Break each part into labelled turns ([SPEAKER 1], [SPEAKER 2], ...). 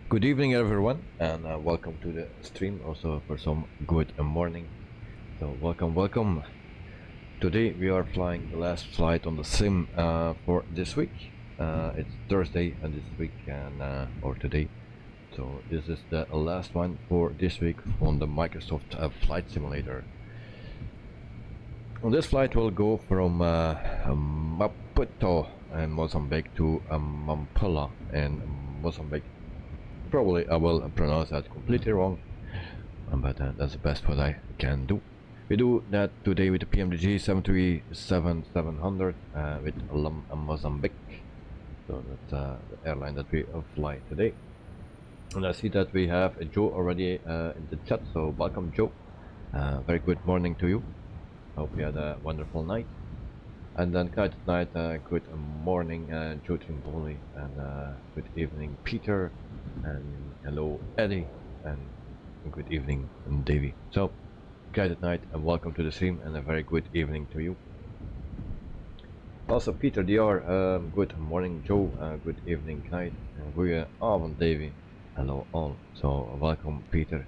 [SPEAKER 1] Good evening everyone, and welcome to the stream also for some good morning. So welcome. Today we are flying the last flight on the sim for this week. It's Thursday and this week or today. So this is the last one for this week on the Microsoft Flight Simulator. On this flight we'll go from Maputo in Mozambique to Nampula in Mozambique. Probably I will pronounce that completely wrong, but that's the best what I can do. We do that today with the Pmdg 737-700 with Mozambique. So that's the airline that we fly today. And I see that we have Joe already in the chat, so welcome Joe. Very good morning to you. Hope you had a wonderful night. And then good night, good morning Joe Trimboli, and good evening Peter, and hello Eddie, and good evening Davey. So good night and welcome to the stream, and a very good evening to you. Also Peter DR, good morning Joe, good evening night, and goeie avond Davey, hello all. So welcome Peter.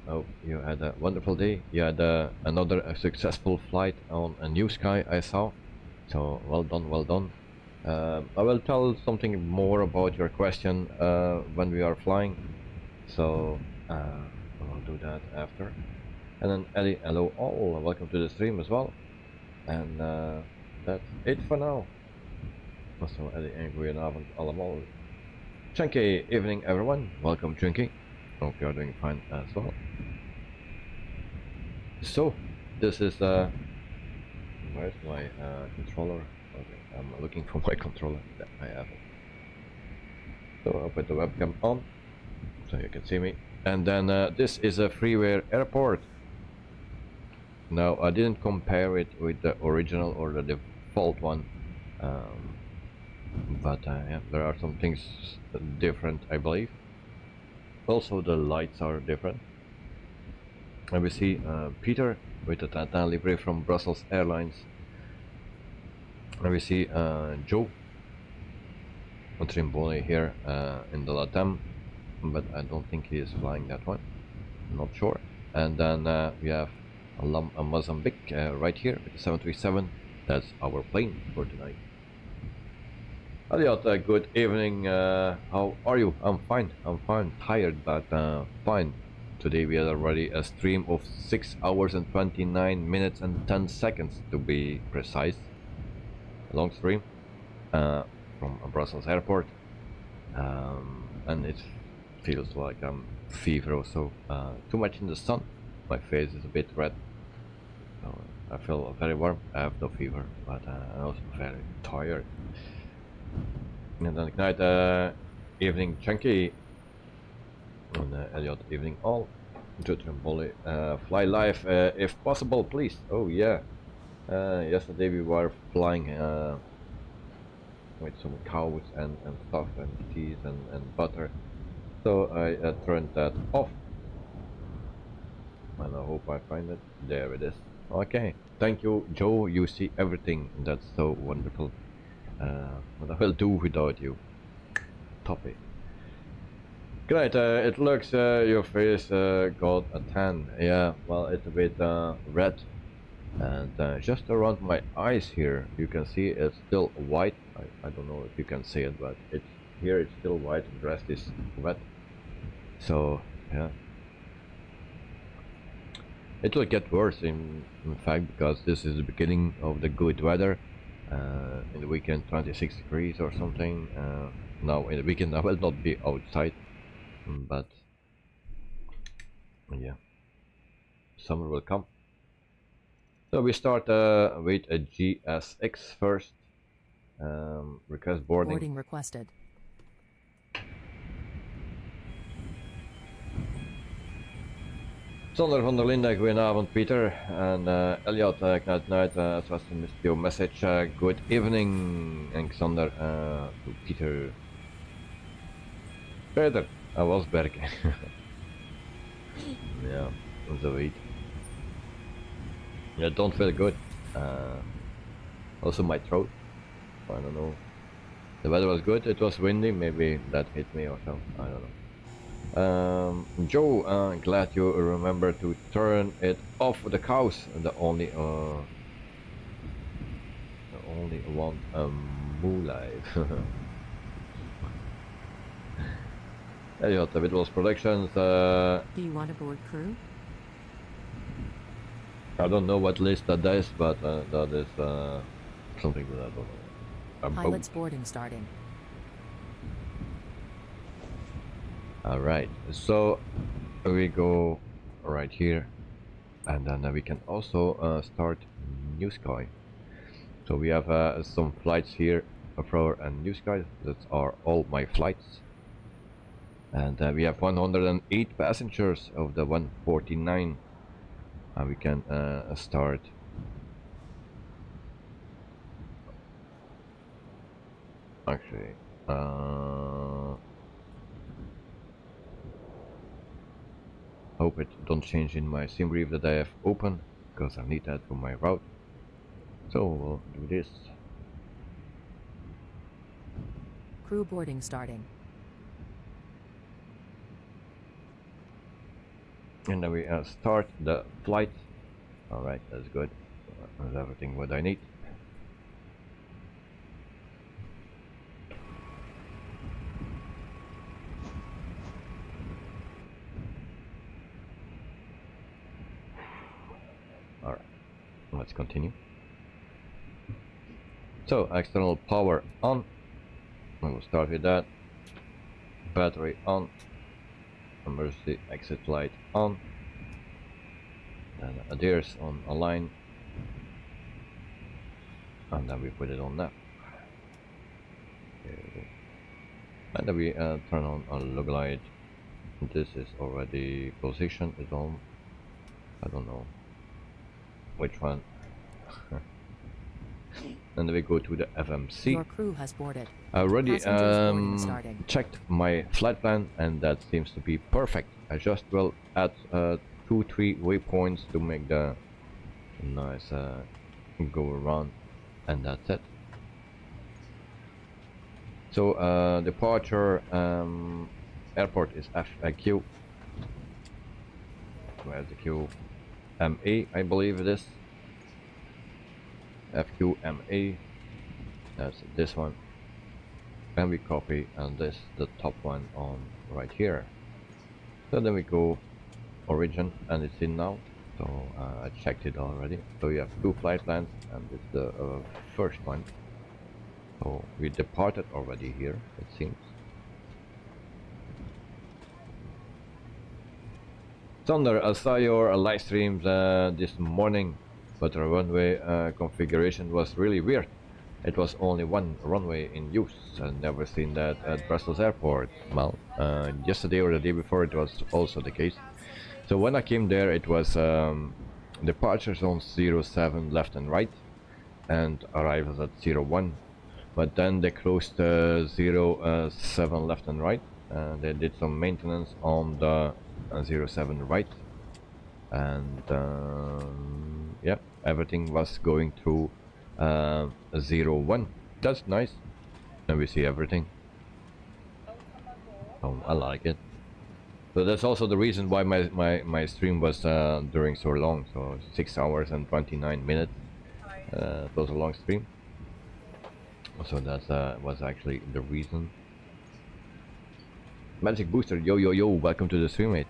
[SPEAKER 1] Hope you had a wonderful day. You had another successful flight on a Newsky, I saw. So well done. I will tell something more about your question when we are flying. So I'll do that after. And then Ellie, hello all, welcome to the stream as well. And that's it for now. Also Ellie, en goedenavond allemaal. Chunky evening everyone, welcome Chunky. Hope you are doing fine as well. So this is where's my controller? Okay, I'm looking for my controller. Yeah, I have it. So I'll put the webcam on so you can see me. And then this is a freeware airport. Now I didn't compare it with the original or the default one, but yeah, there are some things different, I believe. Also the lights are different. And we see Peter with the Tintin livery from Brussels Airlines. And we see Joe Trimboli here in the LATAM, but I don't think he is flying that one, I'm not sure. And then we have Mozambique right here with the 737. That's our plane for tonight. Elliot, good evening. How are you? I'm fine. Tired, but fine. Today we had already a stream of 6 hours and 29 minutes and 10 seconds to be precise. A long stream from Brussels airport, and it feels like I'm fever also. Too much in the sun. My face is a bit red. So I feel very warm. I have no fever, but I'm also very tired. And then good night, evening Chunky, and Elliot, evening all. To Trimboli, fly live if possible, please. Oh yeah, yesterday we were flying with some cows and stuff and cheese and butter, so I turned that off, and I hope I find it. There it is. Okay, thank you Joe, you see everything, that's so wonderful. What I will do without you. Toppy. Great, it looks your face got a tan. Yeah, well, it's a bit red. And just around my eyes here, you can see it's still white. I don't know if you can see it, but it's here it's still white. The rest is wet. So, yeah. It will get worse in fact, because this is the beginning of the good weather. In the weekend 26 degrees or something. Now in the weekend I will not be outside, but yeah, summer will come. So we start with a GSX first. Request boarding.
[SPEAKER 2] Boarding requested.
[SPEAKER 1] Sander van der Linde, goedenavond Peter, and Elliot, good night, it was a missed your message, good evening, and Sander to Peter. Peter, I was werken. Yeah, the weight. Yeah, don't feel good. Also my throat, I don't know. The weather was good. It was windy. Maybe that hit me or something. I don't know. Joe, glad you remember to turn it off the cows. The only one moo live. There you go, the Vitals Productions.
[SPEAKER 2] Do you want a board crew?
[SPEAKER 1] I don't know what list that is, but that is something that I don't know.
[SPEAKER 2] Pilot's boarding starting.
[SPEAKER 1] Alright, so we go right here, and then we can also start Newsky. So we have some flights here for Newsky. That are all my flights. And we have 108 passengers of the 149. And we can start. Actually, hope it don't change in my sim brief that I have open, because I need that for my route. So we'll do this.
[SPEAKER 2] Crew boarding starting.
[SPEAKER 1] And then we start the flight. Alright, that's good. That's everything what I need. Alright, let's continue. So, external power on. We will start with that. Battery on. Emergency exit light on. And adheres on a line. And then we put it on that. And then we turn on a log light. This is already positioned. It's on. I don't know which one. And then we go to the FMC.
[SPEAKER 2] Your crew has boarded.
[SPEAKER 1] I already
[SPEAKER 2] checked
[SPEAKER 1] my flight plan, and that seems to be perfect. I just will add 2-3 waypoints to make the nice go around, and that's it. So departure airport is FQ. Where's the QMA? I believe it is. FQMA, that's this one, and we copy and this the top one on right here. So then we go origin, and it's in now. So I checked it already. So you have 2 flight plans, and it's the first one. So we departed already here, it seems. Thunder, I saw your live streams this morning. But the runway configuration was really weird. It was only one runway in use. I've never seen that at Brussels Airport. Well, yesterday or the day before it was also the case. So when I came there, it was departure zone 07 left and right, and arrivals at 01. But then they closed 07 left and right. They did some maintenance on the 07 right, and yeah, everything was going through 01. That's nice, and we see everything. I like it. So that's also the reason why my stream was during so long. So 6 hours and 29 minutes. It was a long stream. So that was actually the reason. Magic Booster, yo, welcome to the stream, mate.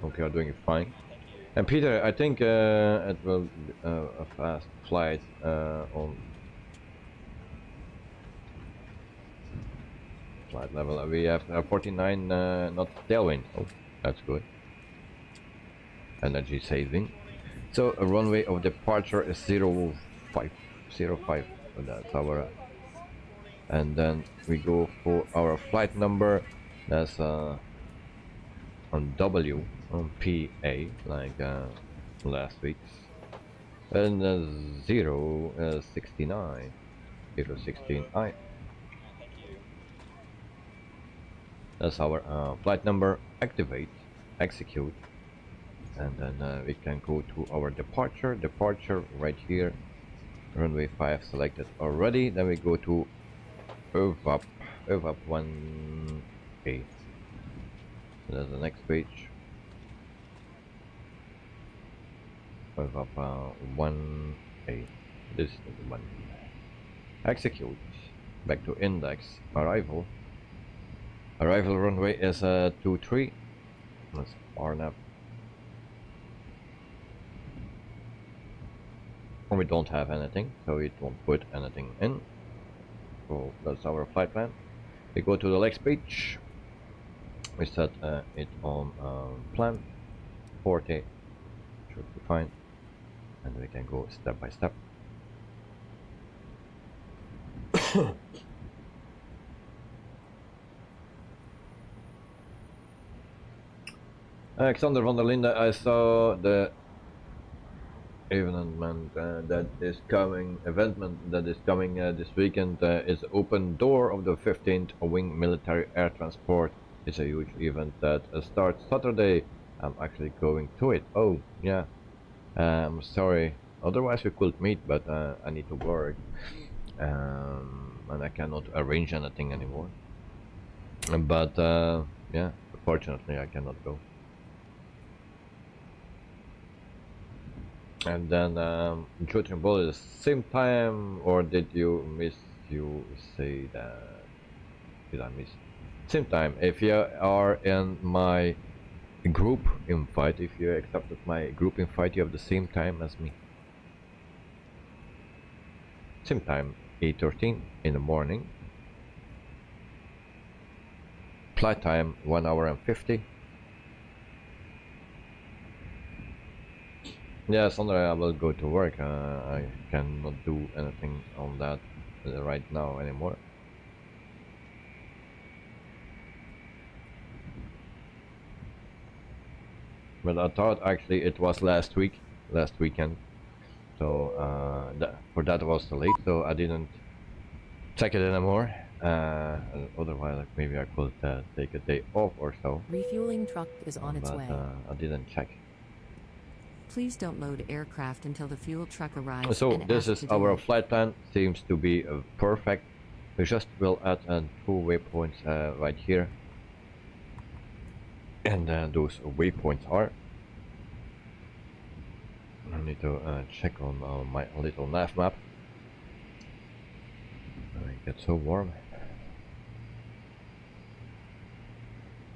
[SPEAKER 1] Hope you are doing fine. And Peter, I think it will be a fast flight on flight level. We have 49 knots tailwind. Oh, that's good. Energy saving. So a runway of departure is 05. So that's our. And then we go for our flight number. That's on W. On PA, like last week's, and 069, 016I. That's our flight number. Activate, execute, and then we can go to our departure right here. Runway 5 selected already. Then we go to EVAP over 1A. So that's the next page. Over 1A. This is the one. Execute. Back to index. Arrival. Arrival runway is 23. Let's RNAV. We don't have anything, so it won't put anything in. So that's our flight plan. We go to the next page. We set it on plan 40. Should be fine, and we can go step by step. Alexander van der Linde, I saw the event that is coming this weekend is open door of the 15th Wing Military Air Transport. It's a huge event that starts Saturday. I'm actually going to it. Oh yeah, I'm sorry, otherwise we could meet, but I need to work, and I cannot arrange anything anymore. But yeah, fortunately I cannot go. And then shooting ball is same time, or did you say that? Did I miss? Same time. If you are in my group invite, if you accepted my group invite, you have the same time as me. Same time, 8:13 in the morning. Flight time 1 hour and 50. Yeah, Sunday I will go to work. I cannot do anything on that right now anymore. But I thought actually it was last weekend. So for that was too late, so I didn't check it anymore. Otherwise, like, maybe I could take a day off or so.
[SPEAKER 2] Refueling truck is on its way.
[SPEAKER 1] I didn't check.
[SPEAKER 2] Please don't load aircraft until the fuel truck arrives.
[SPEAKER 1] So this is our flight plan. Seems to be perfect. We just will add 2 waypoints right here, and those waypoints are. I need to check on my little nav map. It gets so warm.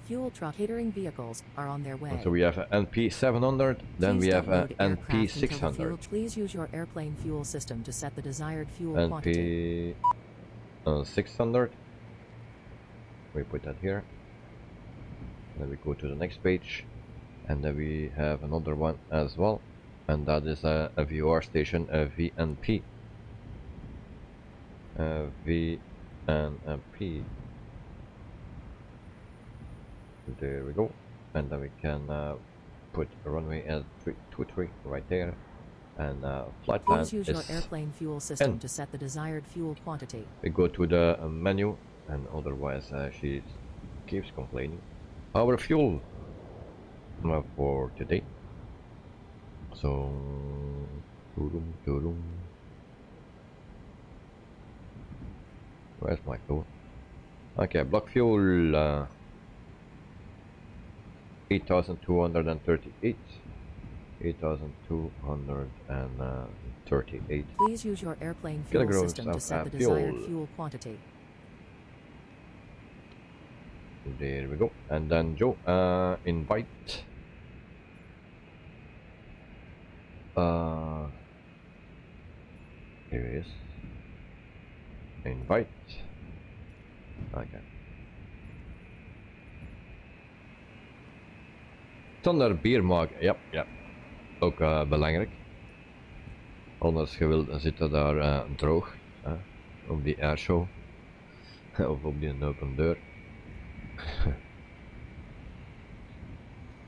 [SPEAKER 2] Fuel truck catering vehicles are on their way.
[SPEAKER 1] So we have an NP700, then we have an NP600.
[SPEAKER 2] Please use your airplane fuel system to set the desired fuel quantity.
[SPEAKER 1] NP600. We put that here. Then we go to the next page, and then we have another one as well, and that is a VOR station, a VNP. VNP. There we go, and then we can put a runway as 323 right there, and flight plan
[SPEAKER 2] Please use your airplane fuel system to set the desired fuel quantity.
[SPEAKER 1] We go to the menu, and otherwise she keeps complaining. Our fuel for today. So, where's my fuel? Okay, block fuel. 8,238. 8,238.
[SPEAKER 2] Please use your airplane fuel system to set the desired fuel quantity.
[SPEAKER 1] There we go. And then Joe, invite. Here it is. Invite. Okay. Zonder biermag, ja. Ook belangrijk. Anders je wilt zitten daar droog op die airshow of op die open deur.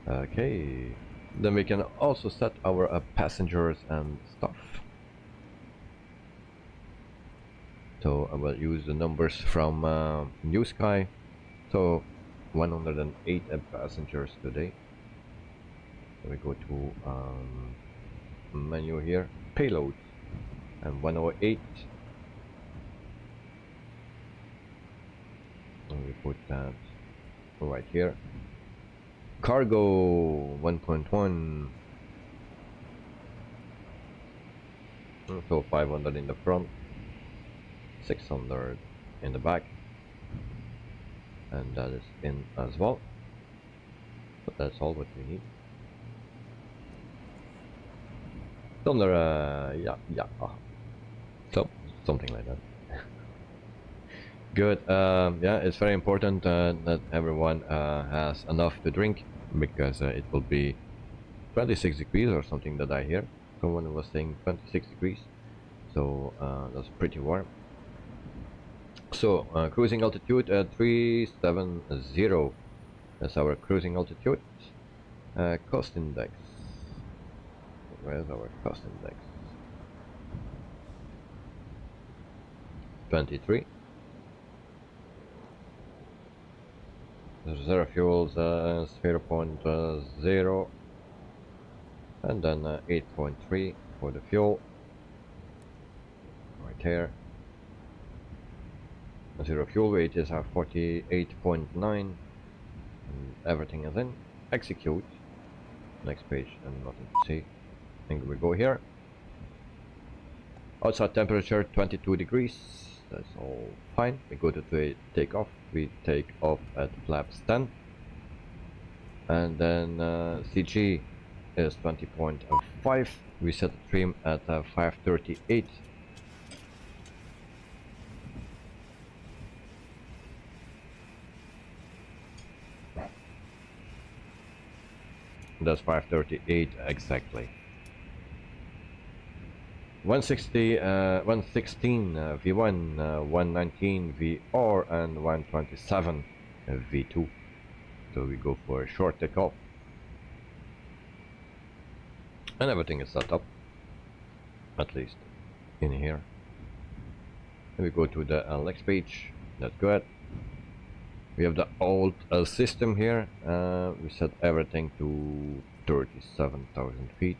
[SPEAKER 1] Okay, then we can also set our passengers and stuff. So I will use the numbers from Newsky. So 108 passengers today. We go to menu here, payload, and 108. put that right here. Cargo 1.1. So 500 in the front, 600 in the back, and that is in as well. But that's all what we need. So something like that. Good. Yeah, it's very important that everyone has enough to drink, because it will be 26 degrees or something that I hear. Someone was saying 26 degrees, so that's pretty warm. So cruising altitude 370. That's our cruising altitude. Cost index. Where's our cost index? 23. Zero fuels 0.0, and then 8.3 for the fuel right here. Zero fuel weight is 48.9. Everything is in. Execute. Next page, and nothing to see. And we go here. Outside temperature 22 degrees. That's all fine. We go to the takeoff. We take off at flaps 10. And then CG is 20.5. We set the trim at 538. That's 538 exactly. 160, 116 V1, 119 VR, and 127 V2. So we go for a short takeoff. And everything is set up, at least in here. And we go to the next page. That's good. We have the old system here. We set everything to 37,000 feet.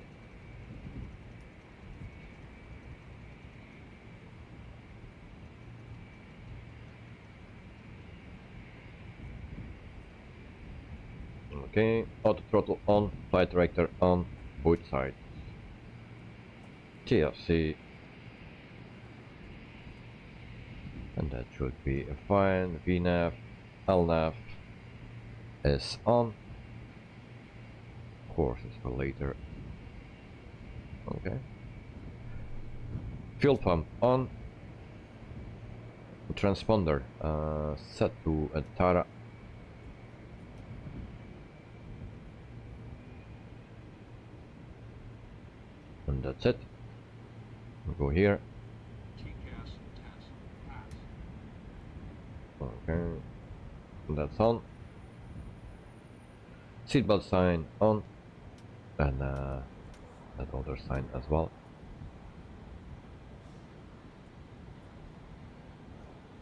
[SPEAKER 1] Okay, auto throttle on, flight director on, both sides. TFC. And that should be fine. VNAV, LNAV is on. Courses for later. Okay. Fuel pump on. Transponder set to Tara. And that's it. We'll go here. Okay, that's on. Seatbelt sign on, and that other sign as well.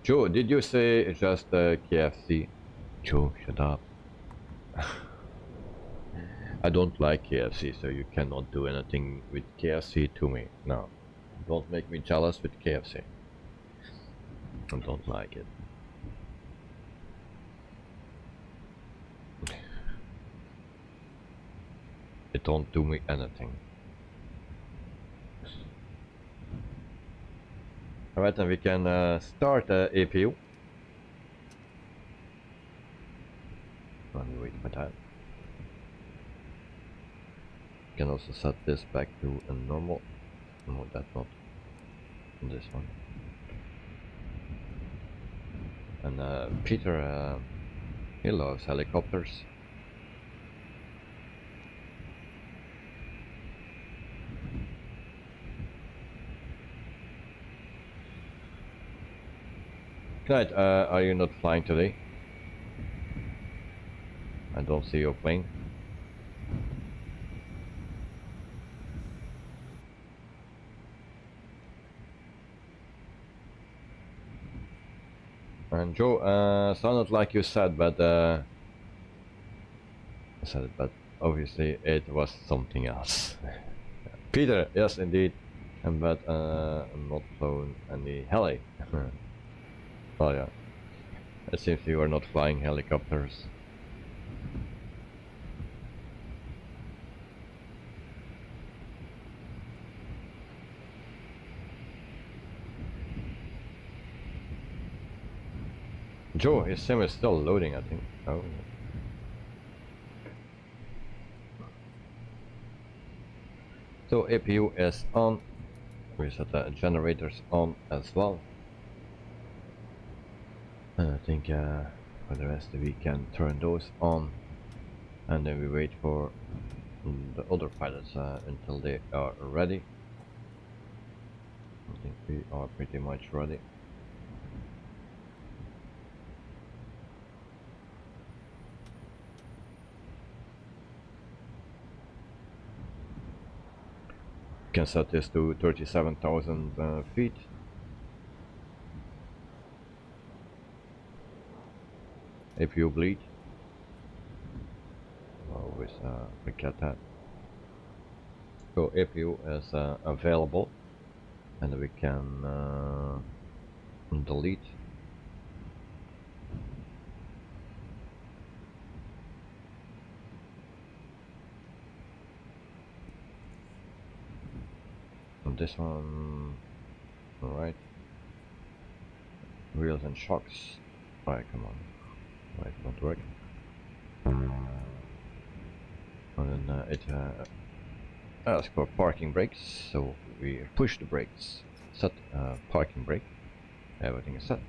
[SPEAKER 1] Joe, did you say just KFC? Joe, shut up. I don't like KFC, so you cannot do anything with KFC to me. No, don't make me jealous with KFC. I don't like it. It don't do me anything. Alright, then we can start APU. Let me wait for that. Can also set this back to a normal. No, that's not this one. And Peter, he loves helicopters. Good night. Are you not flying today? I don't see your plane. And Joe, sounded like you said, but I said it, but obviously it was something else. Peter, yes indeed, but I'm not flown any heli. Oh yeah. It seems you are not flying helicopters. Joe, his sim is still loading, I think. Oh. So APU is on. We set the generators on as well. And I think for the rest we can turn those on, and then we wait for the other pilots until they are ready. I think we are pretty much ready. Can set this to 37,000 feet. If you bleed, always forget that. So APU is available, and we can delete. And this one, alright. Wheels and shocks. Alright, come on. Right, not working. And then it asks for parking brakes, so we push the brakes. Set parking brake. Everything is set.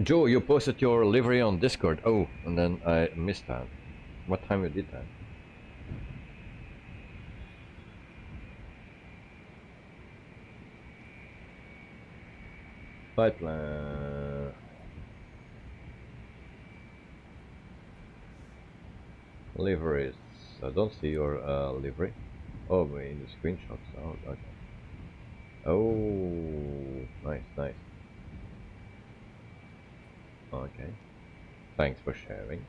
[SPEAKER 1] Joe, you posted your livery on Discord. Oh, and then I missed that. What time you did that? Flight plan. Liveries. I don't see your livery. Oh, in the screenshots. Oh, okay. Oh, nice, nice. Okay. Thanks for sharing.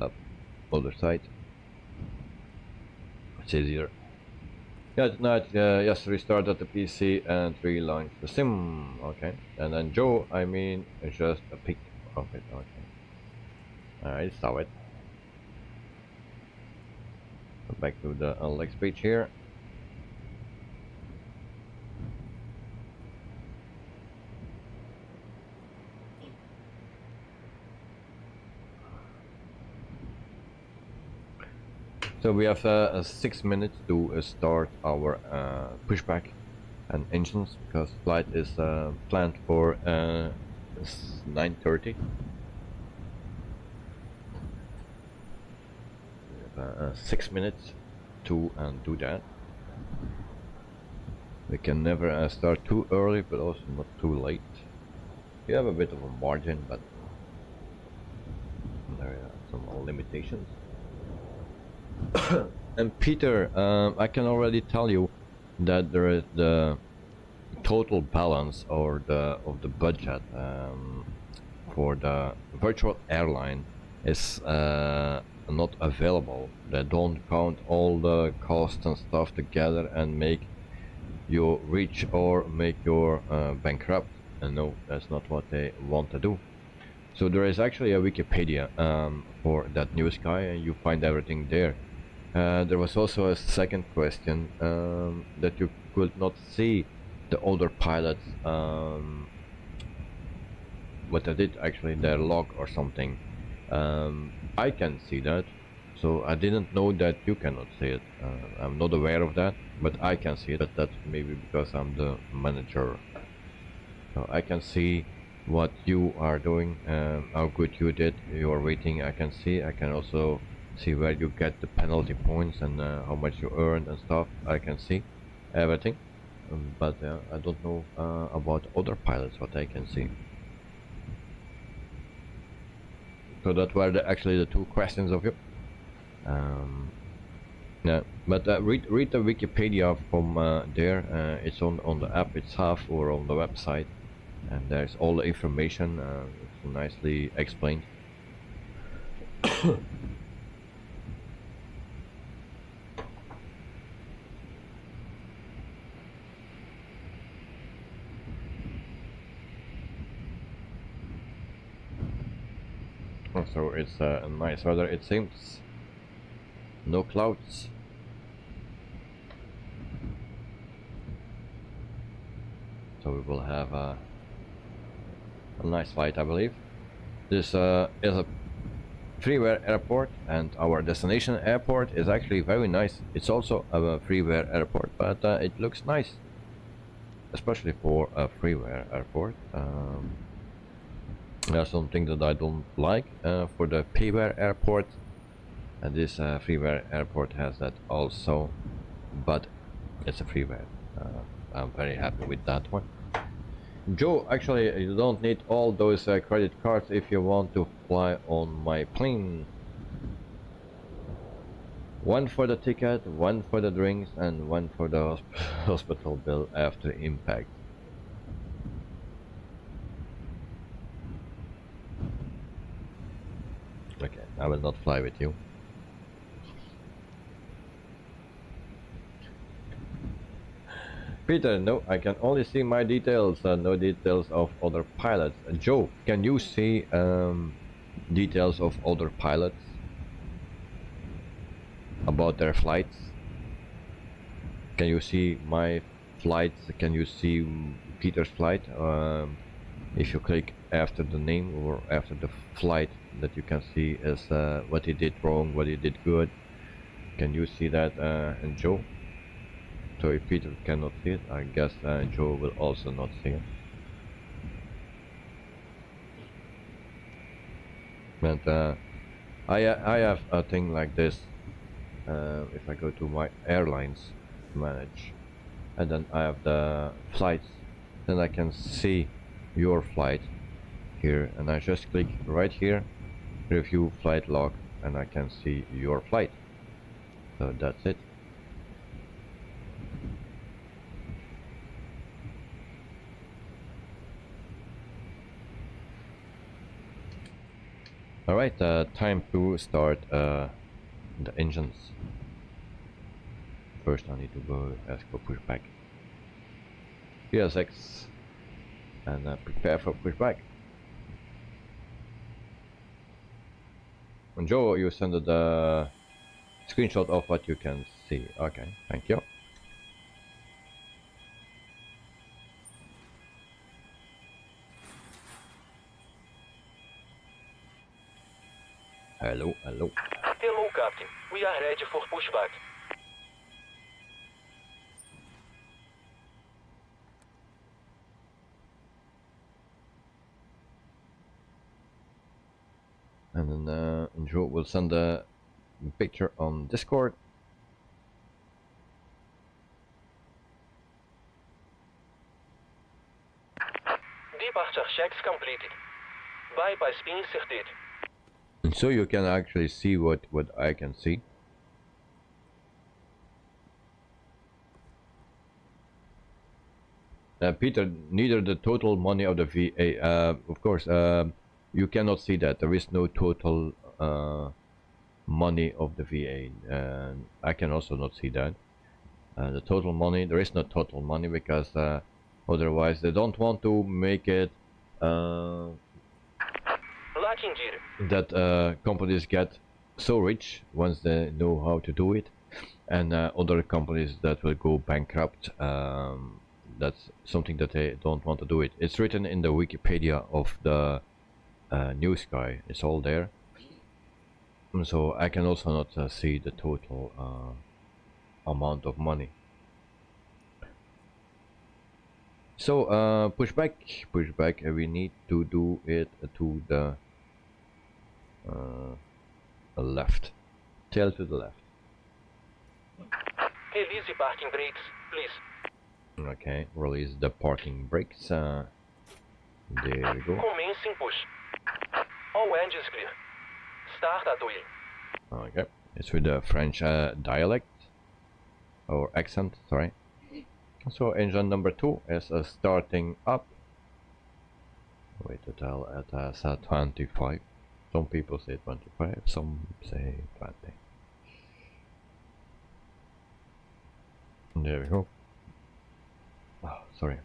[SPEAKER 1] Up, other side. It's easier. Yeah, tonight, yes, restarted the PC and relaunched the sim. Okay, and then Joe, I mean, it's just a pic of it. Okay, I saw it. Back to the Alex page here. So we have 6 minutes to start our pushback and engines, because flight is planned for 9:30. We have 6 minutes to do that. We can never start too early, but also not too late. We have a bit of a margin, but there are some limitations. And Peter, I can already tell you that there is the total balance or of the budget for the virtual airline is not available. They don't count all the costs and stuff together and make you rich or make you bankrupt. And no, that's not what they want to do. So there is actually a Wikipedia for that Newsky, and you find everything there. There was also a second question that you could not see the older pilots, what they did actually, their log or something. I can see that, so I didn't know that you cannot see it. I'm not aware of that, but I can see it. But that's maybe because I'm the manager. So I can see what you are doing, how good you did your rating. I can see. I can also see where you get the penalty points and how much you earned and stuff. I can see everything, but I don't know about other pilots what I can see. So that were actually the two questions of you. Yeah, but read the Wikipedia from there. It's on the app itself or on the website. and there's all the information. It's nicely explained. So it's nice weather, it seems. No clouds. So we will have a nice flight, I believe. This is a freeware airport, and our destination airport is actually very nice. It's also a freeware airport, but it looks nice, especially for a freeware airport. There's something that I don't like for the payware airport, and this freeware airport has that also, but it's a freeware. I'm very happy with that one. Joe, actually you don't need all those credit cards if you want to fly on my plane. One for the ticket, one for the drinks, and one for the hospital bill after impact. Okay, I will not fly with you. Peter, no, I can only see my details, no details of other pilots. Joe, can you see details of other pilots about their flights? Can you see my flights? Can you see Peter's flight? If you click after the name or after the flight, that you can see is what he did wrong, what he did good. Can you see that, and Joe? So if Peter cannot see it, I guess Joe will also not see it. But I have a thing like this. If I go to my airlines manage, and then I have the flights, then I can see your flight here, and I just click right here, review flight log, and I can see your flight. So that's it. Alright, time to start the engines. First I need to go ask for pushback. PSX, and prepare for pushback. And Joe, you send the screenshot of what you can see. Okay, thank you. Hello, hello.
[SPEAKER 3] Hello, Captain. We are ready for pushback.
[SPEAKER 1] And then Joe will send a picture on Discord.
[SPEAKER 3] Departure checks completed. Bypass pin inserted.
[SPEAKER 1] And so you can actually see what I can see. Peter, neither the total money of the VA, of course, you cannot see that. There is no total money of the VA. I can also not see that. The total money, there is no total money, because otherwise they don't want to make it that companies get so rich once they know how to do it, and other companies that will go bankrupt. That's something that they don't want to do it. It's written in the Wikipedia of the Newsky. It's all there. So I can also not see the total amount of money. So pushback, we need to do it to the left, tail to the left.
[SPEAKER 3] Release the parking brakes, please.
[SPEAKER 1] Okay, release the parking brakes. There we go.
[SPEAKER 3] Commencing push. All engines clear. Start at wheel.
[SPEAKER 1] Okay, it's with the French dialect or accent, sorry. So engine number 2 is starting up. Wait to tell at SAT 25. Some people say 25, some say 20. There we go. Oh, sorry.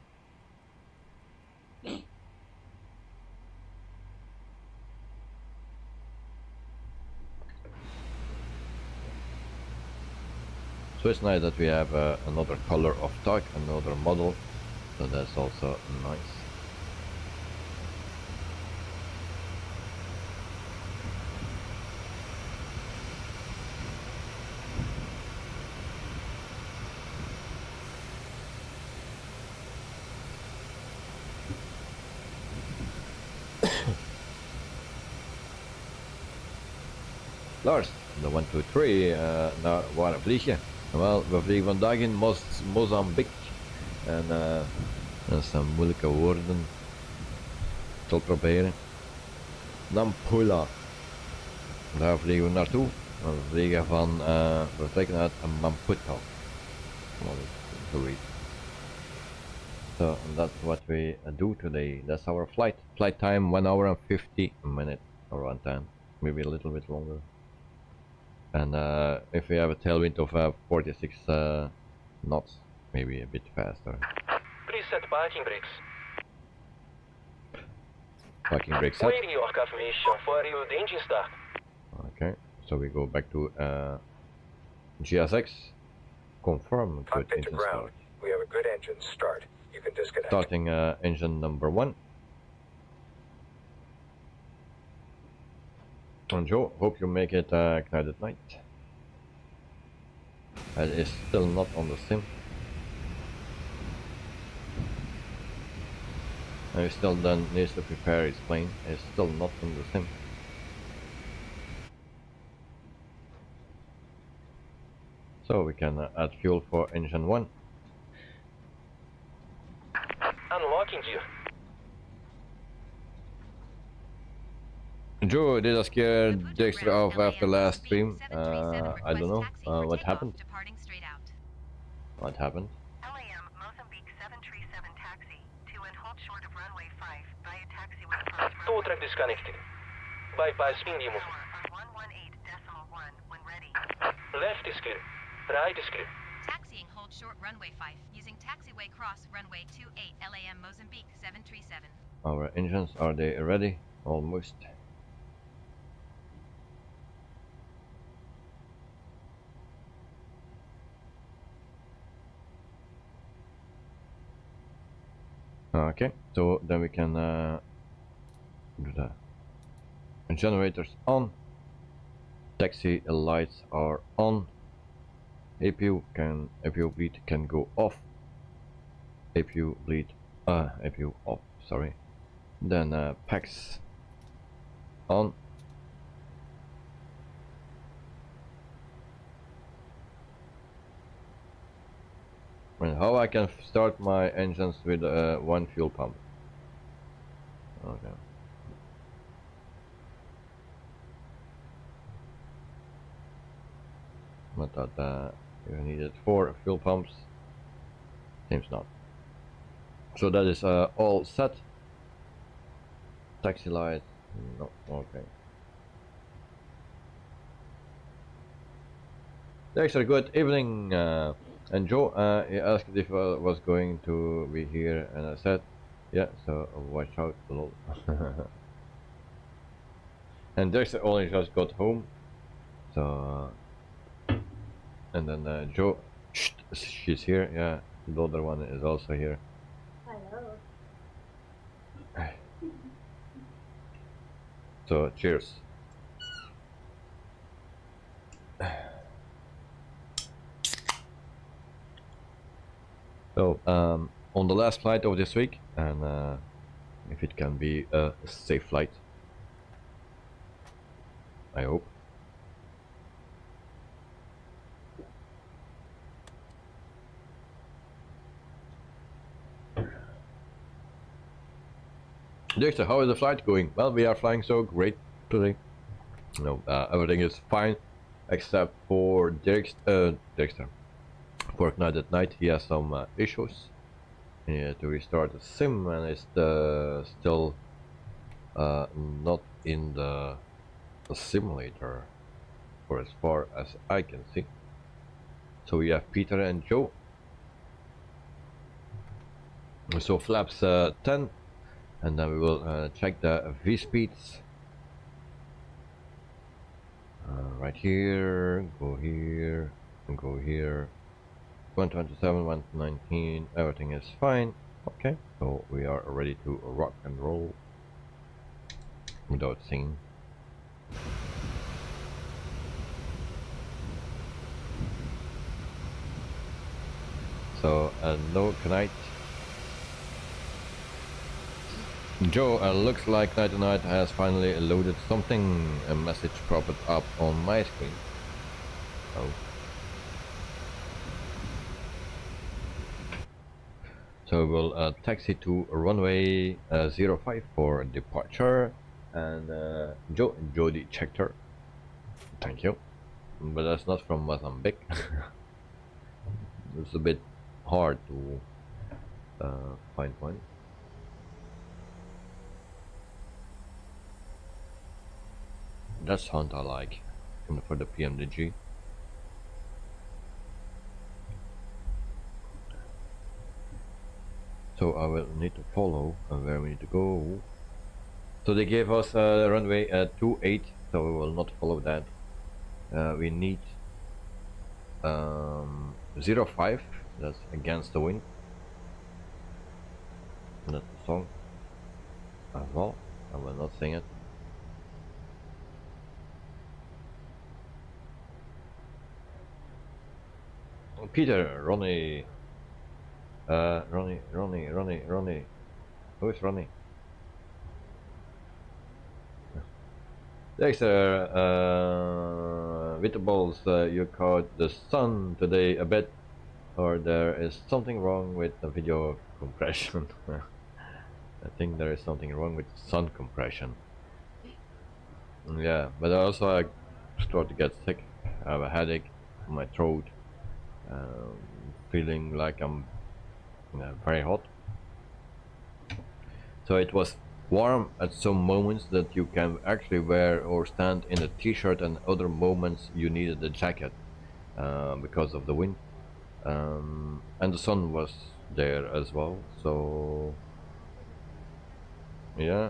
[SPEAKER 1] So it's nice that we have another color of tag, another model, so that's also nice. Lars, de 1, 2, 3, naar waar vlieg je? Wel, we vliegen vandaag in Mozambique. En dat zijn moeilijke woorden. Ik zal het proberen. Nampula. Daar vliegen we naartoe. We vliegen van, we vertrekken uit Maputo. So that's what we do today. That's our flight. Flight time 1 hour and 50 minutes around time. Maybe a little bit longer. And if we have a tailwind of 46 knots, maybe a bit faster.
[SPEAKER 3] Please set parking brakes.
[SPEAKER 1] Parking brake set.
[SPEAKER 3] Waiting your confirmation for you the engine start.
[SPEAKER 1] Okay, so we go back to GSX. Confirm good
[SPEAKER 4] Cockpit to
[SPEAKER 1] engine
[SPEAKER 4] ground.
[SPEAKER 1] start.
[SPEAKER 4] We have a good engine start. You can disconnect.
[SPEAKER 1] Starting engine number 1. And Joe, hope you make it Ignite at night. It is still not on the sim. And he still then needs to prepare his plane. It's still not on the sim. So we can add fuel for engine 1.
[SPEAKER 3] Unlocking gear.
[SPEAKER 1] Joe, did I scare Dexter off after last stream? I don't know. What happened? What happened?
[SPEAKER 5] LAM Mozambique 737 taxi to and hold short of runway 5 via taxiway cross
[SPEAKER 3] Tow track disconnected. Bypass wing removal.
[SPEAKER 5] on 118.1 when ready.
[SPEAKER 3] Left is clear. Right is clear.
[SPEAKER 6] Taxiing hold short runway 5 using taxiway cross runway 28 LAM Mozambique 737.
[SPEAKER 1] Our engines, are they ready? Almost. Okay, so then we can do the generators on, taxi lights are on, APU bleed can go off, APU off, sorry. Then packs on. And how I can start my engines with one fuel pump. Okay. I thought you needed 4 fuel pumps. Seems not. So that is all set. Taxi light. No. Okay. Dexter, good evening. And Joe, he asked if I was going to be here, and I said, yeah, so watch out, lol. And Dexter only just got home, so, and then Joe, she's here, yeah, the other one is also here.
[SPEAKER 7] Hello.
[SPEAKER 1] So, cheers. So, on the last flight of this week, and if it can be a safe flight, I hope. Dexter, how is the flight going? Well, we are flying so great today. No, everything is fine, except for Dexter. For Ignite at night, he has some issues. He had to restart the sim, and it's still not in the simulator, for as far as I can see. So we have Peter and Joe. So flaps 10, and then we will check the V speeds. Right here, go here, and go here. 127, 119, everything is fine. Okay, so we are ready to rock and roll without singing. So no Knight. Joe, looks like Night Night has finally loaded something. A message popped up on my screen. Oh. So we'll taxi to runway 05 for departure. And Joe, Jody checked her. Thank you. But that's not from Mozambique. It's a bit hard to find one. That sound I like for the Pmdg. So I will need to follow where we need to go. So they gave us runway 28, so we will not follow that. We need 05, that's against the wind. And that's the song as well. I will not sing it. Peter, Ronnie, Ronnie. Who is Ronnie? Dexter, Vitables, you caught the sun today a bit, or there is something wrong with the video compression. I think there is something wrong with sun compression. Yeah, but also I start to get sick. I have a headache, my throat. Feeling like I'm very hot. So it was warm at some moments that you can actually wear or stand in a t-shirt, and other moments you needed a jacket because of the wind. And the sun was there as well, so yeah,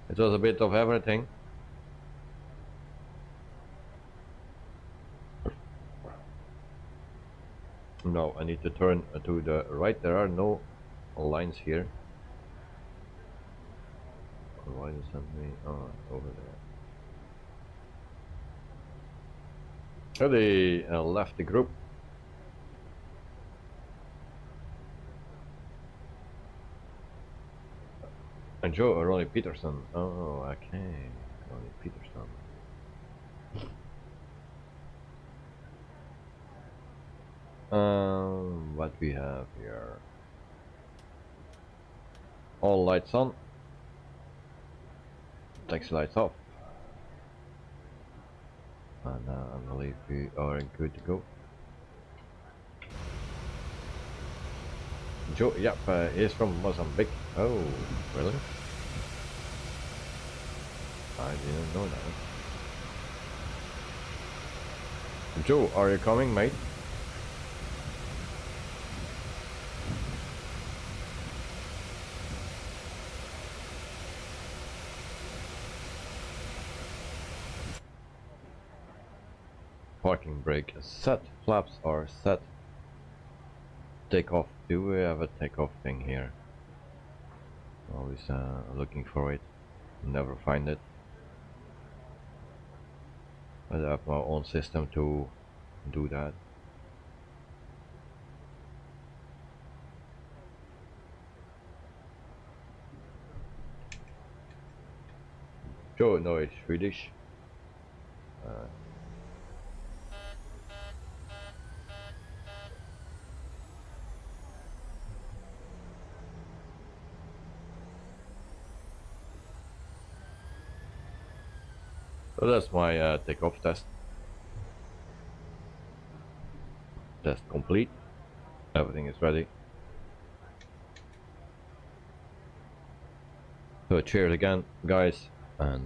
[SPEAKER 1] it was a bit of everything. No, I need to turn to the right. There are no lines here. Why does that mean? Oh, over there. Oh, they left the group. And Joe, Ronnie Peterson. Oh, okay. Ronnie Peterson. What we have here? All lights on. Taxi lights off. And I believe we are good to go. Joe, yep, he's from Mozambique. Oh, really? I didn't know that. Joe, are you coming, mate? Parking brake is set, flaps are set. Takeoff, do we have a takeoff thing here? Always looking for it, never find it. But I have my own system to do that. Joe, no, it's Swedish. So that's my takeoff test. Test complete. Everything is ready. So cheers again, guys, and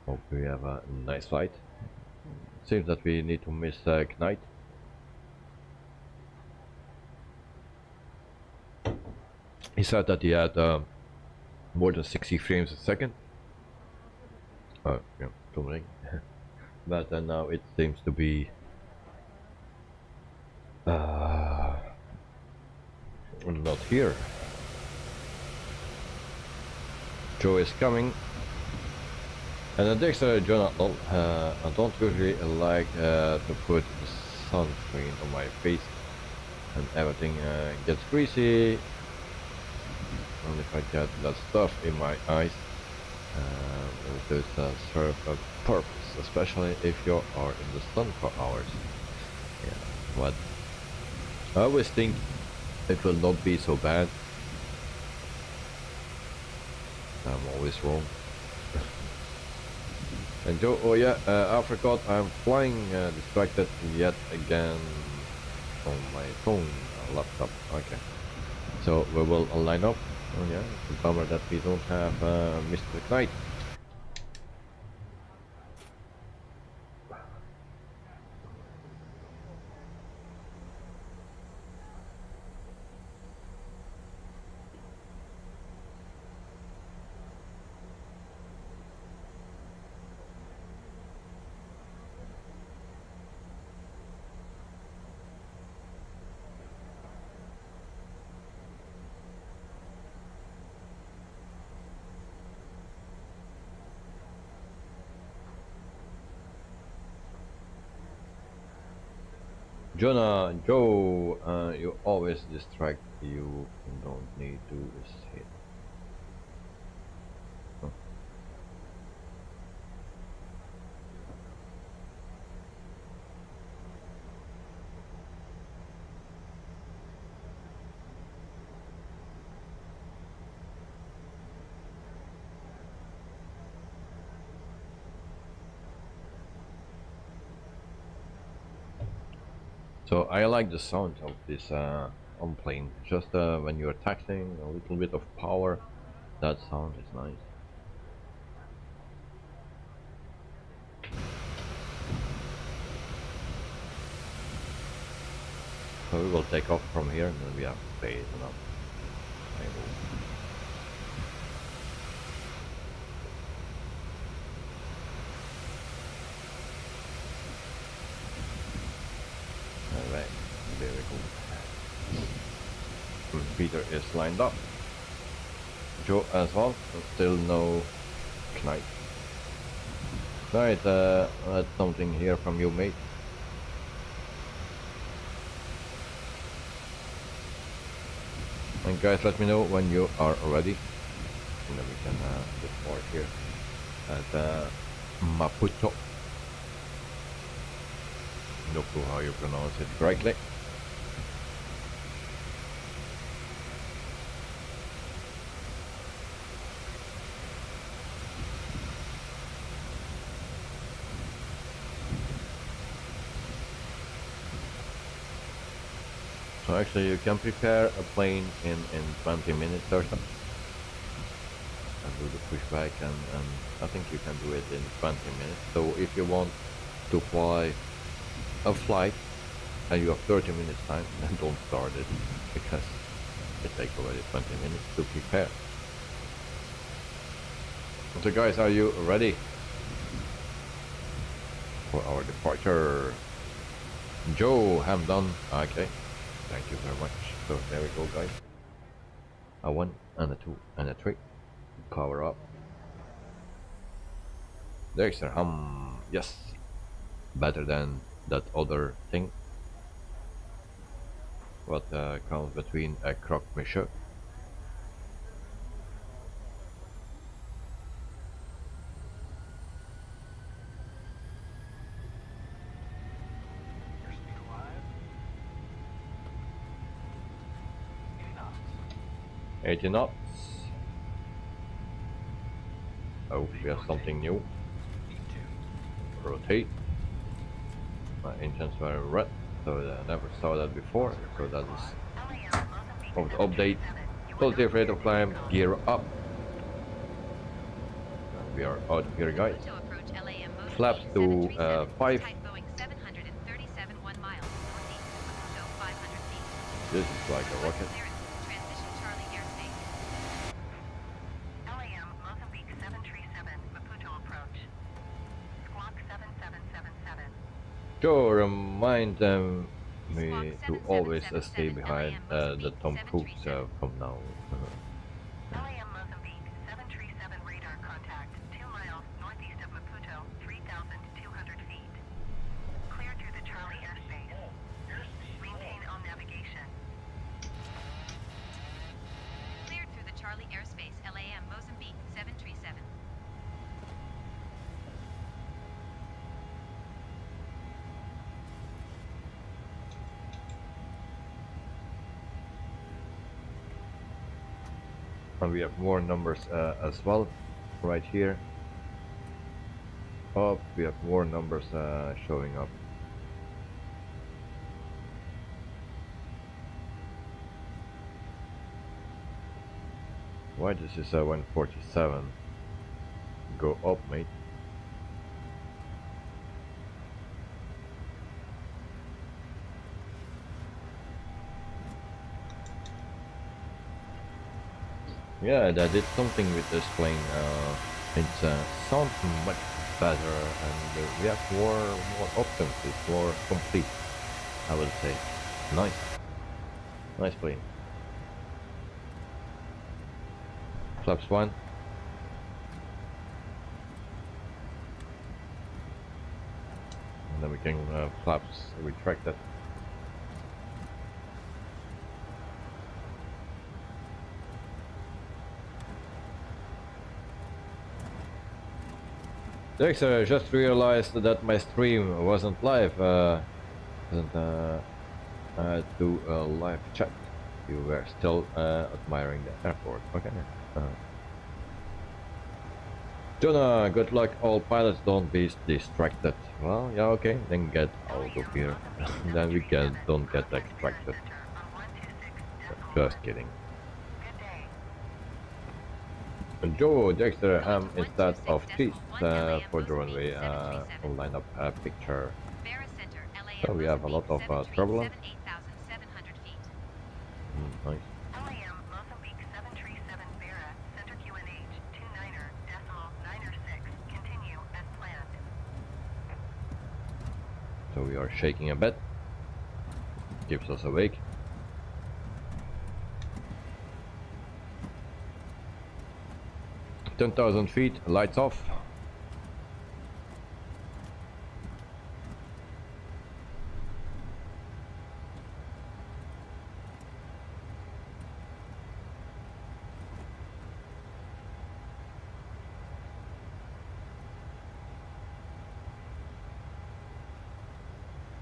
[SPEAKER 1] hope we have a nice flight. Seems that we need to miss Knight. He said that he had more than 60 frames a second. Yeah, something. But now it seems to be not here. Joe is coming. And the Dexter Jonathan, I don't usually like to put sunscreen on my face and everything gets greasy, and if I get that stuff in my eyes, it does serve a purpose, especially if you are in the sun for hours. Yeah, but I always think it will not be so bad. I'm always wrong. And Joe, oh yeah, I forgot I'm flying distracted yet again on my phone, laptop. Okay, so we will line up. Oh yeah, it's a bummer that we don't have Mr. Knight. Jonah, Joe, you always distract you don't need to hit. Huh. So I like the sound of this on plane. Just when you're taxing, a little bit of power, that sound is nice. So we will take off from here, and then we have to pay enough. Alright, there we go. Peter is lined up. Joe as well, but still no Knight. Right, that's something here from you, mate. And guys, let me know when you are ready, and then we can depart here at Maputo. No clue how you pronounce it correctly. So actually you can prepare a plane in 20 minutes or so. And do the pushback, and I think you can do it in 20 minutes. So if you want to fly a flight and you have 30 minutes time, then don't start it, because it takes already 20 minutes to prepare. So guys, are you ready for our departure? Joe, I'm done. Okay, thank you very much. So there we go, guys. A 1 and a 2 and a 3. Power up. Dexter, yes, better than that other thing. What comes between a croque monsieur.
[SPEAKER 3] knots.
[SPEAKER 1] 80 knots. Oh, we have something new. Rotate. My engines were red, so I never saw that before. So that is of the update Positive rate of climb, gear up. We are out of here, guys.
[SPEAKER 6] Maputo approach LAM Mozambique
[SPEAKER 1] Flaps to
[SPEAKER 6] 737,
[SPEAKER 1] 5.
[SPEAKER 6] type Boeing 737 1 mile, northeast of Maputo 500 feet.
[SPEAKER 1] This is like a rocket.
[SPEAKER 6] Clearance, transition Charlie airspace.
[SPEAKER 5] LAM Mozambique 737, Maputo approach. Squawk 7777.
[SPEAKER 1] So remind me to always stay behind the Tom Cruise from now.
[SPEAKER 5] LAM Mozambique 737 radar contact 2 miles northeast of Maputo, 3,200 feet. Clear through the Charlie airspace. Maintain all navigation.
[SPEAKER 6] Cleared through the Charlie airspace LAM Mozambique 737.
[SPEAKER 1] And we have more numbers as well, right here. Up, we have more numbers showing up. Why does this 147 go up, mate? Yeah, they did something with this plane. It sounds much better, and we have more options. It's more complete, I would say. Nice, nice plane. Flaps 1. And then we can flaps retract that. Dexter, I just realized that my stream wasn't live. I had to live chat. You were still admiring the airport. Okay. Jonah, good luck. All pilots, don't be distracted. Well, yeah, okay. Then get out of here. Then we don't get distracted. Just kidding. Joe, Dexter, instead of cheese for the runway line up picture. So we have a lot of turbulence. Nice.
[SPEAKER 5] LAM Mozambique 737 Vera, center QNH 29er, decimal 9er 6. Continue as planned.
[SPEAKER 1] So we are shaking a bit. Keeps us awake. $10,000 feet, lights off.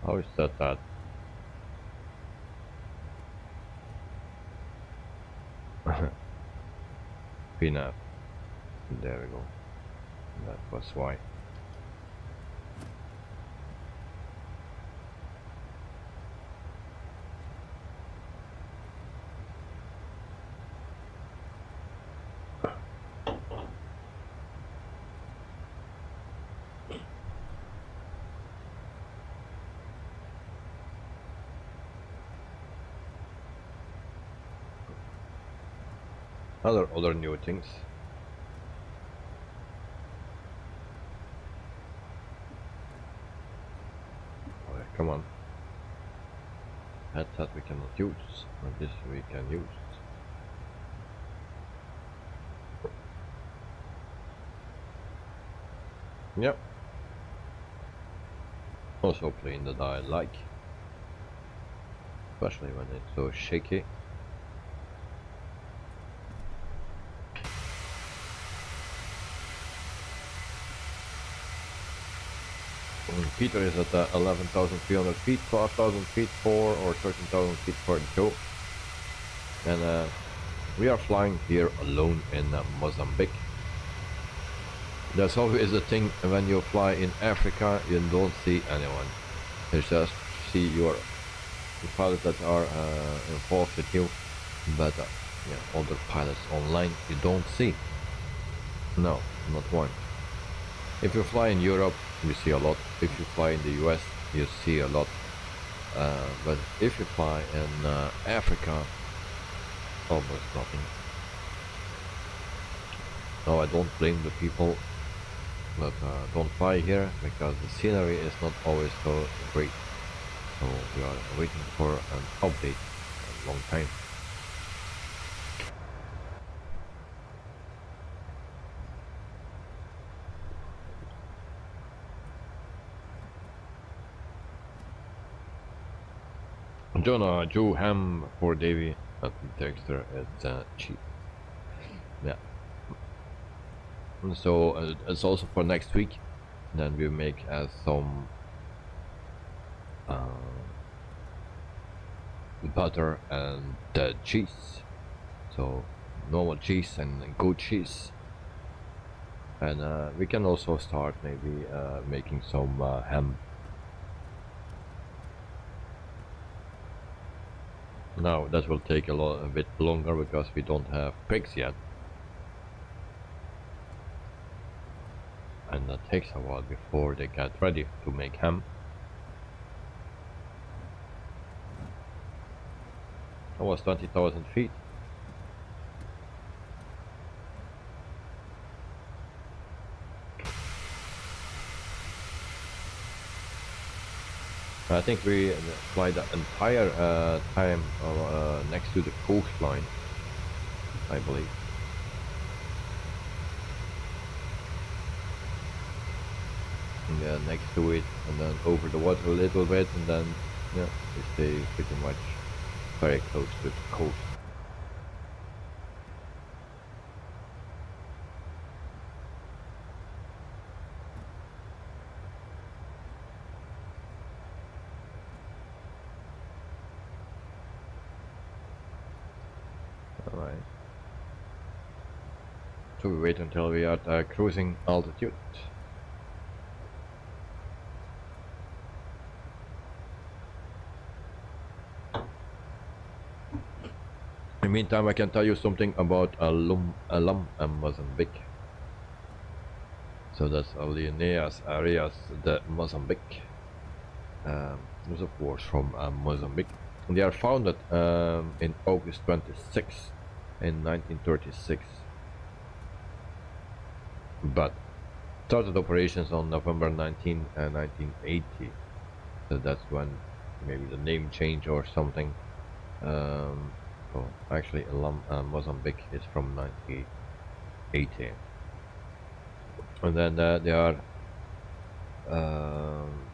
[SPEAKER 1] How is that? Peanut. There we go. That was why. Other new things. Come on. Headset we cannot use, but this we can use. Yep. Also playing that I like. Especially when it's so shaky. Peter is at 11,300 feet, 12,000 feet for, or 13,000 feet for Joe. And we are flying here alone in Mozambique. That's always the thing when you fly in Africa, you don't see anyone. You just see your pilots that are involved with you. But yeah, other pilots online you don't see. No, not one. If you fly in Europe, you see a lot. If you fly in the US, you see a lot. But if you fly in Africa, almost nothing. No, I don't blame the people that don't fly here, because the scenery is not always so great. So we are waiting for an update a long time. Jonah, Joe Ham for Davy at Dexter at cheap. Yeah. And so it's also for next week. Then we make some butter and cheese. So normal cheese and goat cheese. And we can also start maybe making some ham. Now that will take a bit longer because we don't have pigs yet, and that takes a while before they get ready to make ham. That was 20,000 feet. I think we fly the entire time next to the coastline, I believe. And, yeah, next to it, and then over the water a little bit, and then yeah, we stay pretty much very close to the coast. Alright. So we wait until we are at cruising altitude. In the meantime, I can tell you something about Alum and Mozambique. So that's Alineas Arias de Mozambique. Those of course from Mozambique. They are founded in August 26 in 1936, but started operations on November 19, 1980. So that's when maybe the name change or something. So actually Mozambique is from 1980, and then they are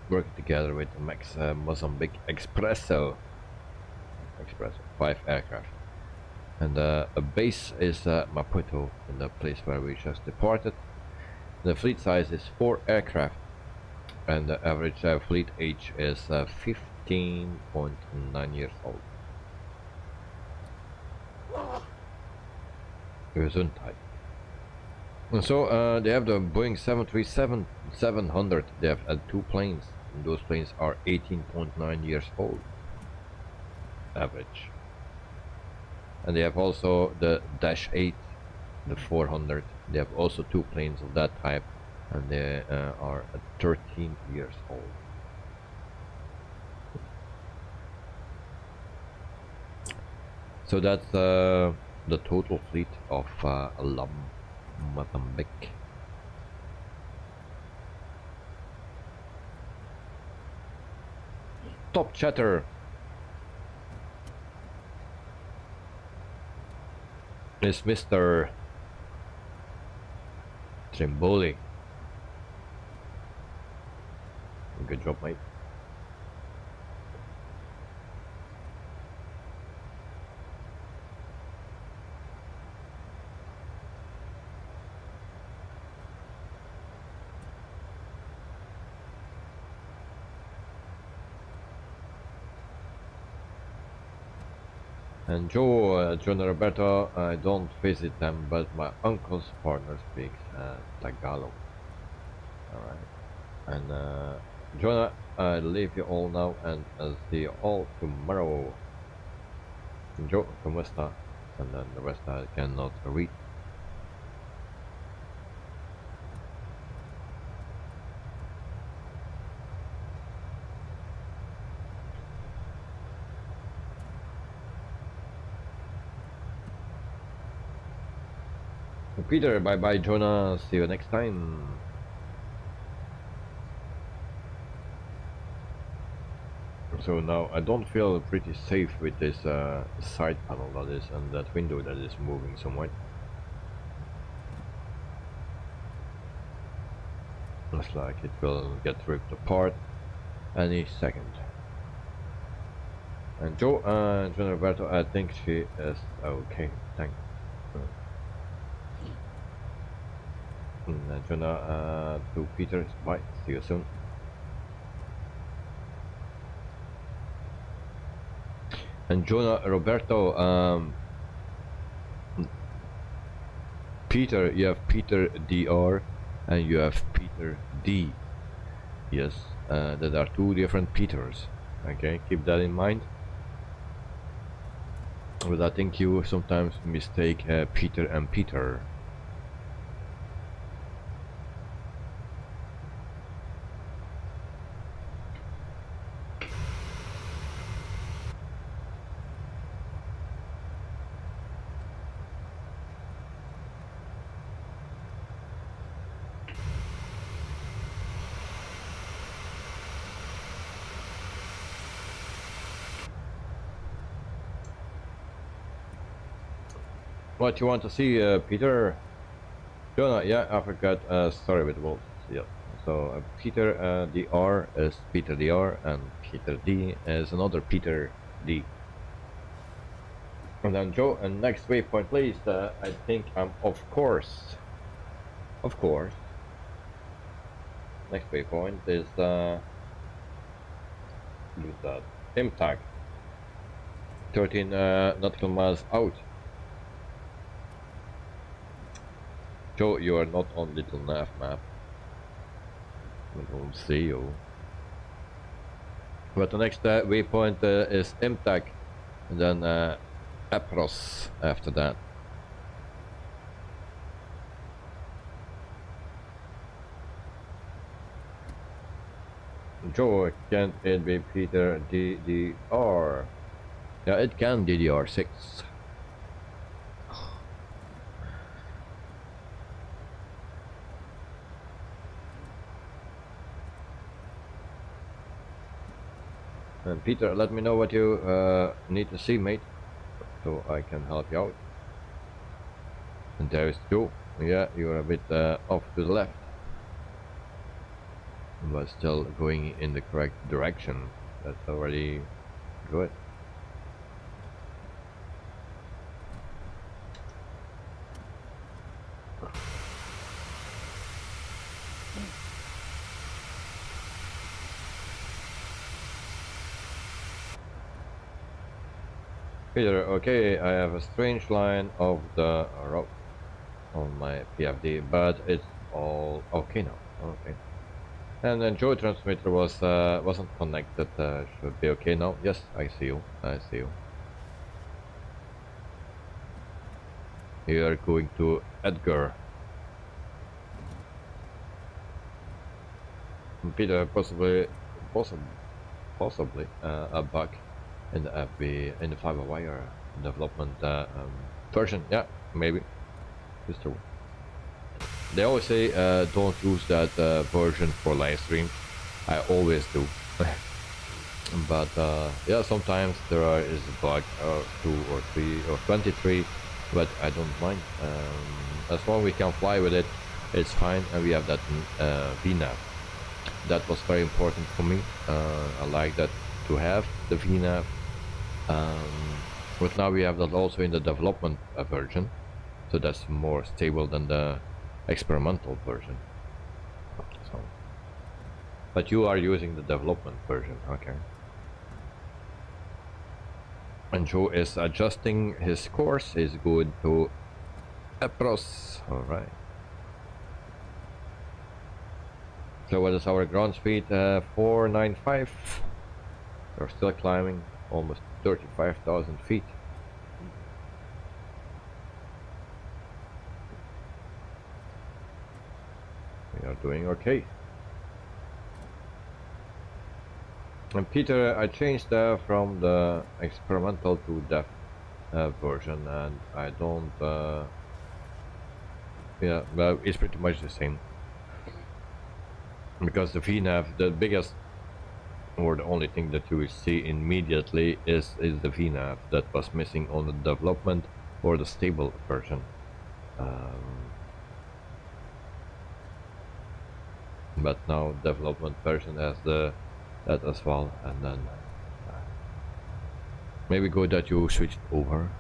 [SPEAKER 1] working together with Mozambique Expresso 5 aircraft, and a base is Maputo, in the place where we just departed. The fleet size is 4 aircraft, and the average fleet age is 15.9 years old. Gesundheit. And so they have the Boeing 737-700. They have 2 planes, and those planes are 18.9 years old average. And they have also the Dash 8, the 400. They have also 2 planes of that type, and they are 13 years old. So that's the total fleet of Mozambique. Top chatter is Mr. Trimboli. Good job, mate. And John Roberto, I don't visit them, but my uncle's partner speaks Tagalog. Alright. And Jonah, I leave you all now, and I'll see you all tomorrow. Joe, ¿cómo está? and then the rest I cannot read. Peter, bye bye Jonah, see you next time. So now I don't feel pretty safe with this side panel that is and that window that is moving somewhat. Looks like it will get ripped apart any second. And Joe, John Roberto, I think she is okay, thanks. Jonah to Peter, bye, see you soon. And Jonah Roberto, Peter, you have Peter DR and you have Peter D. Yes, there are two different Peters. Okay, keep that in mind. But I think you sometimes mistake Peter and Peter. What you want to see, Peter? Jonah, yeah, I forgot. Sorry with Wolf. Yeah. So Peter DR is Peter DR, and Peter D is another Peter D. And then Joe, and next waypoint, please. I think of course. Next waypoint is who's that? MTAG. 13 nautical miles out. Joe, you are not on Little Nav map. I don't see you. But the next waypoint is MTAG, and then Apros after that. Joe, can't it be Peter DDR? Yeah, it can DDR6. And Peter, let me know what you need to see, mate, so I can help you out. And there is Joe. Yeah, you're a bit off to the left, but still going in the correct direction. That's already good. Peter, okay, I have a strange line of the route on my PFD, but it's all okay now. Okay. And then Joe transmitter wasn't connected. Should be okay now. Yes, I see you. I see you. You are going to Edgar. And Peter, possibly a bug in the FB, in the fiber wire development version. Yeah, maybe. They always say don't use that version for live streams. I always do. But yeah, sometimes there is a bug or 2 or 3 or 23, but I don't mind. As long as we can fly with it, it's fine, and we have that VNAV. That was very important for me. I like that to have the VNAV. But now we have that also in the development version, so that's more stable than the experimental version. So, but you are using the development version, okay? And Joe is adjusting his course. He's going to Apros. All right. So what is our ground speed? 495. We're still climbing almost 35,000 feet. We are doing okay. And Peter, I changed from the experimental to dev version, and I don't. Yeah, well, it's pretty much the same. Because the VNAV, the biggest or the only thing that you will see immediately is the VNAV that was missing on the development or the stable version. But now development version has that as well, and then maybe good that you switched over.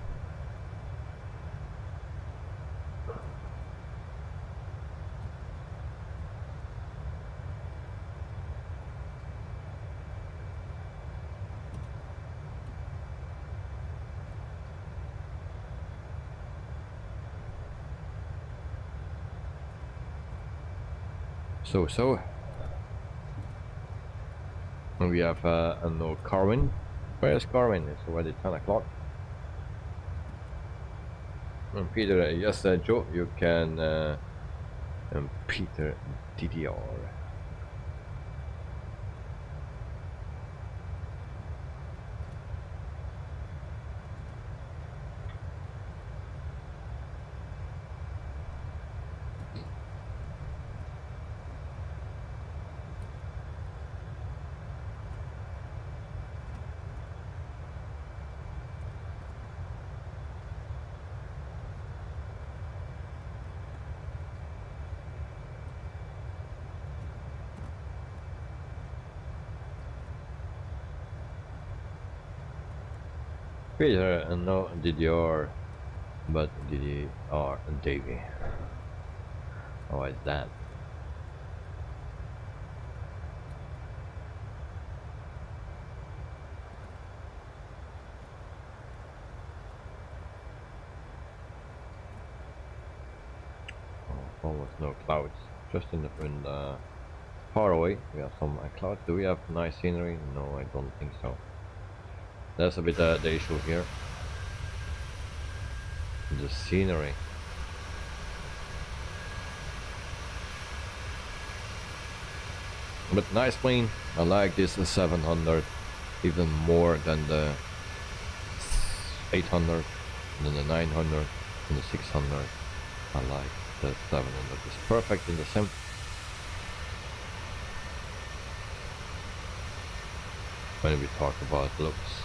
[SPEAKER 1] So we have no Carwin. Where's Carwin? It's already 10 o'clock. And Peter, yes, Joe, you can. And Peter DDR. Peter, and no DDR, but DDR and Davy. How is that? Oh, almost no clouds. Just in the far away, we have some clouds. Do we have nice scenery? No, I don't think so. That's a bit the issue here. The scenery. But nice plane. I like this 700 even more than the 800, than the 900, and the 600. I like the 700. It's perfect in the sim. When we talk about looks.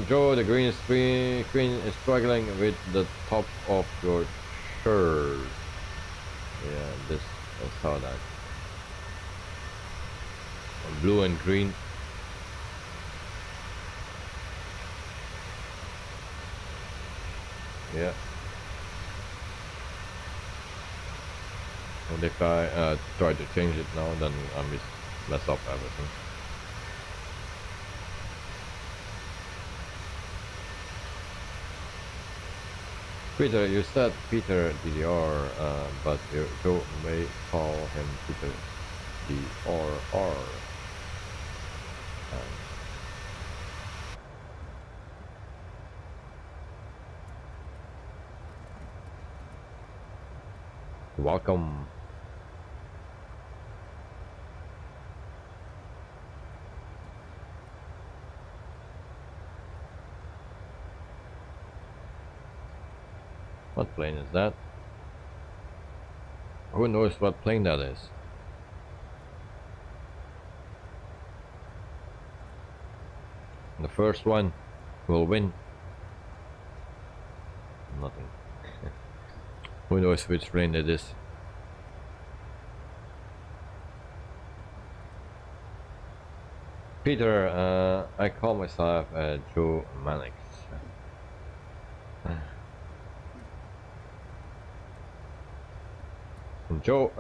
[SPEAKER 1] Joe, the green screen is struggling with the top of your shirt. Yeah, this, I saw that. Blue and green. Yeah. And if I try to change it now, then I mess up everything. Peter, you said Peter DDR, but you may call him Peter DRR. Welcome. What plane is that? Who knows what plane that is? The first one will win. Nothing. Who knows which plane it is? Peter, I call myself Joe Mannix. Joe,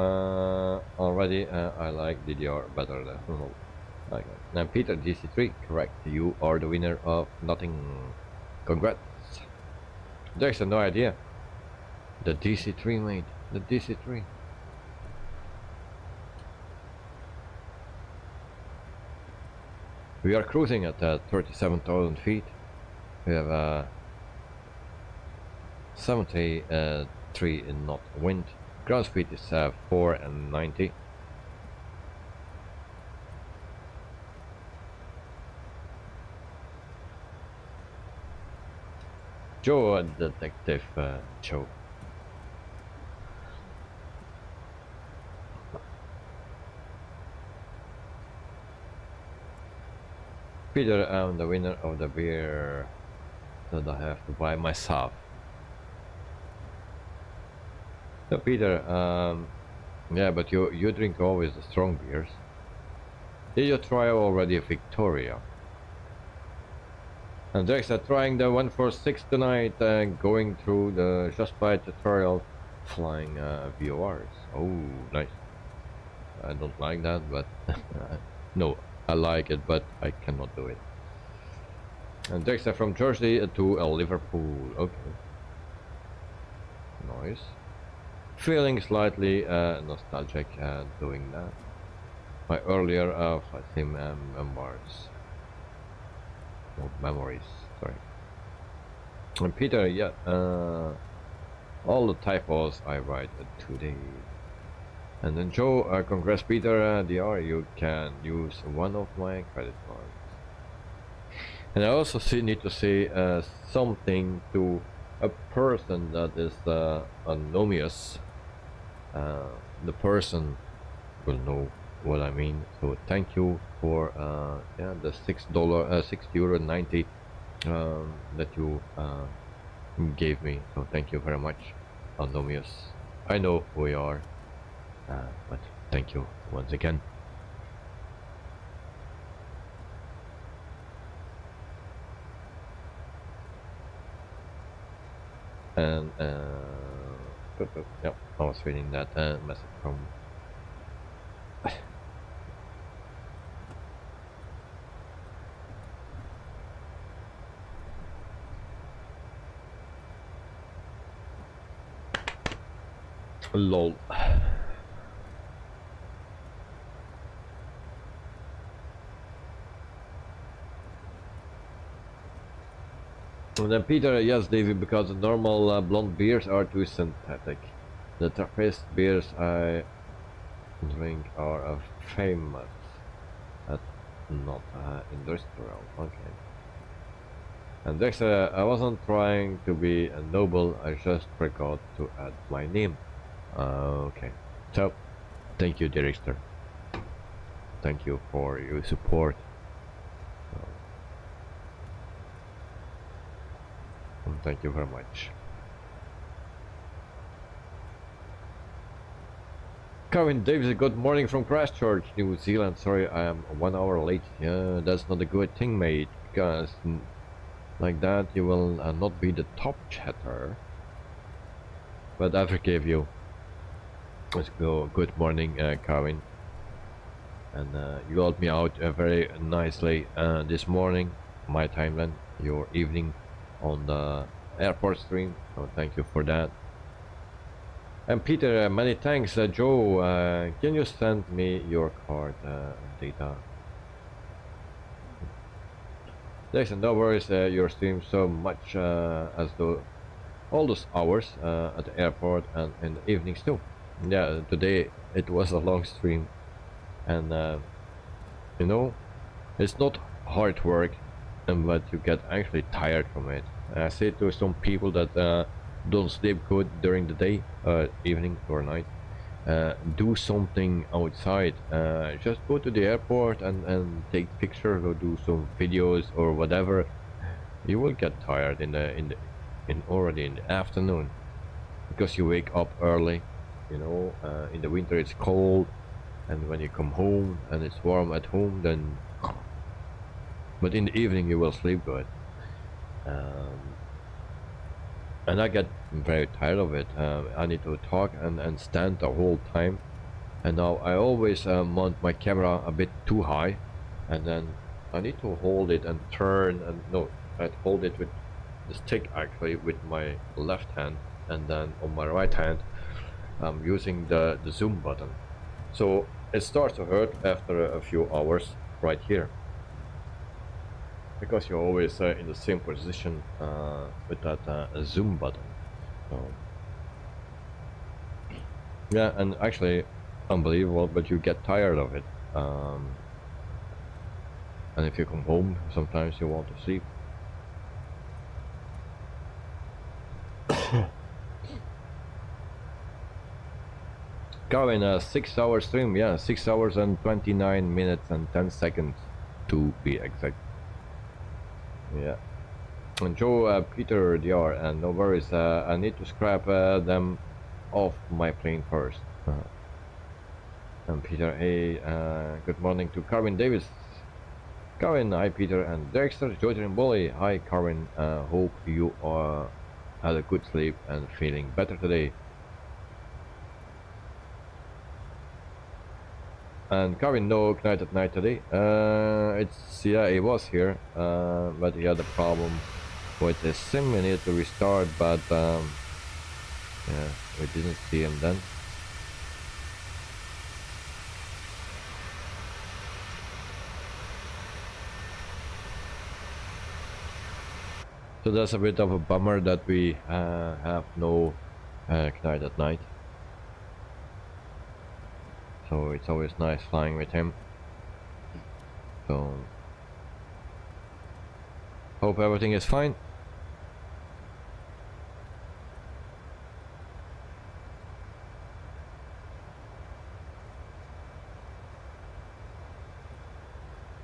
[SPEAKER 1] already I like DDR better than remote. Okay. Now Peter, DC3, correct. You are the winner of nothing. Congrats. There's no idea. The DC3, mate. The DC3. We are cruising at 37,000 feet. We have 73 knot wind. Ground speed is 490. Joe, Detective Joe. Peter, I'm the winner of the beer that I have to buy myself. So Peter, yeah, but you drink always the strong beers. Did you try already a Victoria? And Dex are trying the 146 tonight, going through the just by tutorial, flying VORs. Oh, nice. I don't like that, but no, I like it, but I cannot do it. And Dexter from Jersey to Liverpool. Okay. Nice. Feeling slightly nostalgic doing that. My earlier flight sim memories. Sorry. And Peter, yeah, all the typos I write today. And then Joe, congrats Peter, DR, you can use one of my credit cards. And I also need to say something to a person that is anonymous. The person will know what I mean. So thank you for yeah, the €6.90 that you gave me. So thank you very much, anonymous. I know who you are, but thank you once again. And yeah, I was reading that message from lol. And then Peter, yes, David, because the normal blonde beers are too synthetic. The Trappist beers I drink are famous, not industrial. Okay. And Dexter, I wasn't trying to be a noble, I just forgot to add my name. Okay. So, thank you, Dexter. Thank you for your support. Thank you very much. Kevin Davis, good morning from Christchurch, New Zealand. Sorry, I am 1 hour late. Yeah, that's not a good thing, mate, because like that you will not be the top chatter. But I forgive you. Let's go. Good morning, Kevin. And you helped me out very nicely this morning, my timeline, your evening on the airport stream, so thank you for that. And Peter, many thanks. Joe, can you send me your card data? Jason, no worries, your stream so much as though all those hours at the airport and in the evenings too. Yeah, today it was a long stream, and you know, it's not hard work, but you get actually tired from it. I say to some people that don't sleep good during the day, evening or night, do something outside. Just go to the airport and take pictures or do some videos or whatever. You will get tired already in the afternoon, because you wake up early. You know, in the winter it's cold, and when you come home and it's warm at home, then. But in the evening you will sleep good. And I get very tired of it. I need to talk and stand the whole time. And now I always mount my camera a bit too high, and then I need to hold it and turn, and no, I hold it with the stick actually with my left hand, and then on my right hand I'm using the zoom button. So it starts to hurt after a few hours right here, because you're always in the same position with that zoom button. So yeah, and actually unbelievable, but you get tired of it. And if you come home, sometimes you want to sleep. Going a 6-hour stream, yeah, 6 hours and 29 minutes and 10 seconds to be exact. Yeah. And Joe, Peter DR, and no worries, I need to scrap them off my plane first. And Peter, hey, good morning to Carvin Davis. Carvin, hi Peter, and Dexter, Joyter and Bolly, hi Carvin, hope you had a good sleep and feeling better today. And Carvin, no Knight at night today. It's, yeah, he was here, but he had a problem with his sim. We needed to restart, but yeah, we didn't see him then. So that's a bit of a bummer that we have no Knight at night. So it's always nice flying with him. So hope everything is fine.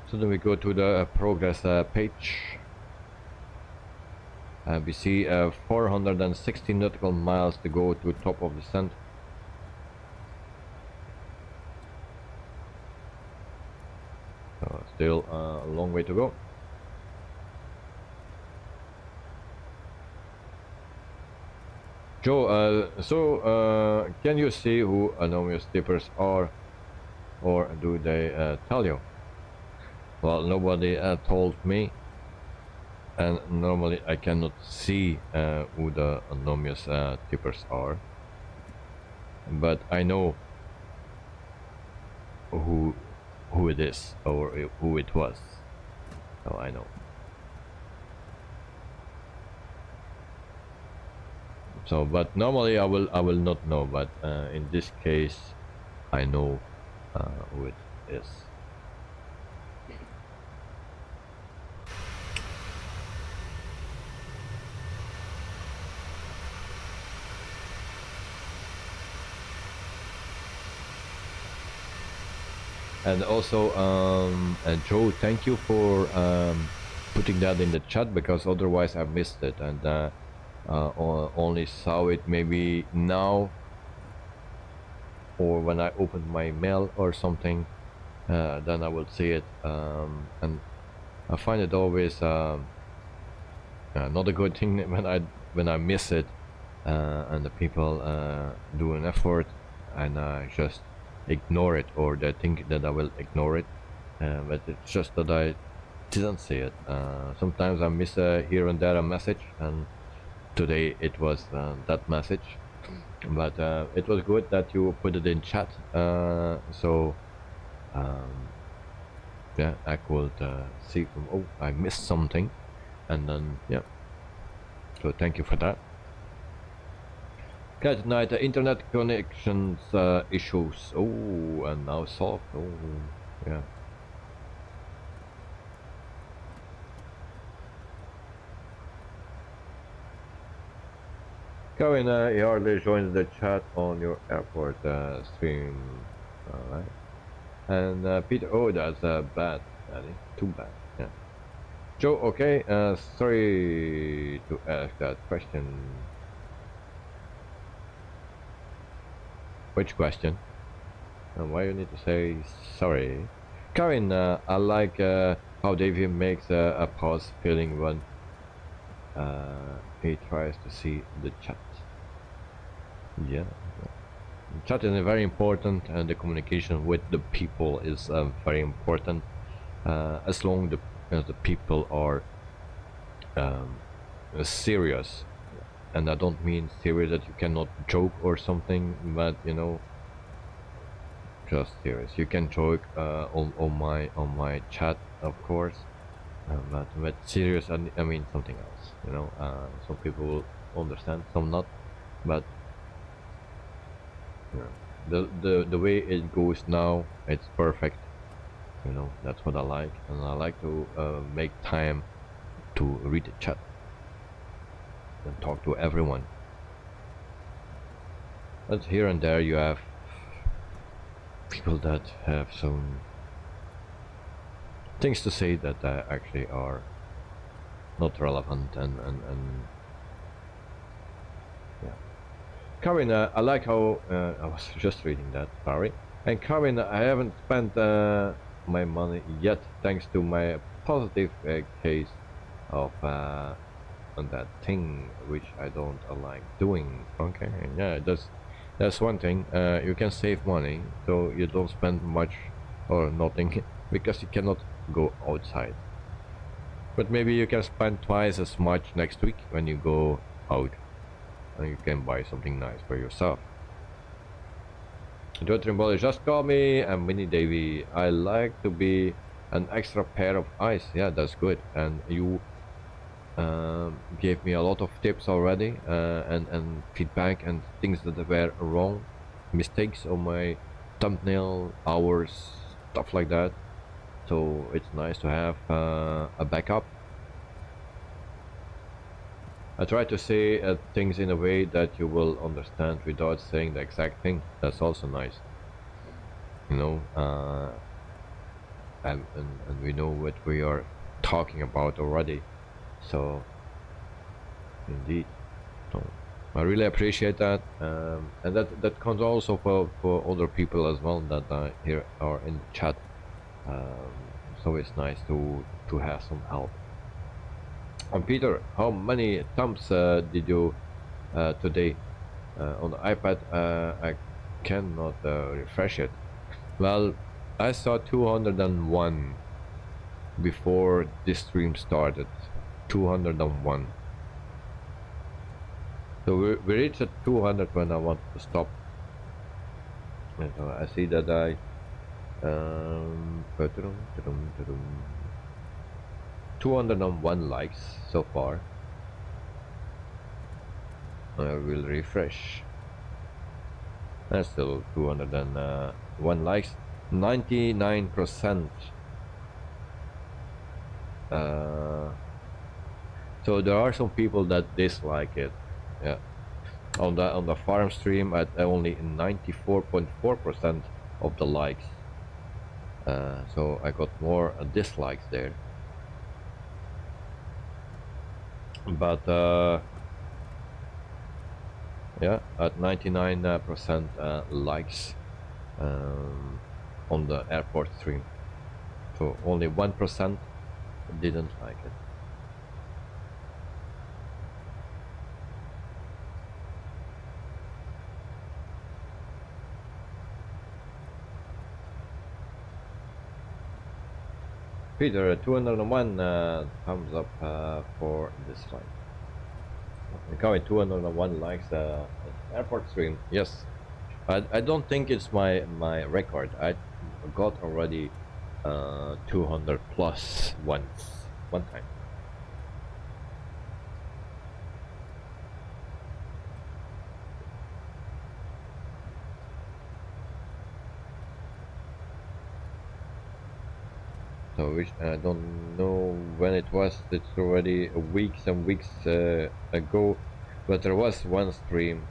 [SPEAKER 1] So then we go to the progress page. We see 460 nautical miles to go to top of descent. So still a long way to go. Joe, so can you see who anonymous tippers are, or do they tell you? Well, nobody told me, and normally I cannot see who the anonymous tippers are, but I know who it is, or who it was. So I know. So, but normally I will not know, but in this case I know who it is. And also, Joe, thank you for putting that in the chat, because otherwise I missed it, and only saw it maybe now, or when I opened my mail or something, then I will see it. And I find it always not a good thing when I miss it, and the people do an effort and I just ignore it, or they think that I will ignore it, but it's just that I didn't see it. Sometimes I miss here and there a message, and today it was that message, but it was good that you put it in chat, so yeah, I could see, oh, I missed something, and then yeah, so thank you for that. Okay, tonight internet connections issues. Oh, and now solved. Oh, yeah. Kevin, he hardly joins the chat on your airport stream. Alright. And Peter, oh, that's bad, Daddy. Too bad, yeah. Joe, okay, sorry to ask that question. Which question? And why you need to say sorry? Karen, I like how Davey makes a pause feeling when he tries to see the chat. Yeah, chat is very important, and the communication with the people is very important. As long as the people are serious. And I don't mean serious that you cannot joke or something, but you know, just serious. You can joke on my chat, of course, but serious, I mean something else. You know, some people will understand, some not. but yeah, the way it goes now, it's perfect. You know, that's what I like, and I like to make time to read the chat and talk to everyone. But here and there you have people that have some things to say that actually are not relevant, and yeah. Karin, I like how I was just reading that, sorry. And Karin, I haven't spent my money yet, thanks to my positive case of on that thing which I don't like doing. Okay, yeah, that's one thing. You can save money, so you don't spend much or nothing because you cannot go outside. But maybe you can spend twice as much next week when you go out, and you can buy something nice for yourself. Joe just call me and Mini Davy. I like to be an extra pair of eyes. Yeah, that's good. And you gave me a lot of tips already, and feedback and things that were wrong, mistakes on my thumbnail, hours, stuff like that. So it's nice to have a backup. I try to say things in a way that you will understand without saying the exact thing. That's also nice, you know. And we know what we are talking about already. So indeed, so I really appreciate that, and that comes also for other people as well that here are in the chat. So it's nice to have some help. And Peter, how many thumbs did you today on the iPad? I cannot refresh it. Well, I saw 201 before this stream started. 201. So we reached at 200 when I wanted to stop. And so I see that I 201 likes so far. I will refresh. That's still 201 likes. 99%. So there are some people that dislike it. Yeah. On the farm stream at only 94.4% of the likes. So I got more dislikes there. But yeah, at 99% likes on the airport stream. So only 1% didn't like it. Peter, 201 thumbs up for this fight. Okay, 201 likes airport stream. Yes, I don't think it's my record. I got already 200 plus one time. So which I don't know when it was. It's already weeks and weeks ago, but there was one stream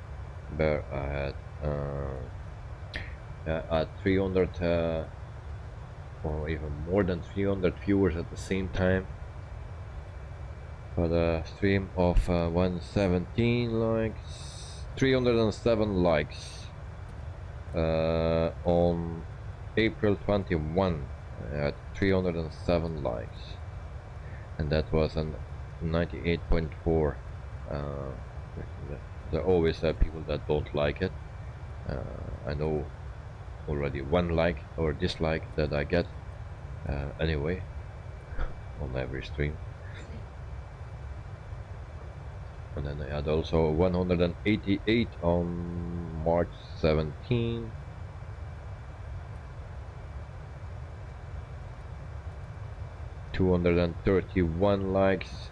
[SPEAKER 1] where I had 300 or even more than 300 viewers at the same time. For the stream of 117 likes, 307 likes on April 21. At 307 likes, and that was an 98.4. There are always people that don't like it. I know already one like or dislike that I get anyway on every stream. And then I had also 188 on March 17. 231 likes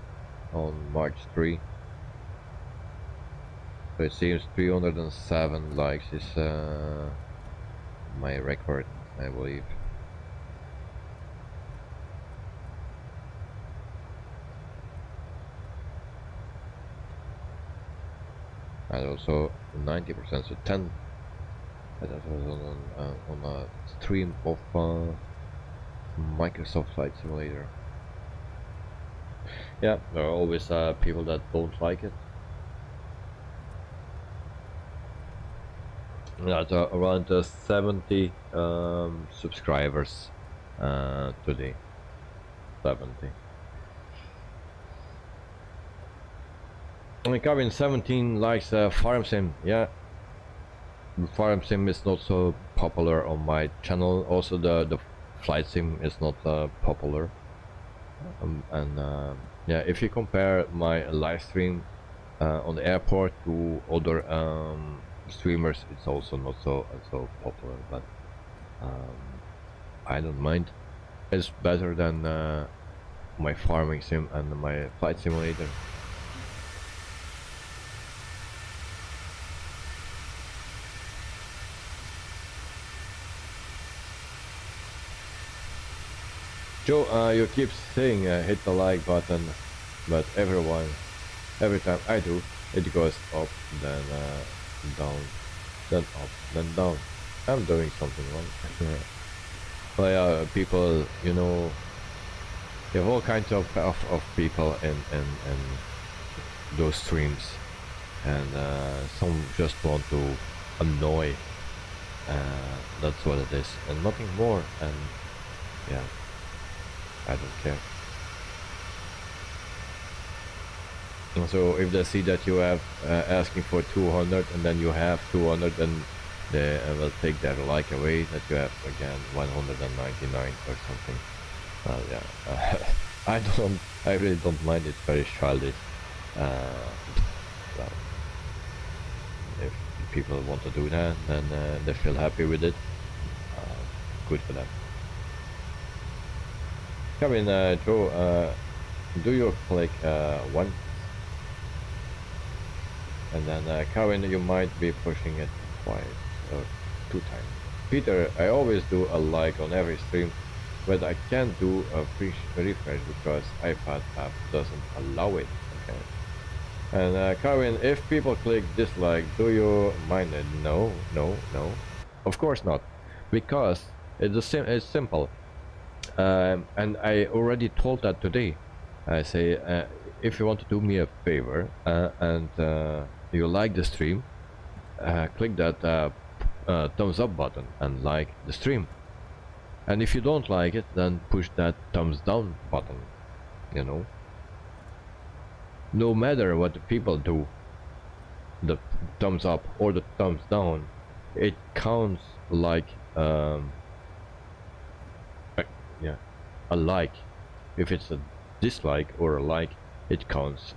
[SPEAKER 1] on March 3. So So it seems 307 likes is my record, I believe. And also 90%, so 10. That was on a stream of Microsoft Flight Simulator. Yeah, there are always people that don't like it. That's around 70 subscribers today. 70. Only Kevin 17 likes Farm Sim. Yeah, Farm Sim is not so popular on my channel. Also, the Flight Sim is not popular. Yeah, if you compare my live stream on the airport to other streamers, it's also not so popular. But I don't mind. It's better than my farming sim and my flight simulator. Joe, you keep saying hit the like button, but every time I do, it goes up, then down, then up, then down. I'm doing something wrong. Well, yeah, people, you know, you have all kinds of people in those streams, and some just want to annoy. That's what it is, and nothing more. And yeah, I don't care. And so if they see that you have asking for 200 and then you have 200, then they will take their like away that you have again 199 or something. Well, yeah, I really don't mind. It's very childish. Well, if people want to do that, then they feel happy with it. Good for them. Come in, Joe. Do you click one? And then Kevin, you might be pushing it twice or 2 times. Peter, I always do a like on every stream, but I can't do a free refresh because iPad app doesn't allow it. Okay. And Kevin, if people click dislike, do you mind it? No. Of course not, because it's simple. And I already told that today. I say, if you want to do me a favor and you like the stream, click that thumbs up button and like the stream. And if you don't like it, then push that thumbs down button. You know, no matter what the people do, the thumbs up or the thumbs down, it counts like yeah, a like. If it's a dislike or a like, it counts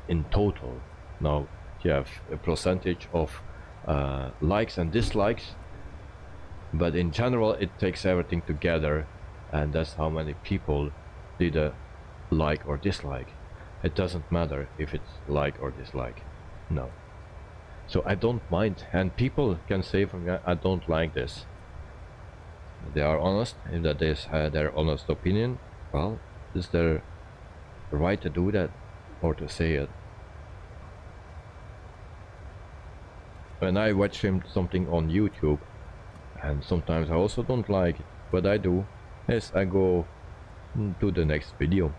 [SPEAKER 1] in total. Now you have a percentage of likes and dislikes, but in general it takes everything together, and that's how many people did a like or dislike. It doesn't matter if it's like or dislike. No. So I don't mind, and people can say from me, I don't like this. They are honest, if that is their honest opinion. Well, is their right to do that or to say it. When I watch something on YouTube, and sometimes I also don't like it, what I do is I go to the next video.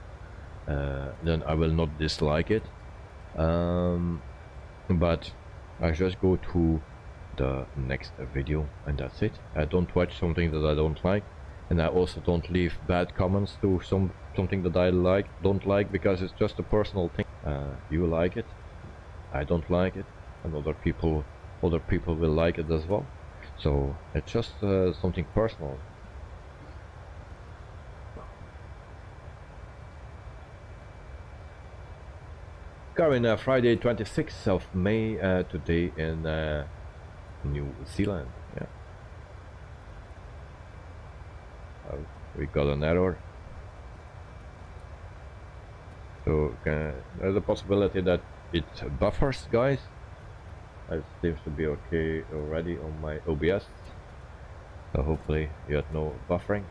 [SPEAKER 1] Then I will not dislike it, but I just go to the next video, and that's it. I don't watch something that I don't like, and I also don't leave bad comments to something that I don't like, because it's just a personal thing. You like it, I don't like it, and other people will like it as well. So it's just something personal. Karen, Friday 26th of May today in New Zealand. Yeah. We got an error. So there's a possibility that it buffers, guys. It seems to be okay already on my OBS. So hopefully you had no buffering.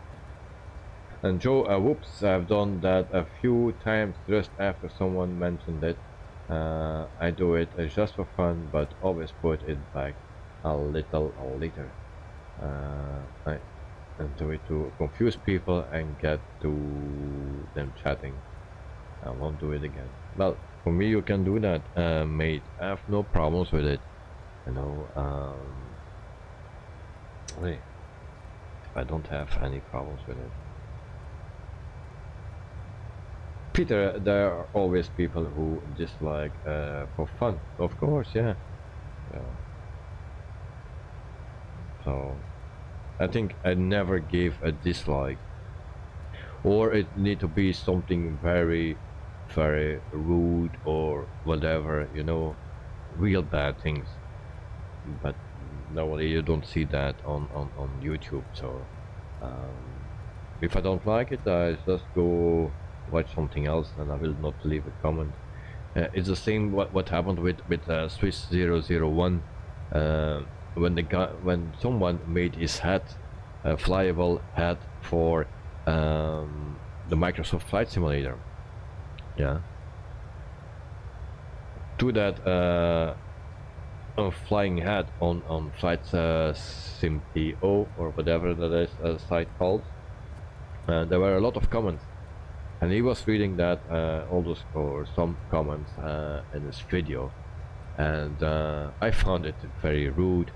[SPEAKER 1] And Joe, whoops, I've done that a few times just after someone mentioned it. I do it just for fun, but always put it back a little later. I do it to confuse people and get to them chatting. I won't do it again. Well, for me you can do that, mate. I have no problems with it. You know, wait, I don't have any problems with it. Peter, there are always people who dislike for fun, of course, yeah. So I think I never gave a dislike, or it need to be something very rude or whatever, you know, real bad things. But normally you don't see that on YouTube. So if I don't like it, I just go watch something else and I will not leave a comment. It's the same what happened with Swiss 001 when someone made his hat a flyable hat for the Microsoft Flight Simulator. Yeah. To that flying hat on Flight Sim.io or whatever that is a site called, there were a lot of comments, and he was reading that all those or some comments in his video, and I found it very rude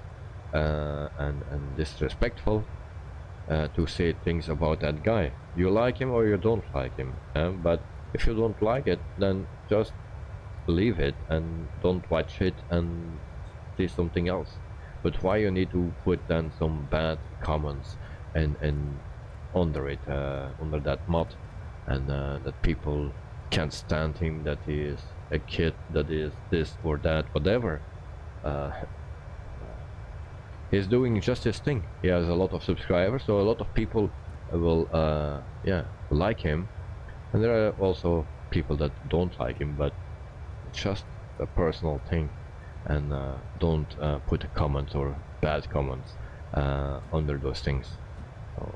[SPEAKER 1] and disrespectful to say things about that guy. You like him or you don't like him, but if you don't like it, then just leave it and don't watch it and see something else. But why you need to put then some bad comments and under it, under that mod, and that people can't stand him, that he is a kid, that is this or that, whatever. He's doing just his thing. He has a lot of subscribers, so a lot of people will yeah, like him, and there are also people that don't like him, but it's just a personal thing, and don't put a comment or bad comments under those things. So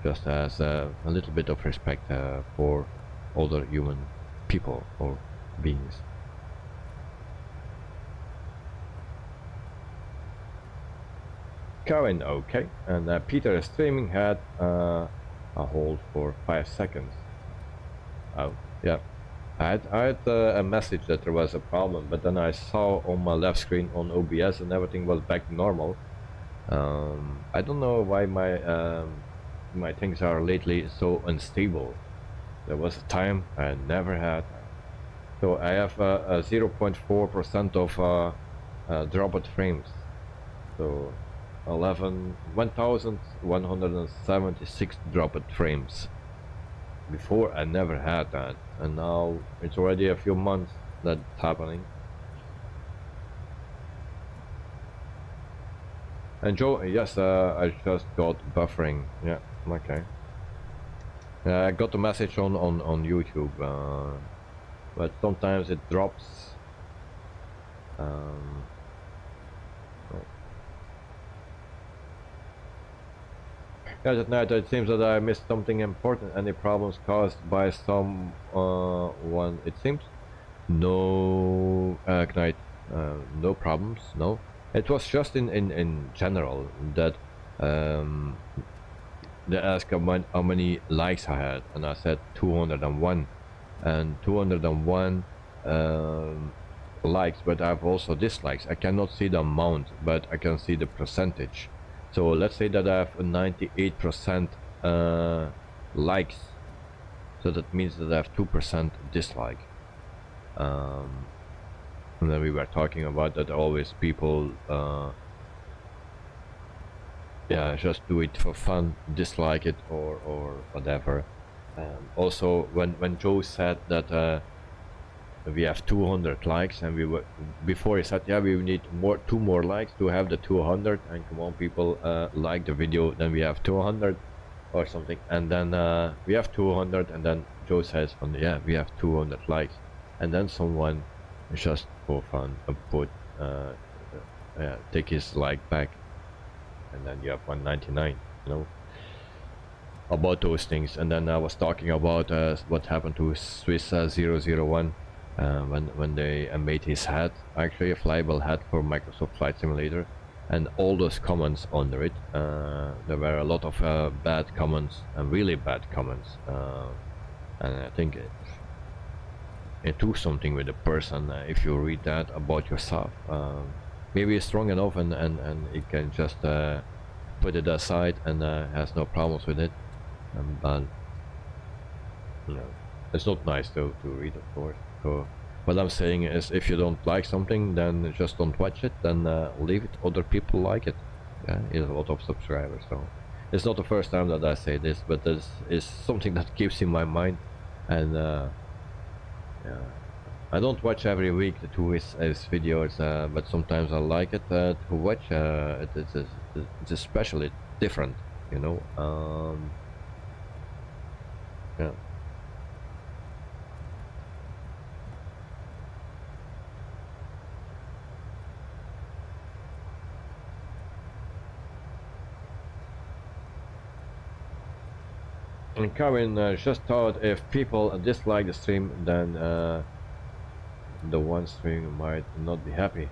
[SPEAKER 1] just as a little bit of respect for other human people or beings. Karen, okay, and Peter streaming had a hold for 5 seconds. Oh, yeah. I had a message that there was a problem, but then I saw on my left screen on OBS and everything was back to normal. I don't know why my things are lately so unstable. There was a time I never had. So I have a 0.4% of dropped frames. So 1176 dropped frames. Before I never had that, and now it's already a few months that's happening. And Joe, yes, I just got buffering. Yeah, okay. I got the message on YouTube, but sometimes it drops. Yeah, that night it seems that I missed something important. Any problems caused by someone? It seems no, Knight, no problems. No, it was just in general that they asked how many likes I had, and I said 201, and 201 likes. But I have also dislikes. I cannot see the amount, but I can see the percentage. So let's say that I have a 98% likes, so that means that I have 2% dislike. And then we were talking about that always people yeah, just do it for fun, dislike it or whatever. Also when Joe said that we have 200 likes, and we were before he said, yeah, we need two more likes to have the 200, and come on people, like the video, then we have 200 or something, and then we have 200, and then Joe says, yeah, we have 200 likes. and then someone just for fun put take his like back, and then you have 199, you know, about those things. And then I was talking about what happened to Swiss 001 when they made his hat, actually a flyable hat for Microsoft Flight Simulator, and all those comments under it. There were a lot of bad comments, and really bad comments, and I think it do something with the person if you read that about yourself. Maybe it's strong enough and it can just put it aside and has no problems with it, but you know, it's not nice to read, of course. So what I'm saying is, if you don't like something, then just don't watch it, then leave it. Other people like it. Yeah, there's a lot of subscribers, so it's not the first time that I say this, but this is something that keeps in my mind. And yeah, I don't watch every week his videos, but sometimes I like it to watch. It's especially different, you know. Yeah. And Karen just thought, if people dislike the stream, then the one stream might not be happy.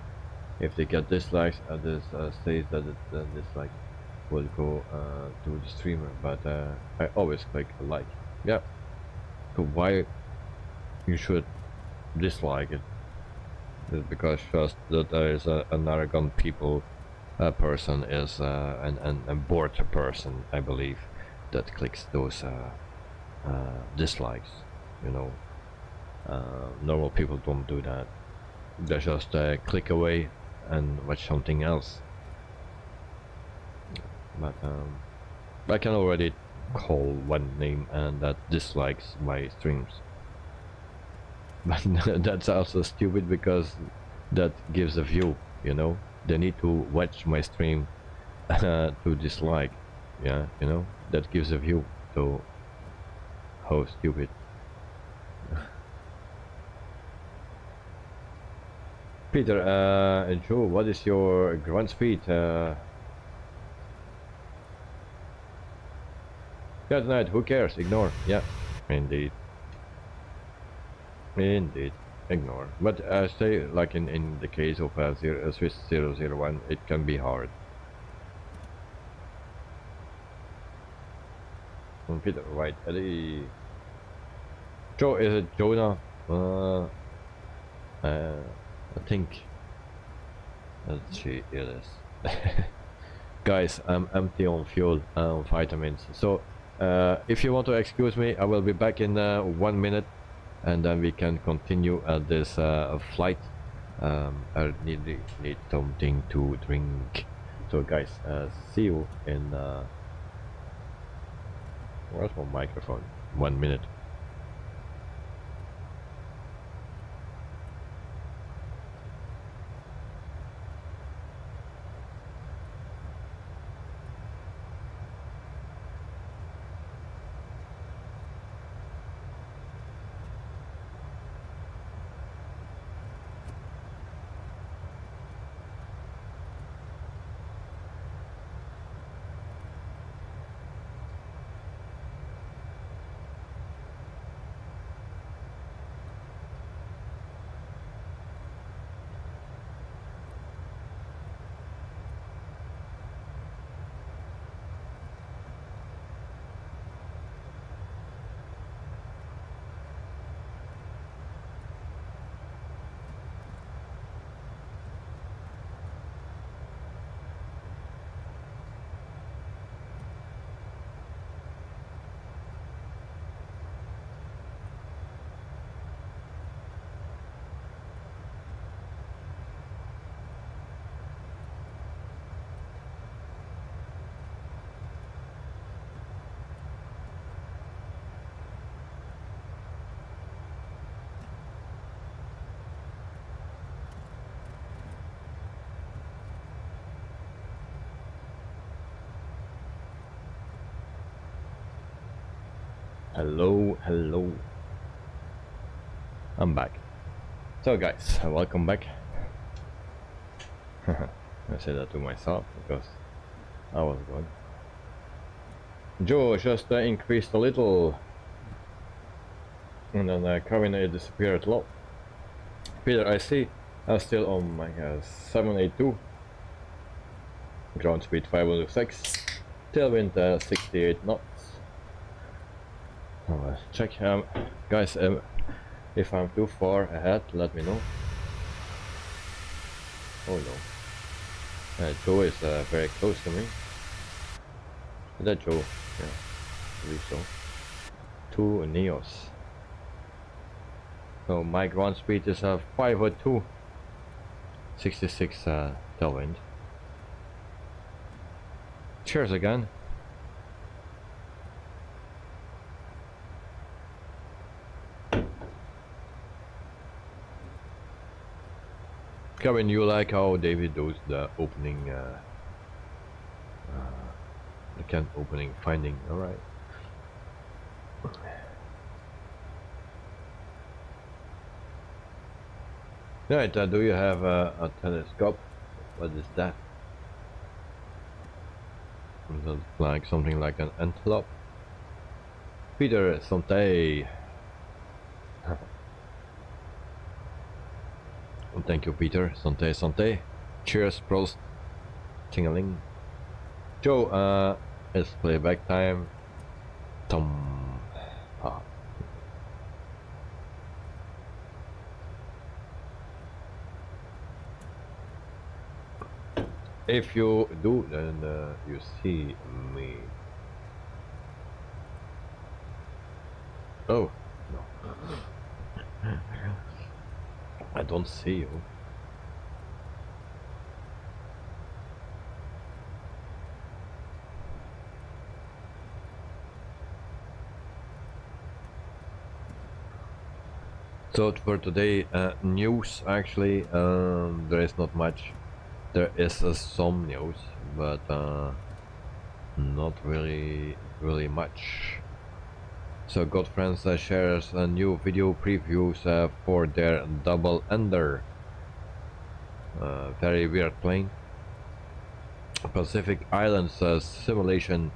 [SPEAKER 1] If they get dislikes, this says that the dislike will go to the streamer. But I always click like. Yeah. So why you should dislike it? It's because just that there is an arrogant person is an bored person, I believe, that clicks those dislikes, you know. Normal people don't do that. They just click away and watch something else. But I can already call one name, and that dislikes my streams. But that's also stupid, because that gives a view, you know. They need to watch my stream to dislike. Yeah, you know, that gives a view. So how stupid. Peter, Joe, what is your ground speed? Yeah, tonight, who cares? Ignore. Yeah, indeed. Indeed, ignore. But say, like in the case of Swiss 001, it can be hard. Peter, right, Eddie. Joe, is it Jonah? I think. Let's see, it is. Guys, I'm empty on fuel and vitamins. So, if you want to excuse me, I will be back in 1 minute, and then we can continue at this flight. I need something to drink. So, guys, see you in. Where's my microphone? 1 minute. Hello, hello. I'm back. So guys, welcome back. I say that to myself because I was gone. Joe just increased a little, and then Kevin disappeared a lot. Peter, I see, still on my 782, ground speed 506, tailwind 68 knots. Check, guys, if I'm too far ahead, let me know. Oh no, Joe is very close to me. Is that Joe? Yeah, I believe so. 2 Neos. So my ground speed is 502, 66 tailwind. Cheers again. Kevin, you like how David does the opening, the can opening finding, alright. Right, do you have a telescope? What is that? It looks like something like an antelope. Peter, santé. Thank you, Peter. Santé, santé. Cheers, prost. Ting-a-ling. Joe, it's playback time. Tom. Ah. If you do, then you see me. Oh, no. I don't see you. So for today, news actually, there is not much. There is some news, but not really much. So Godfriends shares a new video previews for their double ender. Very weird plane. Pacific Islands simulation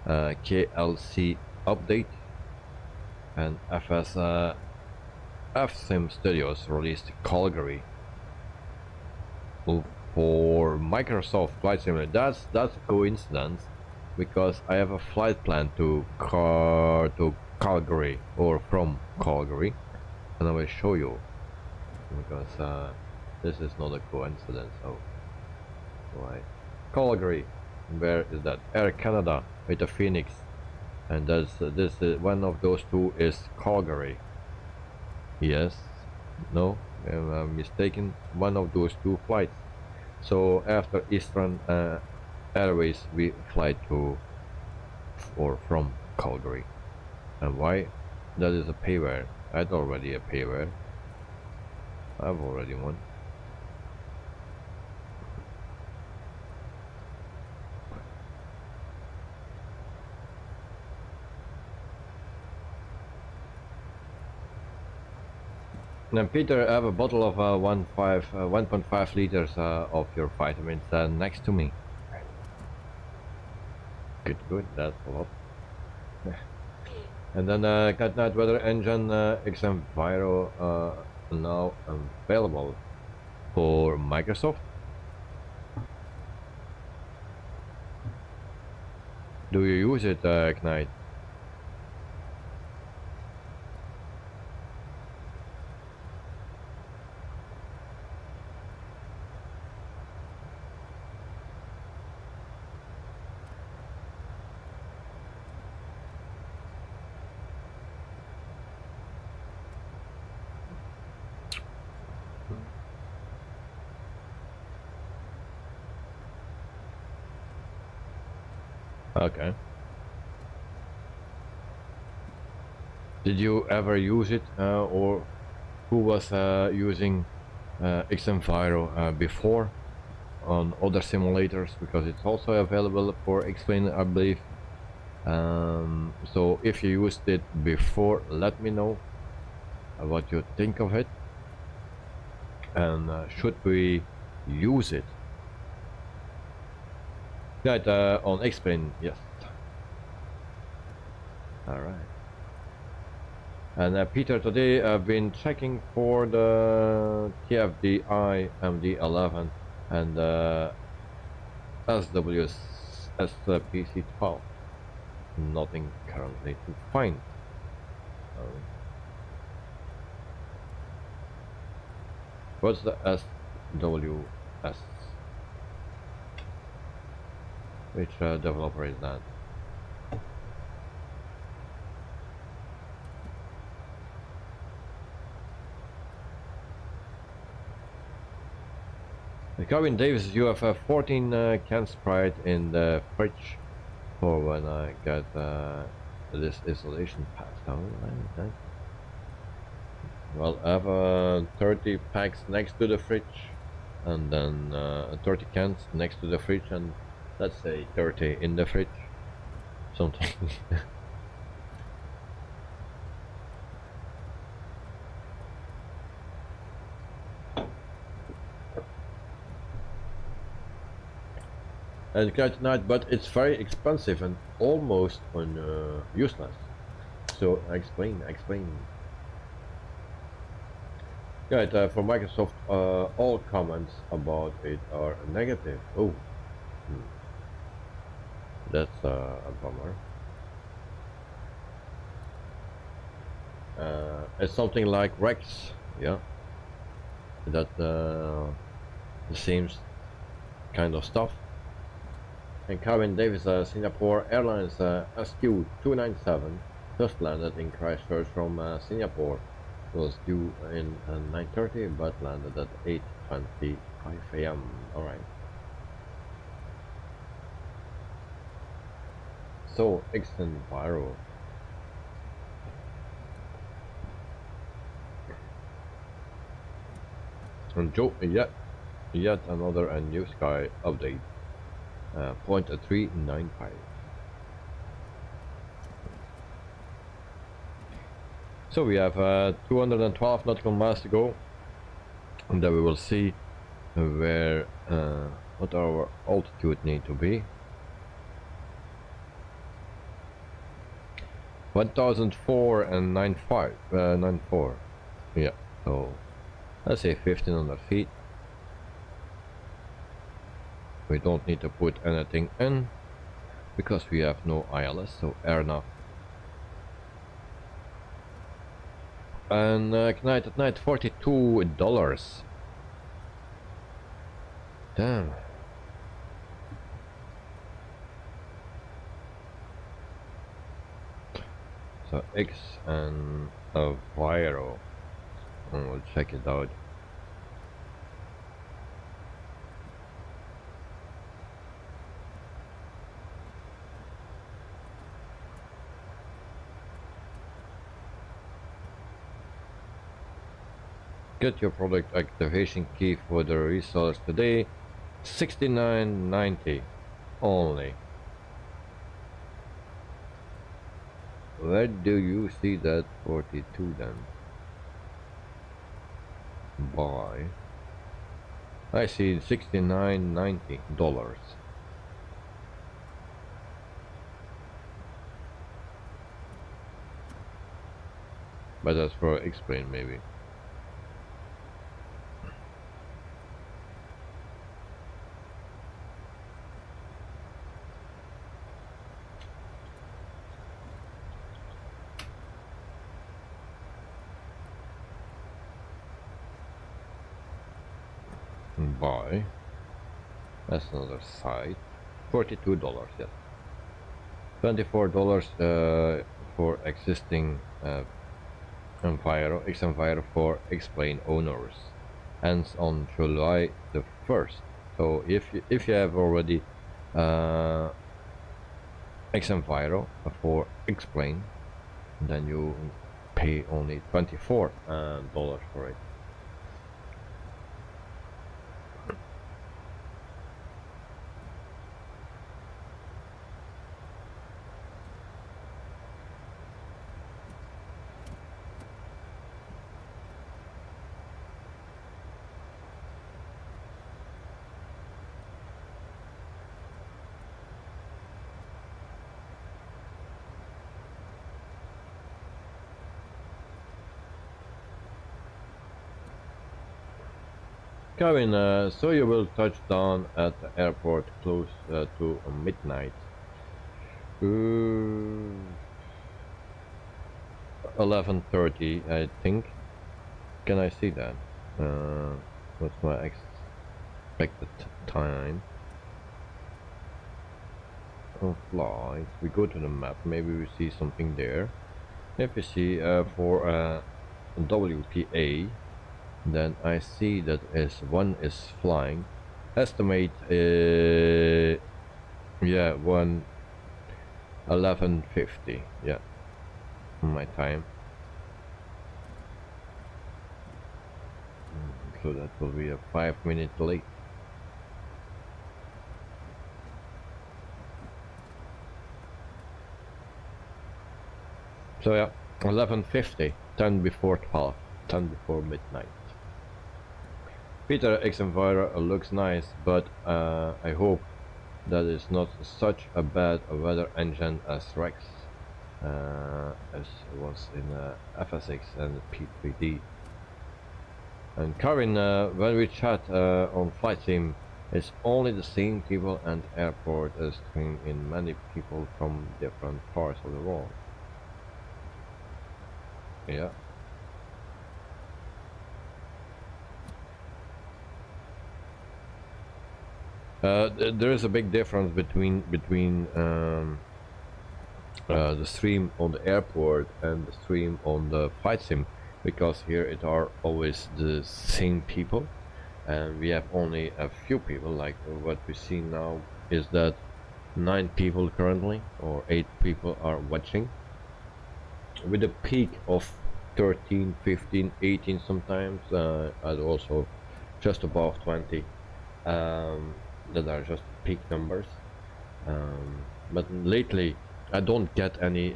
[SPEAKER 1] KLC update, and FSim Studios released Calgary for Microsoft Flight Simulator. That's a coincidence, because I have a flight plan to Calgary, or from Calgary, and I will show you, because this is not a coincidence. Oh, right. Calgary, where is that? Air Canada with a Phoenix, and that's this one of those two is Calgary. Yes, no, I'm mistaken. One of those two flights. So after Eastern Airways, we fly to or from Calgary. And why? That is a payware. I had already a payware. I've already one. Now, Peter, I have a bottle of 1.5 liters of your vitamins next to me. Good, that's a lot. And then Cat Night Weather Engine XM now available for Microsoft. Do you use it, Knight? Okay. Did you ever use it, or who was using XM before on other simulators? Because it's also available for X-Plane, I believe. So if you used it before, let me know what you think of it. and should we use it? Right, on explain, yes. Alright. And Peter, today I've been checking for the TFDI MD11 and SWSPC12. Nothing currently to find. What's the SWS? Which developer is that? Kevin Davis, you have 14 cans Sprite in the fridge for when I get this installation passed out. Well, I have 30 packs next to the fridge, and then 30 cans next to the fridge, and let's say 30 in the fridge. Something. And quite nice, but it's very expensive and almost useless. So explain. Right, for Microsoft, all comments about it are negative. Oh, that's a bummer. It's something like Rex, yeah. That the same kind of stuff. And Kevin Davis, Singapore Airlines SQ297 just landed in Christchurch from Singapore. It was due in 9:30 but landed at 8:25 AM. Alright. So, extend viral. And Joe, yet another Newsky update. 0.395. So we have 212 nautical miles to go, and then we will see where what our altitude need to be. 1004 and 94. Yeah, so let's say 1500 feet. We don't need to put anything in because we have no ILS, so airnav. And night at night, $42. Damn. So X and a Viro, and we'll check it out. Get your product activation key for the resellers today, $69.90 only. Where do you see that 42 then? Buy. I see $69.90. But that's for explain maybe. Buy. That's another site. $42, yes. $24 for existing Enviro for explain owners. Ends on July the 1st. So if you have already Enviro for explain, then you pay only $24 for it. Kevin, so you will touch down at the airport close to midnight. 11:30, I think. Can I see that? What's my expected time of flight? We go to the map, maybe we see something there. If you see for WPA, then I see that one is flying. Estimate, yeah, 11:50, yeah, my time. So that will be a 5-minute late. So yeah, 11:50, 10 before 12, 10 before midnight. Peter X Enviro looks nice, but I hope that is not such a bad weather engine as Rex, as was in FSX and P3D. And Karin, when we chat on Flight Sim, it's only the same people and airport stream in many people from different parts of the world. Yeah. There is a big difference between the stream on the airport and the stream on the Flight Sim, because here it are always the same people, and we have only a few people. Like what we see now is that 9 people currently, or 8 people are watching, with a peak of 13, 15, 18 sometimes, and also just above 20. That are just peak numbers, but lately I don't get any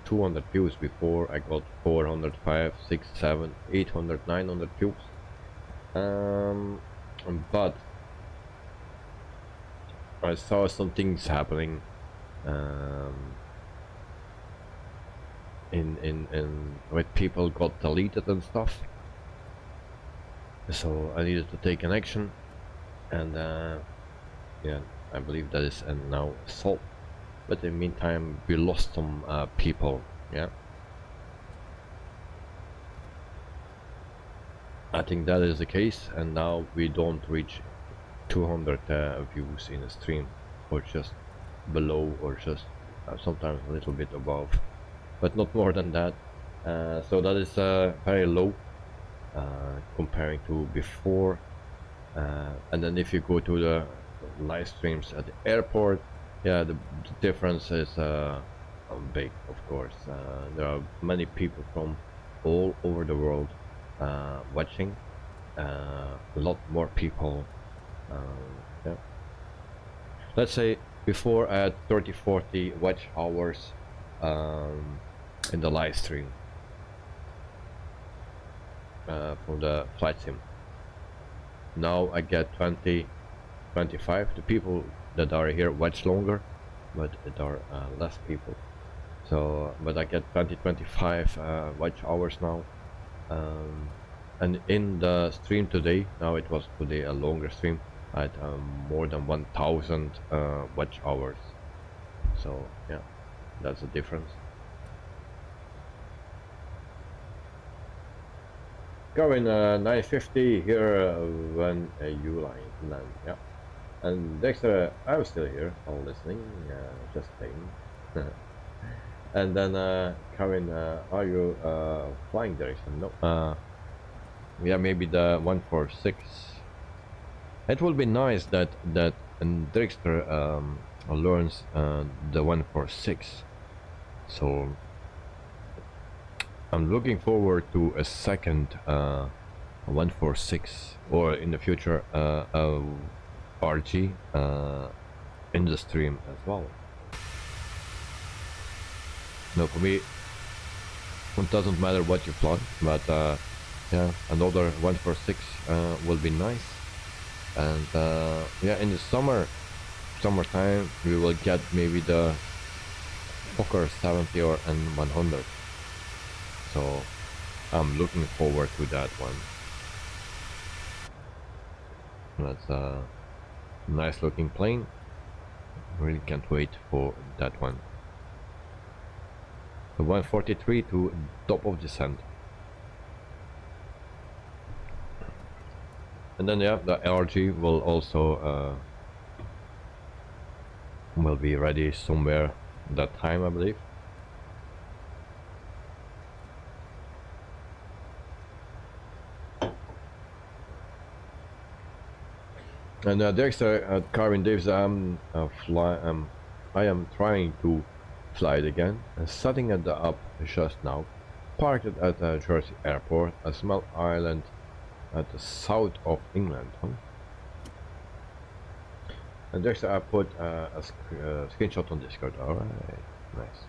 [SPEAKER 1] 200 views. Before I got 400, 5, 6, 7, 800, 900 views, but I saw some things happening in with people got deleted and stuff, so I needed to take an action, and yeah, I believe that is now solved. But in the meantime, we lost some people. Yeah, I think that is the case, and now we don't reach 200 views in a stream, or just below, or just sometimes a little bit above, but not more than that. So that is very low comparing to before. And then if you go to the live streams at the airport, yeah, the difference is big, of course. There are many people from all over the world watching, a lot more people. Yeah. Let's say before I had 30-40 watch hours in the live stream from the Flight Sim. Now I get 20, 25. The people that are here watch longer, but it are less people. So, but I get 20, 25 watch hours now. And in the stream today, now it was today a longer stream, I had more than 1,000 watch hours. So yeah, that's the difference. Going 9:50 here when you land, yeah. And Dexter, I'm still here, all listening, just saying. And then Karen, are you flying direction? No. Yeah, maybe the 146. It will be nice that Dexter learns the 146. So I'm looking forward to a second 146, or in the future RG in the stream as well. No, for me it doesn't matter what you fly, but yeah, another 146 will be nice. And yeah, in the summertime we will get maybe the Fokker 70 or N100. So I'm looking forward to that one. That's a nice looking plane. Really can't wait for that one. The 143 to top of descent. And then yeah, the LRG will also will be ready somewhere that time, I believe. And there's Carvin Davis. I am trying to fly it again and setting it up just now. Parked it at Jersey Airport, a small island at the south of England. And there's I put a screenshot on Discord. Alright, nice.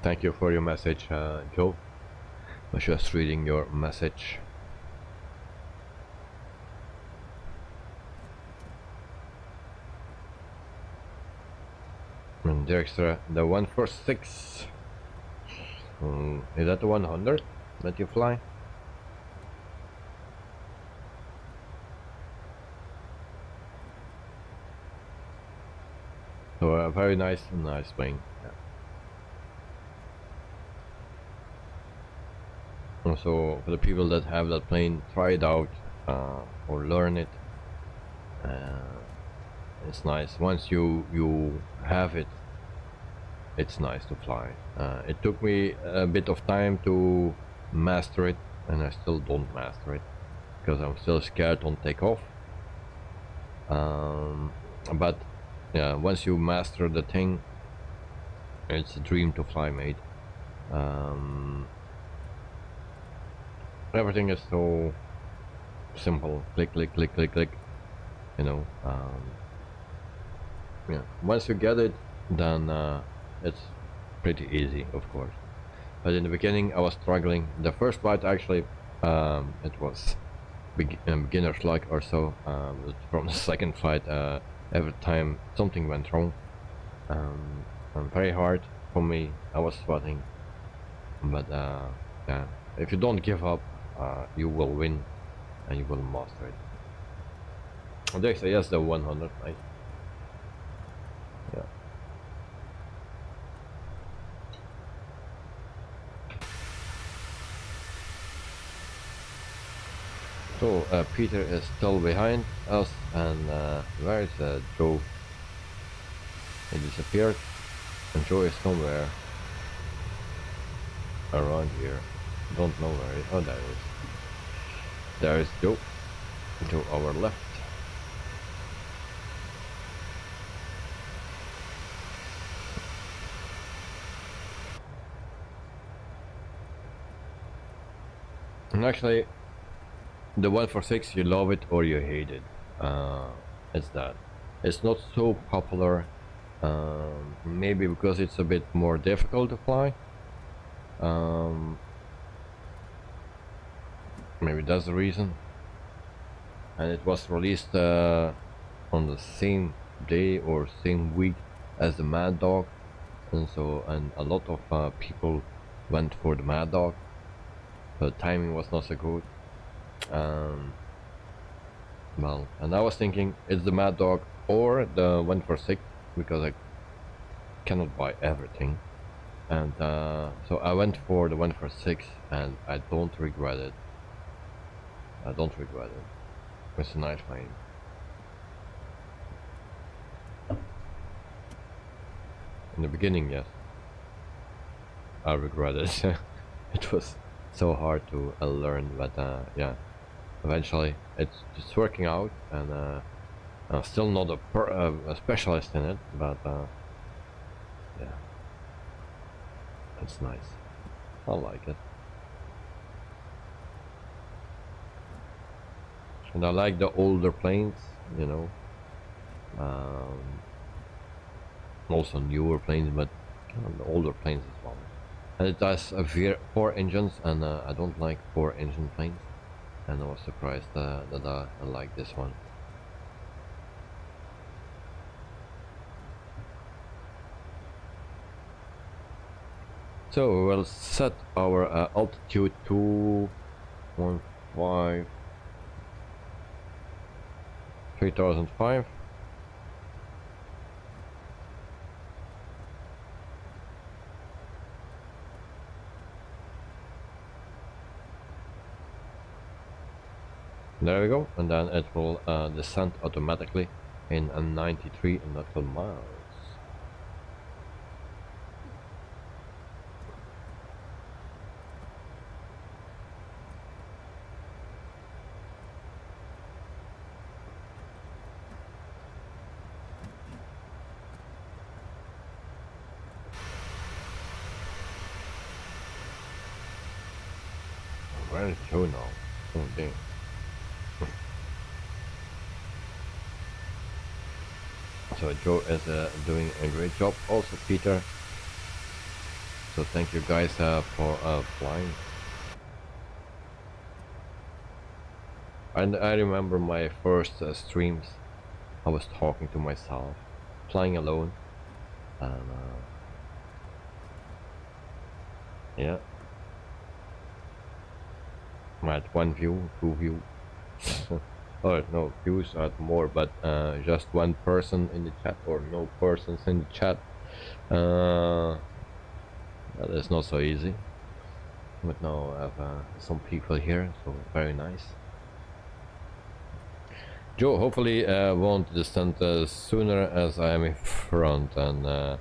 [SPEAKER 1] Thank you for your message, Joe. I was just reading your message. And there's the 146. Is that the 100 that you fly? So a very nice plane. Yeah. Also, for the people that have that plane, try it out or learn it. It's nice. Once you have it, it's nice to fly. It took me a bit of time to master it, and I still don't master it because I'm still scared on takeoff. But yeah, once you master the thing, it's a dream to fly, mate. Everything is so simple. Click, click, click, click, click. You know. Yeah. Once you get it, then it's pretty easy, of course. But in the beginning, I was struggling. The first flight, actually, it was beginner's luck or so. From the second flight, every time something went wrong, very hard for me. I was sweating, but yeah, if you don't give up, you will win and you will master it. And they say yes, the 100, right? Yeah. So Peter is still behind us, and where is Joe? He disappeared, and Joe is somewhere around here. Don't know where he is. Oh, there he is. There is Joe to our left. And actually, the 146, you love it or you hate it. It's that. It's not so popular, maybe because it's a bit more difficult to fly. Maybe that's the reason. And it was released on the same day or same week as the Mad Dog, and a lot of people went for the Mad Dog. The timing was not so good. Well, and I was thinking it's the Mad Dog or the 146 because I cannot buy everything, and so I went for the 146, and I don't regret it. I don't regret it. It's a nice plane. In the beginning, yes, I regret it. It was so hard to learn, but yeah, eventually it's just working out, and I'm still not a specialist in it, but yeah, it's nice. I like it, and I like the older planes, you know, also newer planes, but the older planes as well. And it has 4 engines, and I don't like 4 engine planes, and I was surprised that I like this one. So we'll set our altitude to 3005. There we go, and then it will descend automatically in 93 nautical miles. Where is Joe now? Oh damn. So Joe is doing a great job. Also Peter. So thank you guys for flying. And I remember my first streams. I was talking to myself, flying alone, and yeah. I had one view, two view. Oh no, views are more, but just one person in the chat or no persons in the chat. That is not so easy. But now I have some people here, so very nice. Joe hopefully won't descend sooner, as I am in front and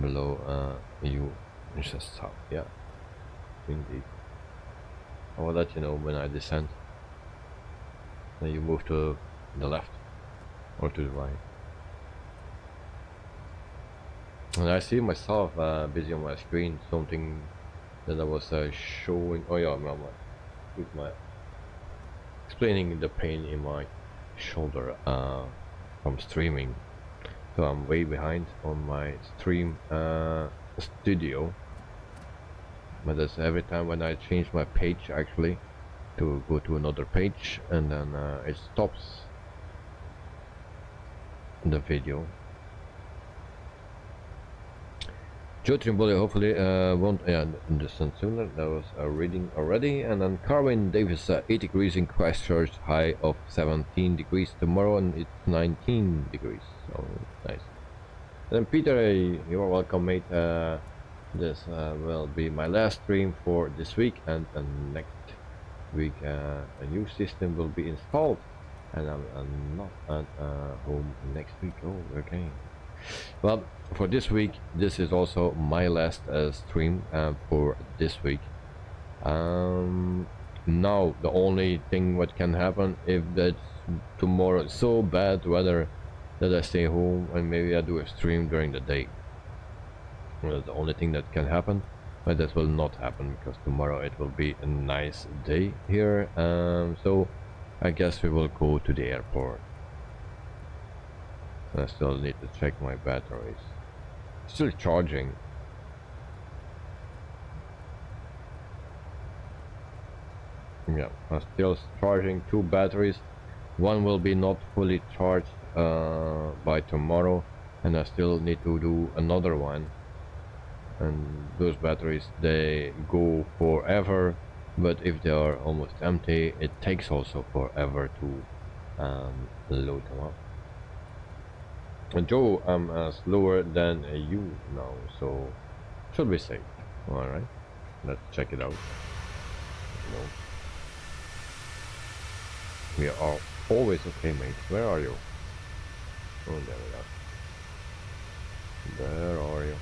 [SPEAKER 1] below you. It's just south, yeah, indeed. I will let you know when I descend. Then you move to the left or to the right. And I see myself busy on my screen, something that I was showing. Oh yeah, with my explaining the pain in my shoulder from streaming. So I'm way behind on my stream studio. But that's every time when I change my page actually to go to another page, and then it stops the video. Joe Trimboli hopefully won't descend sooner. That was a reading already. And then Carwin Davis 8 degrees in Christchurch, high of 17 degrees tomorrow, and it's 19 degrees, so nice. Then Peter, you are welcome, mate. This will be my last stream for this week, and next week a new system will be installed, and I'm not at home next week. Oh, okay. Well, for this week, this is also my last stream for this week. Now the only thing what can happen, if that's tomorrow so bad weather that I stay home and maybe I do a stream during the day. Well, that's the only thing that can happen, but that will not happen because tomorrow it will be a nice day here. So I guess we will go to the airport. I still need to check my batteries. Still charging. Yeah, I'm still charging 2 batteries. One will be not fully charged by tomorrow, and I still need to do another one. And those batteries, they go forever, but if they are almost empty, it takes also forever to load them up. And Joe, I'm slower than you now, so should be safe. Alright, let's check it out. No. We are always okay, mate. Where are you? Oh, there we are. Where are you?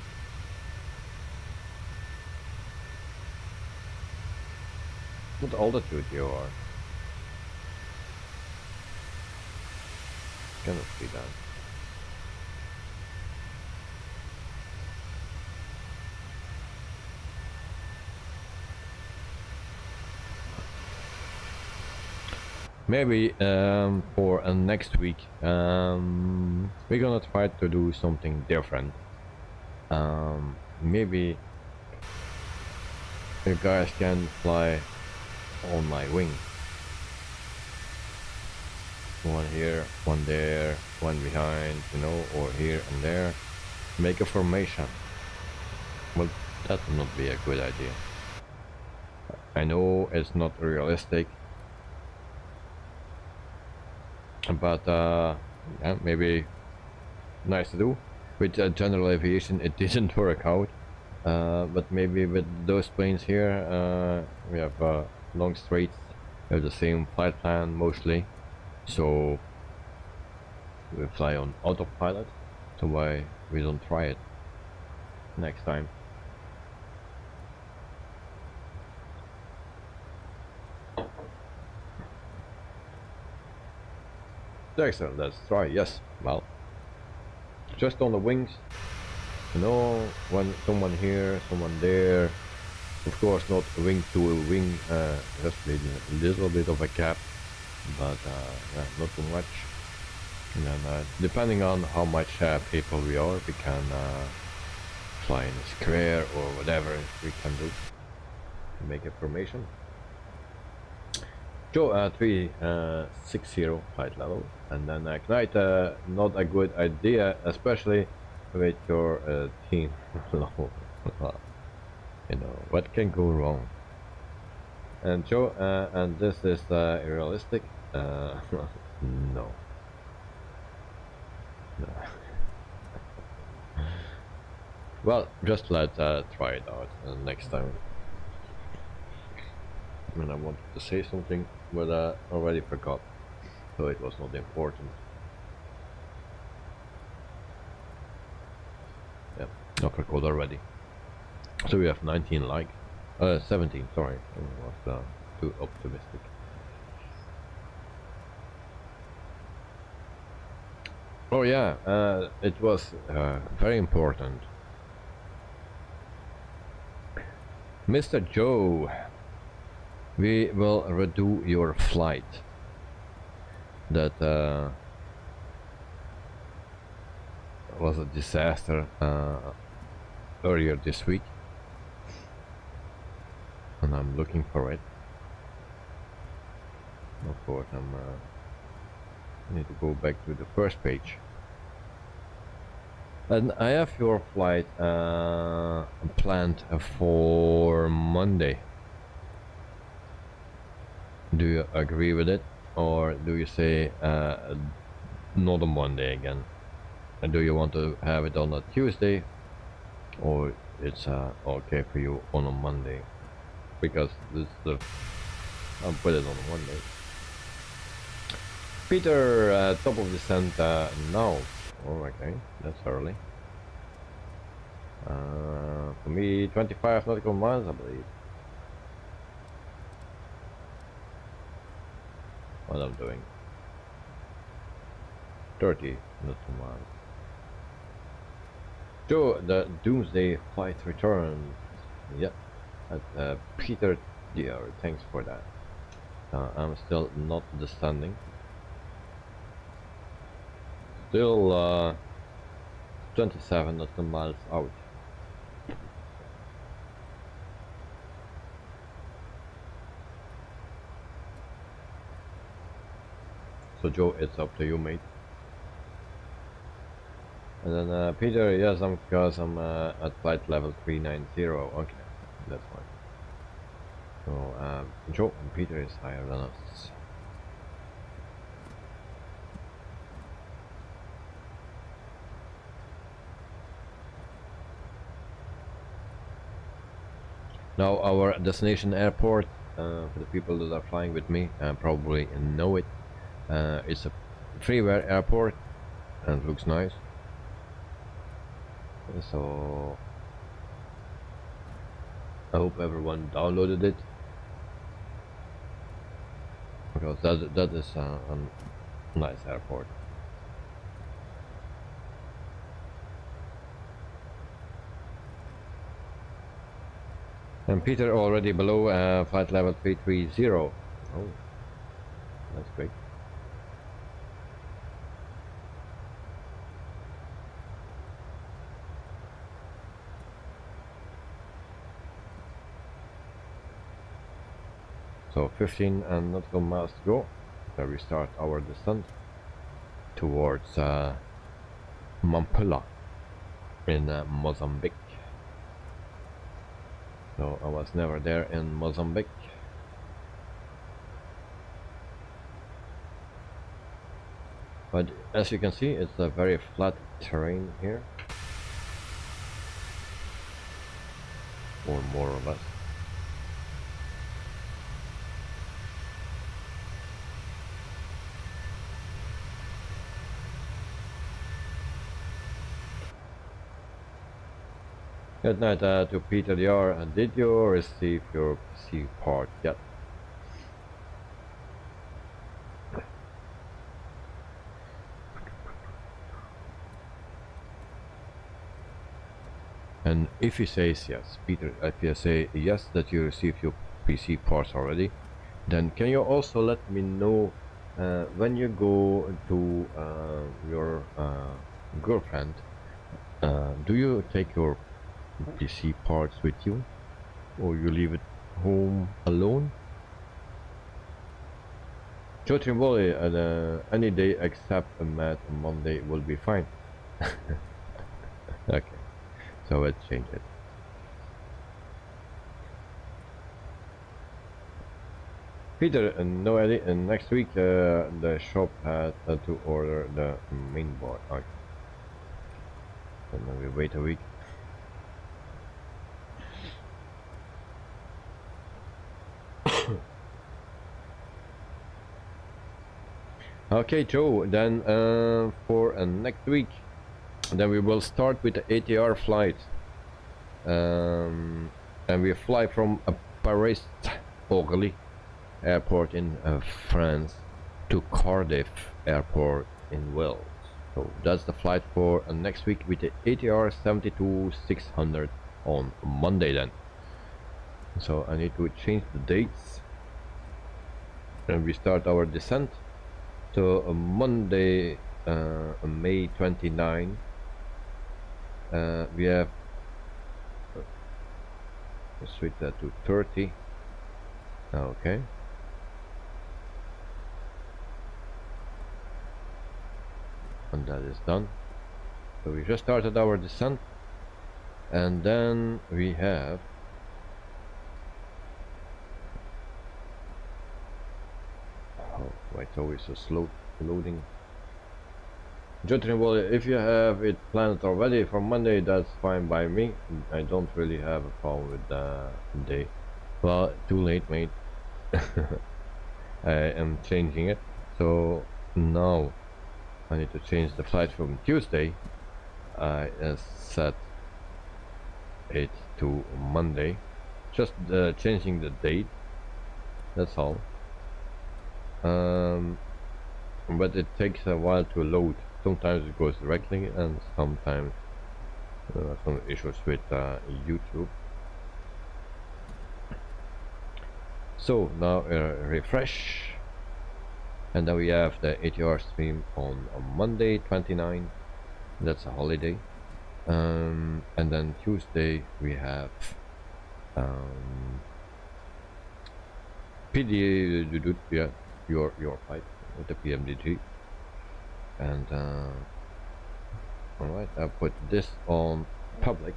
[SPEAKER 1] What altitude you are? Cannot see that. Maybe for next week we're gonna try to do something different. Maybe you guys can fly on my wing. One here, one there, one behind, you know, or here and there. Make a formation. Well, That would not be a good idea. I know it's not realistic, but yeah, maybe nice to do. With general aviation it didn't work out, but maybe with those planes here, we have long straights, we have the same flight plan mostly, so we fly on autopilot, so why we don't try it next time. Excellent, let's try. Yes, well, just on the wings, you know, when someone here, someone there, of course not wing to wing, just maybe a little bit of a gap, but yeah, not too much. And then depending on how much people we are, we can fly in a square or whatever we can do to make a formation. Joe 360 flight level, and then Knight, not a good idea, especially with your team. You know, what can go wrong? And Joe, and this is realistic? No. No. Well, just let's try it out next time. I mean, I wanted to say something, but I already forgot, so it was not important. Yeah, I forgot already. So we have 19 likes, 17, sorry, I was too optimistic. Oh yeah, it was very important. Mr. Joe, we will redo your flight. That was a disaster earlier this week, and I'm looking for it. Of course, I need to go back to the first page. And I have your flight planned for Monday. Do you agree with it, or do you say not on Monday again? And do you want to have it on a Tuesday, or it's okay for you on a Monday? Because this is the I'll put it on a Monday. Peter, top of descent now. Oh, okay, that's early. For me, 25 nautical miles, I believe. What I'm doing. 30 nautical miles. So the Doomsday flight returns. Yeah, at Peter Dear. Thanks for that. I'm still not descending. Still 27 nautical miles out. So Joe, it's up to you, mate. And then Peter, yes, because I'm at flight level 390. Okay, that's fine. So Joe and Peter is higher than us. Now our destination airport, for the people that are flying with me, probably know it. It's a freeware airport and it looks nice. So I hope everyone downloaded it, because that is a nice airport. And Peter already below flight level 330. Oh, that's great. So 15 nautical miles to go, where we start our descent towards Nampula in Mozambique. So I was never there in Mozambique. But as you can see, it's a very flat terrain here, or more or less. Good night to Peter DR. Did you receive your PC part yet? And if he says yes, Peter, if you say yes that you received your PC parts already, then can you also let me know when you go to your girlfriend, do you take your PC parts with you, or you leave it home alone? Jotrimboli, any day except a mat Monday will be fine. Okay. So let's change it. Peter, no idea. Next week the shop had to order the main board. Okay. So then we wait a week. Okay, Joe. Then for next week. Then we will start with the ATR flight, and we fly from Paris-Orly airport in France to Cardiff airport in Wales. So that's the flight for next week with the ATR 72-600 on Monday then. So I need to change the dates, and we start our descent. So Monday, May 29. We have switch that to 30. Okay. And that is done. So we just started our descent, and then we have it's always so slow loading. Well, if you have it planned already for Monday, that's fine by me. I don't really have a problem with the day. Well, too late, mate. I am changing it. So now I need to change the flight from Tuesday. I set it to Monday. Just changing the date. That's all. But it takes a while to load. Sometimes it goes directly, and sometimes some issues with YouTube. So now refresh, and then we have the ATR stream on Monday 29. That's a holiday, and then Tuesday we have PD. Yeah, your flight with the Pmdg. And alright, I'll put this on public.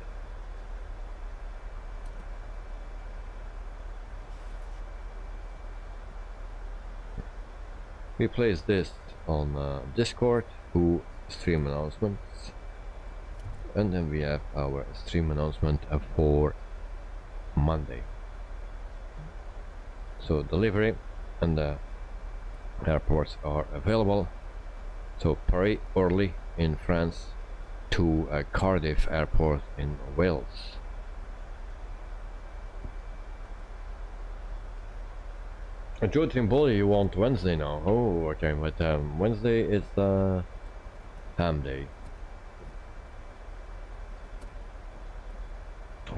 [SPEAKER 1] We place this on Discord to stream announcements, and then we have our stream announcement for Monday. So delivery and the airports are available. So Paris-Orly in France to Cardiff airport in Wales. Joe Trimboli, you want Wednesday now? Oh, okay, but Wednesday is ham day.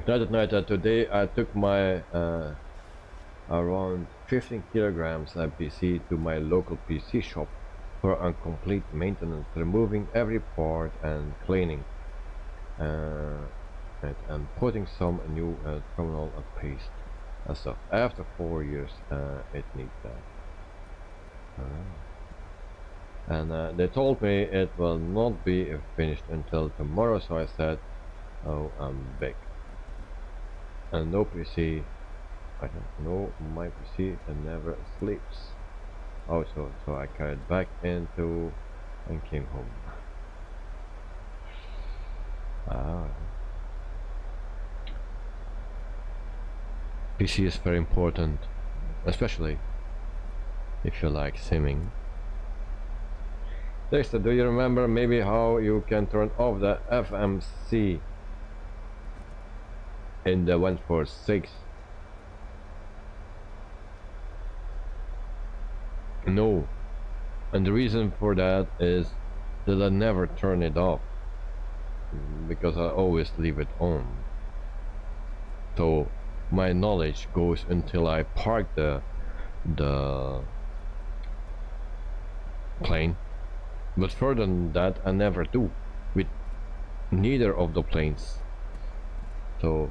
[SPEAKER 1] Night today I took my around 15 kilograms PC to my local PC shop for a complete maintenance, removing every part and cleaning, and putting some new terminal paste stuff. After 4 years, it needs that. And they told me it will not be finished until tomorrow, so I said, oh, I'm big. And no PC, I don't know, my PC never sleeps. Oh, so I carried back into and came home. Ah. PC is very important, especially if you like simming. Dexter, do you remember maybe how you can turn off the FMC in the 146? No, and the reason for that is that I never turn it off because I always leave it on. So my knowledge goes until I park the plane, but further than that I never do with neither of the planes. So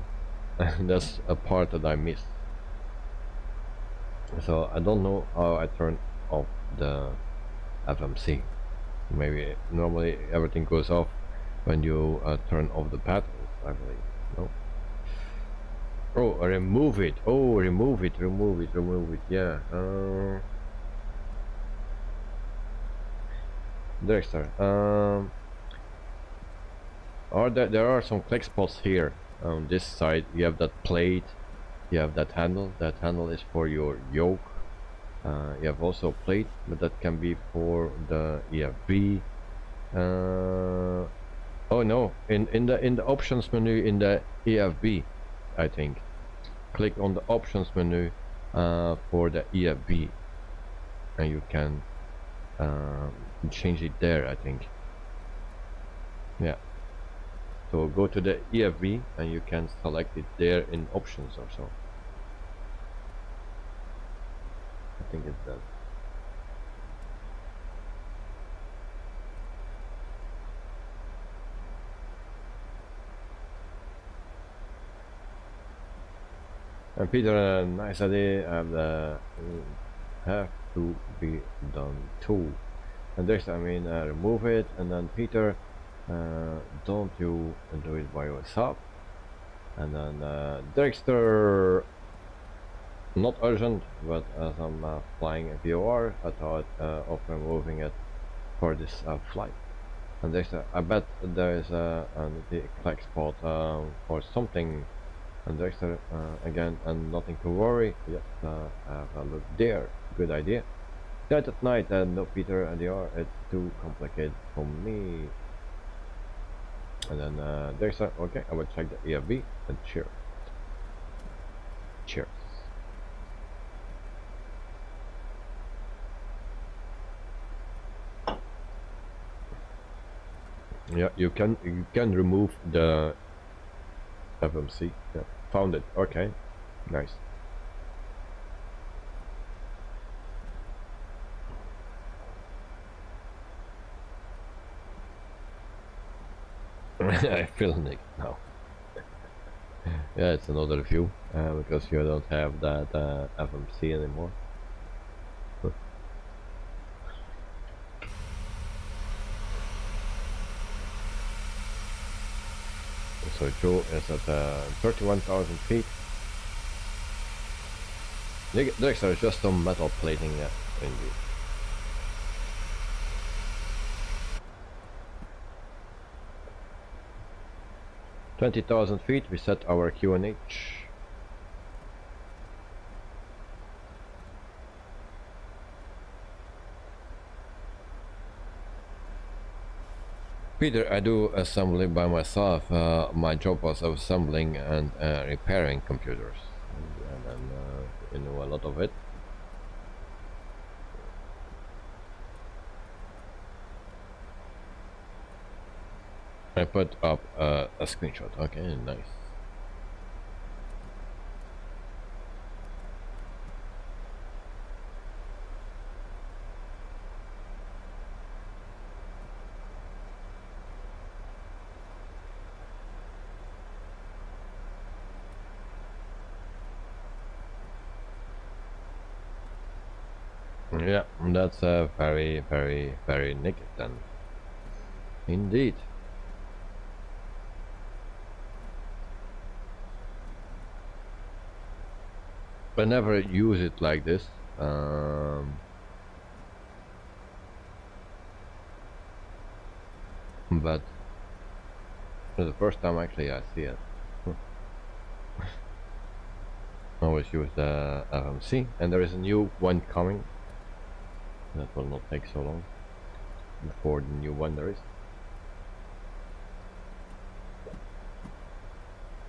[SPEAKER 1] that's a part that I miss. So I don't know how I turn off the FMC. Maybe normally everything goes off when you turn off the battery, I believe. No. Oh, remove it. Oh, remove it. Yeah. Dexter. There are some click spots here on this side. You have that plate. You have that handle. That handle is for your yoke. You have also a plate, but that can be for the EFB. Oh no! In the options menu in the EFB, I think. Click on the options menu for the EFB, and you can change it there, I think. Yeah. So go to the EFB and you can select it there in options or so. I think it's that. And Peter, nice idea, and have to be done too. And this, I mean, remove it, and then Peter, don't you do it by yourself. And then Dexter, not urgent, but as I'm flying a VOR, I thought of removing it for this flight. And Dexter, I bet there is a click spot or something. And Dexter, again, and nothing to worry, just have a look there. Good idea. That at night, no Peter and it's too complicated for me. And then Dexter, okay, I will check the EFB and cheers. Cheers. Yeah, you can remove the FMC. Yeah, found it. Okay, nice. I feel Nick now. Yeah, it's another view because you don't have that FMC anymore. So Joe is at 31,000 feet. Next are just some metal plating indeed. $20,000 feet, we set our QNH. Peter, I do assembly by myself. My job was assembling and repairing computers, and then you know a lot of it. I put up a screenshot. Okay, nice. Yeah, that's very, very, very naked then. Indeed. I never use it like this. But for the first time actually I see it. I always use the FMC, and there is a new one coming. That will not take so long before the new one there is.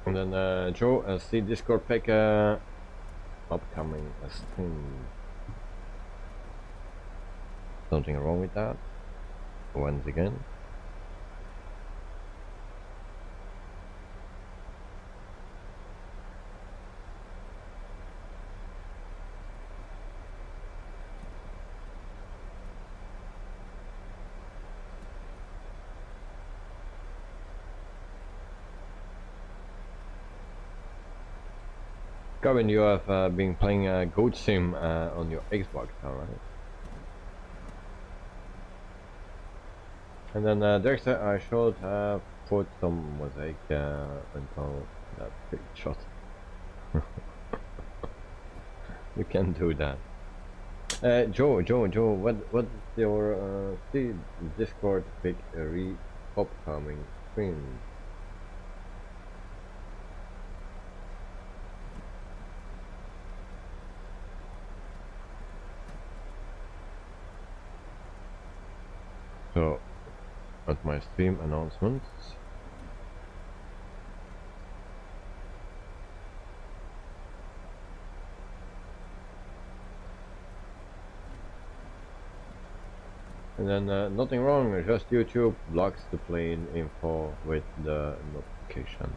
[SPEAKER 1] And then Joe, see Discord pick upcoming stream. Something wrong with that? Once again. Gavin, you have been playing Goat Sim on your Xbox, alright? And then Dexter, I should have put some mosaic until that big shot. You can do that. Joe, what's your see Discord pick upcoming stream? So, at my stream announcements, and then nothing wrong, just YouTube blocks the plane info with the notification.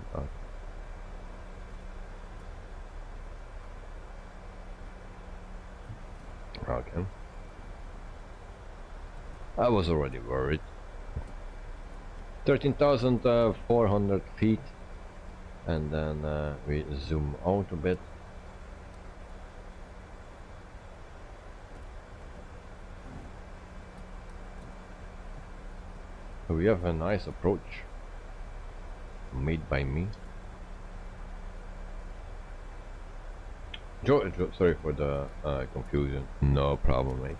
[SPEAKER 1] Okay. I was already worried. 13,400 feet, and then we zoom out a bit. So we have a nice approach made by me. Joe, sorry for the confusion. No problem, mate.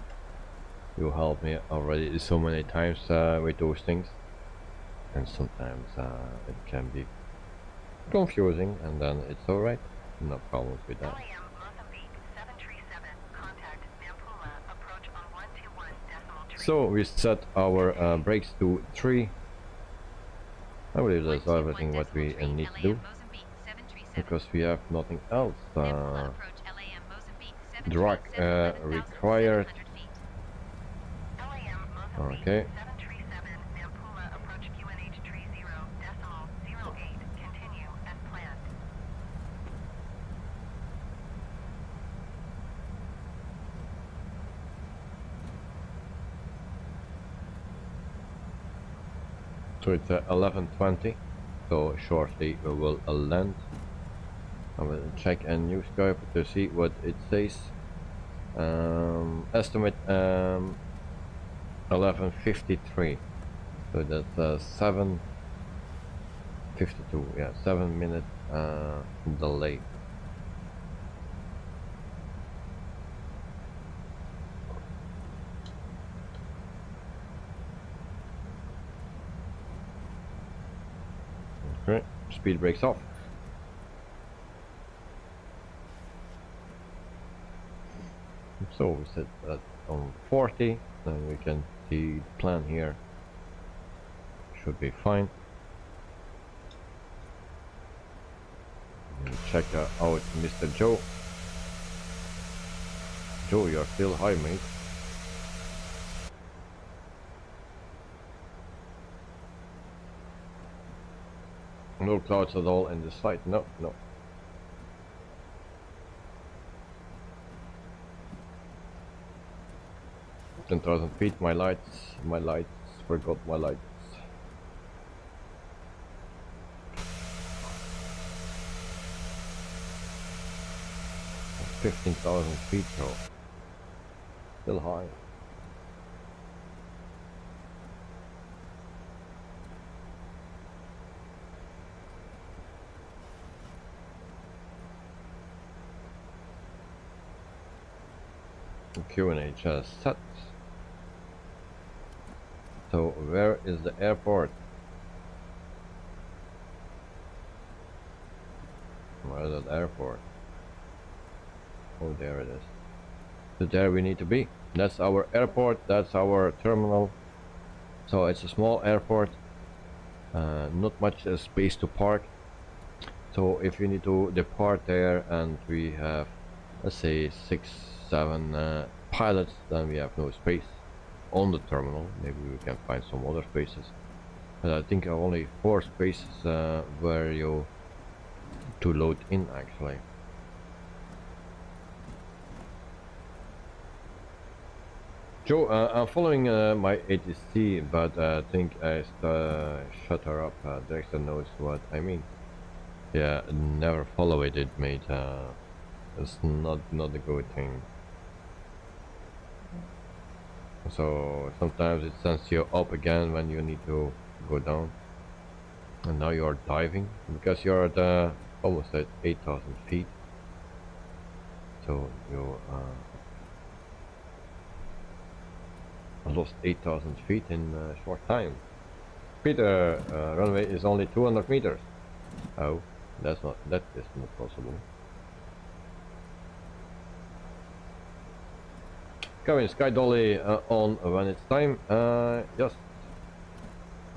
[SPEAKER 1] You helped me already so many times with those things, and sometimes it can be confusing, and then it's alright. No problems with that.
[SPEAKER 5] Mozambique 737, contact Nampula, approach on 121.3.
[SPEAKER 1] So we set our brakes to 3. I believe that's everything what we need to do, because we have nothing else. Drag required. Okay.
[SPEAKER 5] 737, Nampula, approach QNH 30.08, continue as planned.
[SPEAKER 1] So it's 11:20, so shortly we will land. I will check a Newsky to see what it says. Estimate 11:53, so that's 7:52. Yeah, 7-minute delay. Okay, speed brakes off. So we set that on 40, then we can see the plan here. Should be fine. And check out Mr. Joe. Joe, you're still high, mate. No clouds at all in the sight. No, no. 10,000 feet, my lights, forgot my lights. 15,000 feet, so still high. QNH set. So where is the airport? Where is the airport? Oh, there it is. So there we need to be. That's our airport, that's our terminal. So it's a small airport, not much space to park. So if you need to depart there and we have, let's say 6-7 pilots, then we have no space on the terminal. Maybe we can find some other spaces, but I think only 4 spaces where you to load in actually. Joe, I'm following my ATC, but I think I shut her up. Dexter knows what I mean. Yeah, never follow it, mate. It's not a good thing. So sometimes it sends you up again when you need to go down. And now you're diving because you're at almost at 8,000 feet. So you lost 8,000 feet in a short time. Peter, runway is only 200 meters. Oh, that is not possible. Coming Sky Dolly on when it's time. Yes.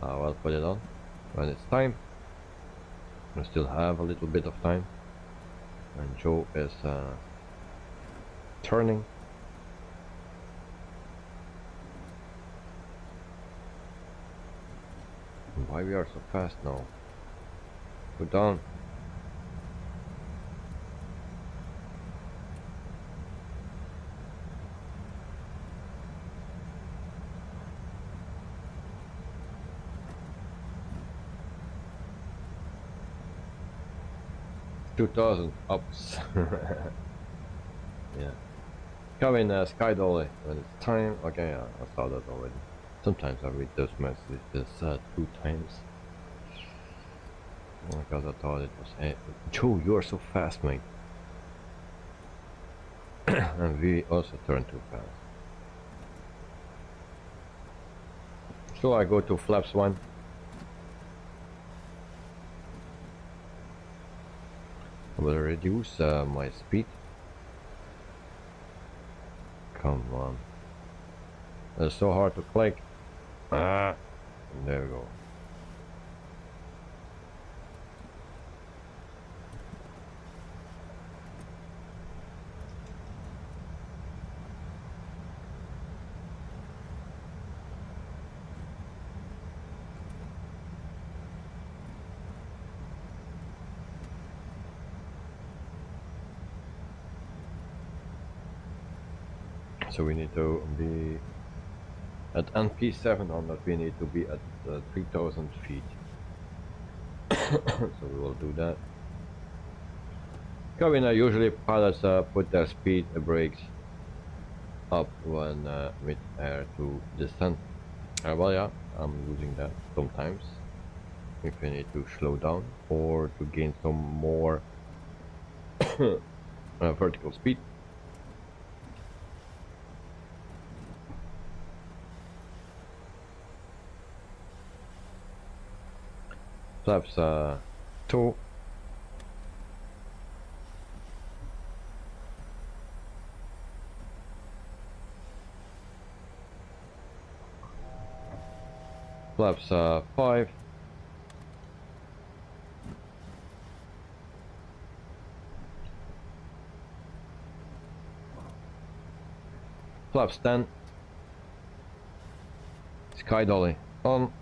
[SPEAKER 1] I'll put it on when it's time. I still have a little bit of time. And Joe is turning. Why we are so fast now? Go down. $2,000 ups. Yeah. Come in Sky Dolly when it's time. Okay, I saw that already. Sometimes I read those messages 2 times. Because I thought it was... Joe, you are so fast, mate. And we also turn too fast. So I go to flaps 1. I will reduce my speed. Come on. It's so hard to click. There we go. So we need to be at NP 700, we need to be at 3,000 feet. So we will do that. Cabin, usually pilots put their speed brakes up when mid-air to descend. Well, yeah, I'm using that sometimes if you need to slow down or to gain some more vertical speed. Flaps 2. Flaps 5. Flaps 10. Sky Dolly on.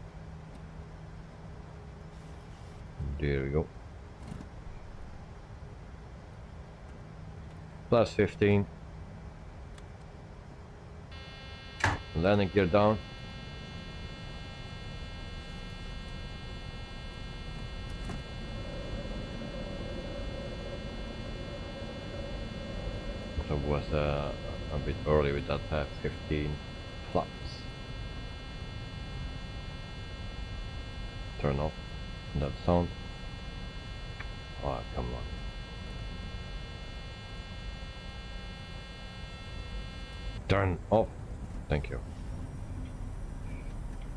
[SPEAKER 1] There we go. Plus 15. Landing gear down. So it was a bit early with that 15 flaps. Turn off that sound. Oh, come on. Turn off. Thank you.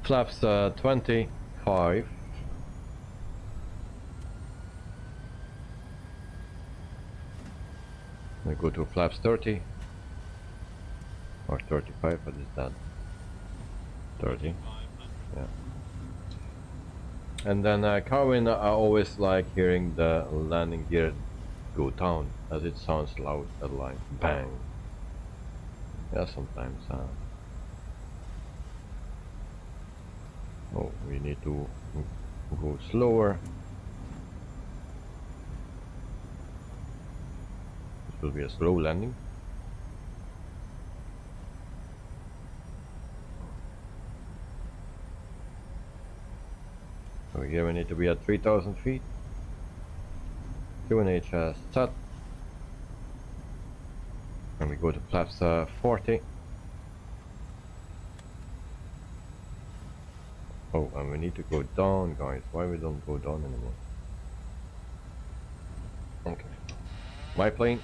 [SPEAKER 1] Flaps 25. We go to flaps 30 or 35. What is that? 30. Yeah. And then Carwin, I always like hearing the landing gear go down as it sounds loud, like bang. Yeah, sometimes. Oh, we need to go slower. This will be a slow landing. So here we need to be at 3,000 feet. QNH set. And we go to flaps 40. Oh, and we need to go down, guys. Why we don't go down anymore? Okay. My plane.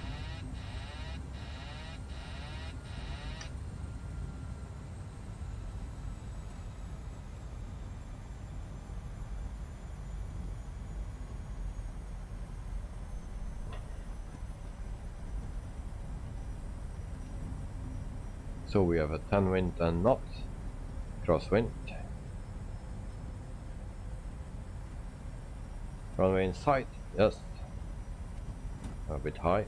[SPEAKER 1] So we have a 10 wind and knots, crosswind. Runway in sight, yes. A bit high.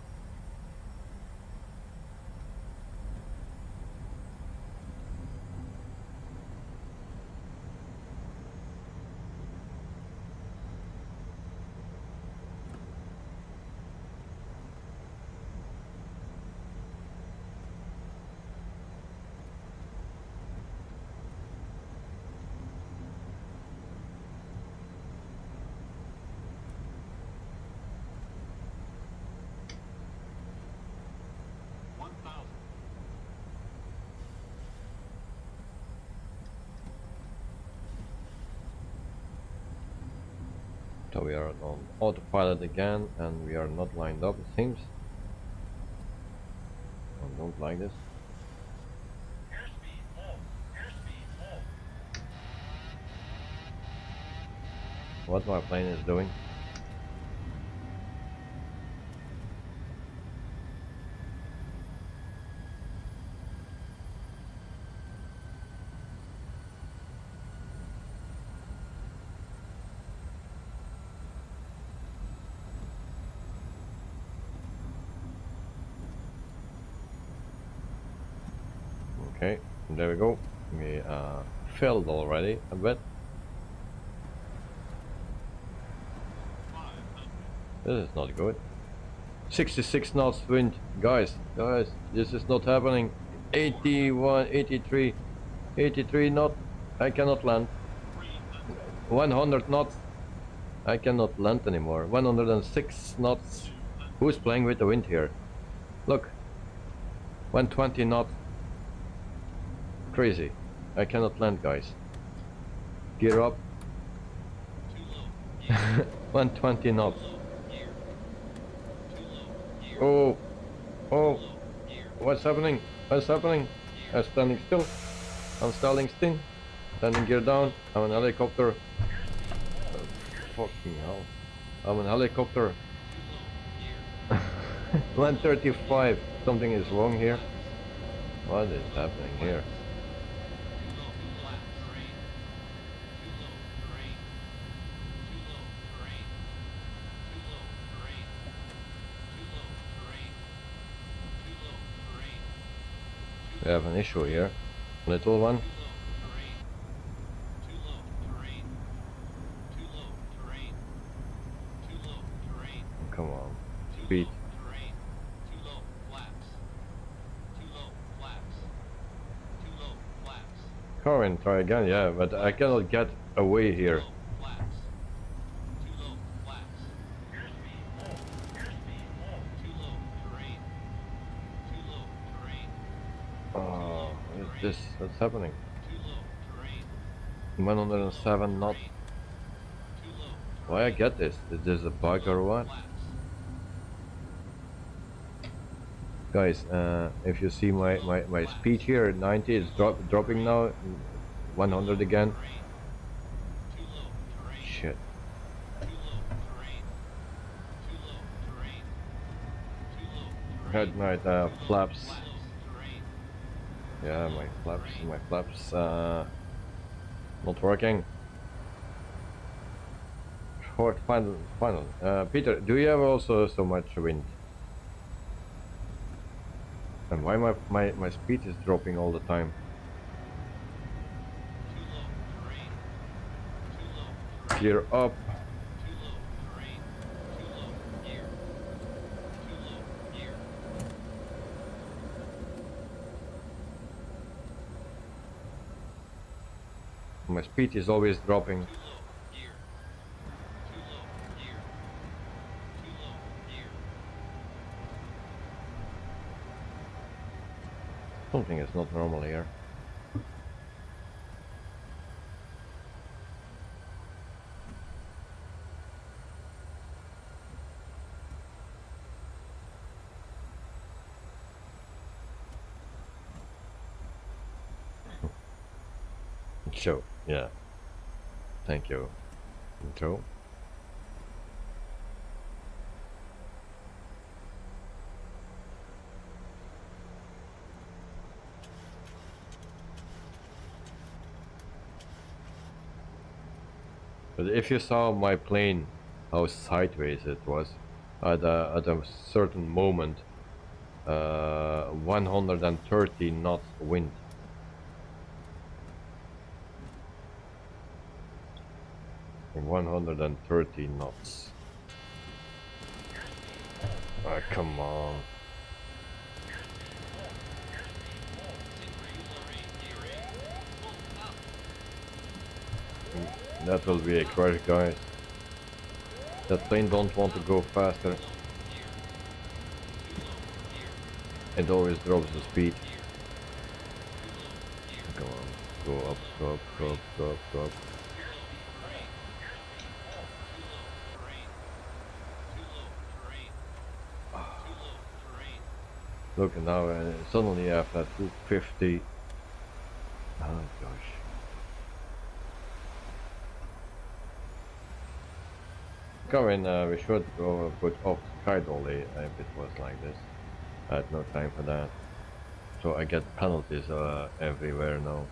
[SPEAKER 1] So we are on autopilot again, and we are not lined up, it seems. I don't like this. What my plane is doing. Okay, there we go. We filled already a bit. This is not good. 66 knots wind, guys, this is not happening. 81, 83, 83 knot. I cannot land. 100 knots. I cannot land anymore. 106 knots. Who's playing with the wind here? Look, 120 knots. Crazy. I cannot land, guys. Gear up. 120 knots. Oh, oh, what's happening? What's happening? I'm standing still. I'm standing still. Landing gear down. I'm an helicopter. Fucking hell. I'm an helicopter. 135. Something is wrong here. What is happening here? We have an issue here. Little one. Come on. Speed. Corin, try again, yeah, but I cannot get away here. Oh, what is this? What's happening? 107 knots. Why I get this? Is this a bug or what? Guys, if you see my speed here, 90 is dropping now, 100 again. Shit. Headlight flaps. Yeah, my flaps not working. Short final. Peter, do you have also so much wind? And why my speed is dropping all the time? Clear up. My speed is always dropping. Something is not normal here. Joe, yeah. Thank you, Joe. But if you saw my plane, how sideways it was, at a certain moment, 130 knots wind. And 130 knots. Ah, come on. That will be a crash, guys. That plane don't want to go faster. It always drops the speed. Come on, go up, go up, go up, go up, go up. Look now, suddenly after 250. Oh gosh. Come in, we should go put off THROTTLE if it was like this. I had no time for that. So I get penalties everywhere now.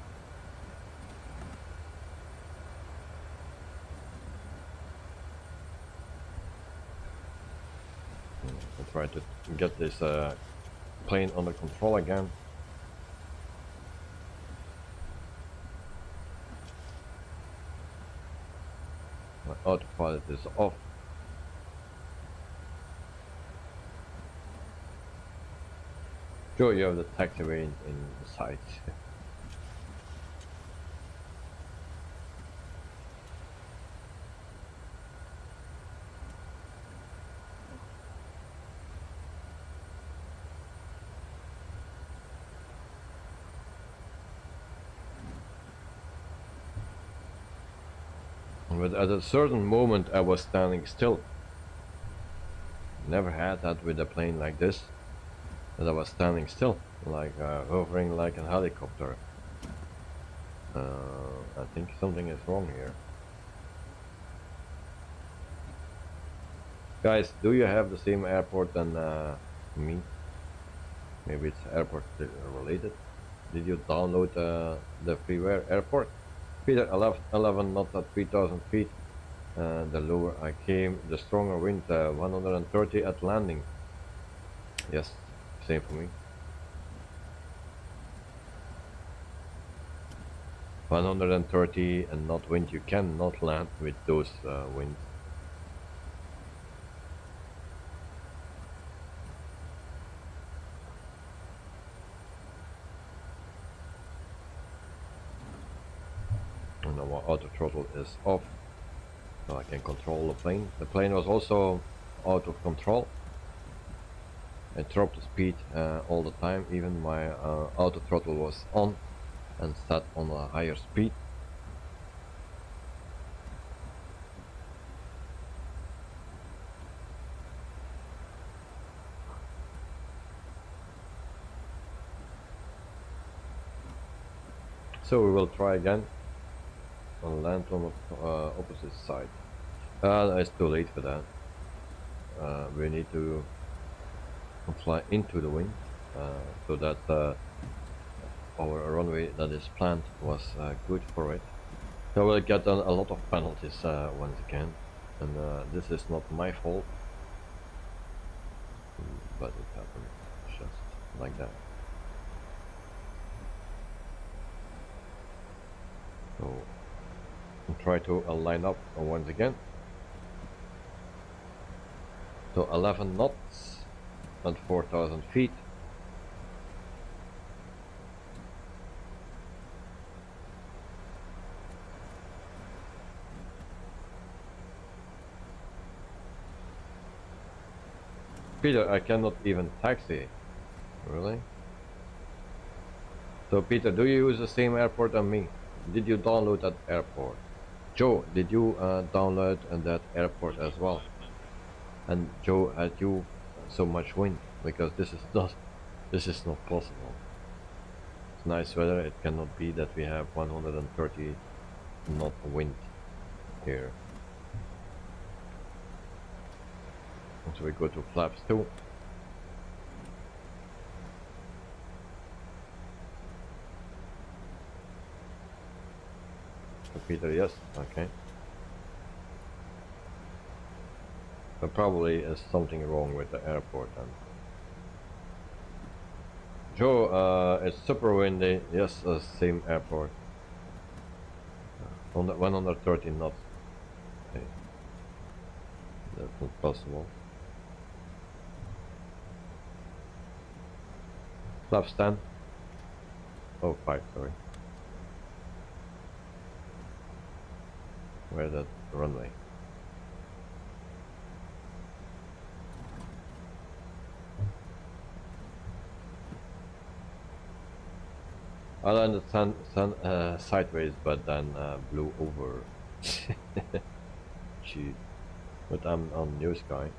[SPEAKER 1] I'll try to get this plane under control again. My autopilot is off. Sure, you have the taxiway in sight. But at a certain moment I was standing still. Never had that with a plane like this. That I was standing still, like hovering like a helicopter. I think something is wrong here. Guys, do you have the same airport than me? Maybe it's airport related. Did you download the freeware airport? Peter, 11 knots at 3000 feet. The lower I came, the stronger wind, 130 at landing. Yes, same for me. 130 and not wind. You cannot land with those winds. And now my auto throttle is off, so I can control the plane. The plane was also out of control. I dropped the speed all the time. Even my auto throttle was on and set on a higher speed. So we will try again and land on the opposite side. It's too late for that. We need to fly into the wind so that our runway that is planned was good for it. So we'll get a lot of penalties once again, and this is not my fault, but it happened just like that. So we'll try to line up once again. So 11 knots at 4,000 feet. Peter, I cannot even taxi. Really? So Peter, do you use the same airport as me? Did you download that airport? Joe, did you download that airport as well? And Joe, had you so much wind? Because this is not possible. It's nice weather. It cannot be that we have 130 knot wind here. So we go to flaps 2. So Peter, yes, okay. There probably is something wrong with the airport then. Joe, it's super windy. Yes, same airport. On the 130 knots. Okay. That's not possible. Flaps 10. Oh, 5, sorry. Where's that runway? I landed sideways, but then blew over. Gee, but I'm on Newsky.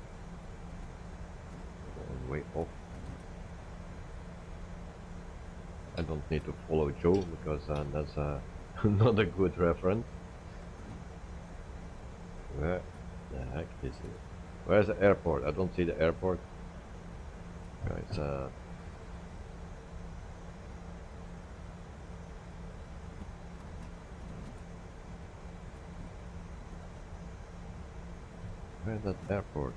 [SPEAKER 1] Way off. I don't need to follow Joe because that's not a good reference. Where the heck is it? Where's the airport? I don't see the airport. Guys, where's that airport?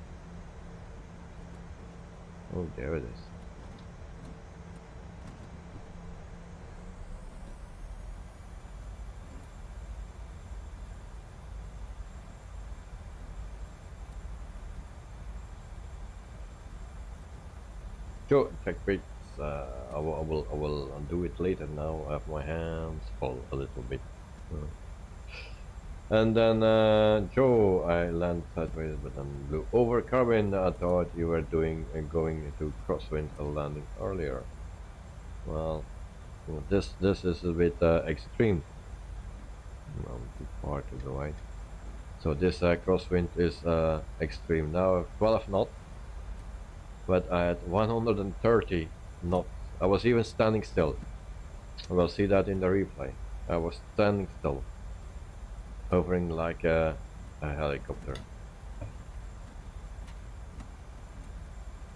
[SPEAKER 1] Oh, there it is. Joe, check rates. I will do it later now. I have my hands full a little bit. And then Joe, I land sideways, but then blew over. Carbon, I thought you were going to crosswind a landing earlier. Well, this is a bit extreme. Well, too far to the right. So this crosswind is extreme now. 12 knots. But I had 130 knots. I was even standing still. We'll see that in the replay. I was standing still, hovering like a helicopter.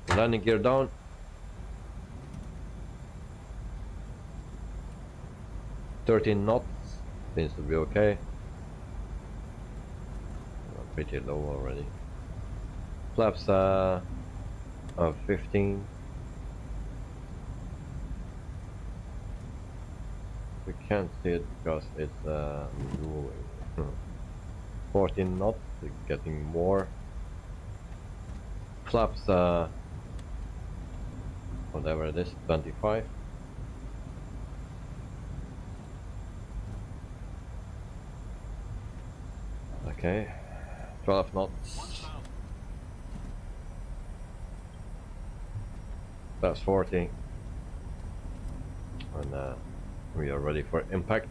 [SPEAKER 1] Landing gear down. "13 knots seems to be okay. Pretty low already. Flaps 15. We can't see it because it's moving. 14 knots, getting more. Flaps whatever it is, 25. Okay, 12 knots. That's 40. And we are ready for impact.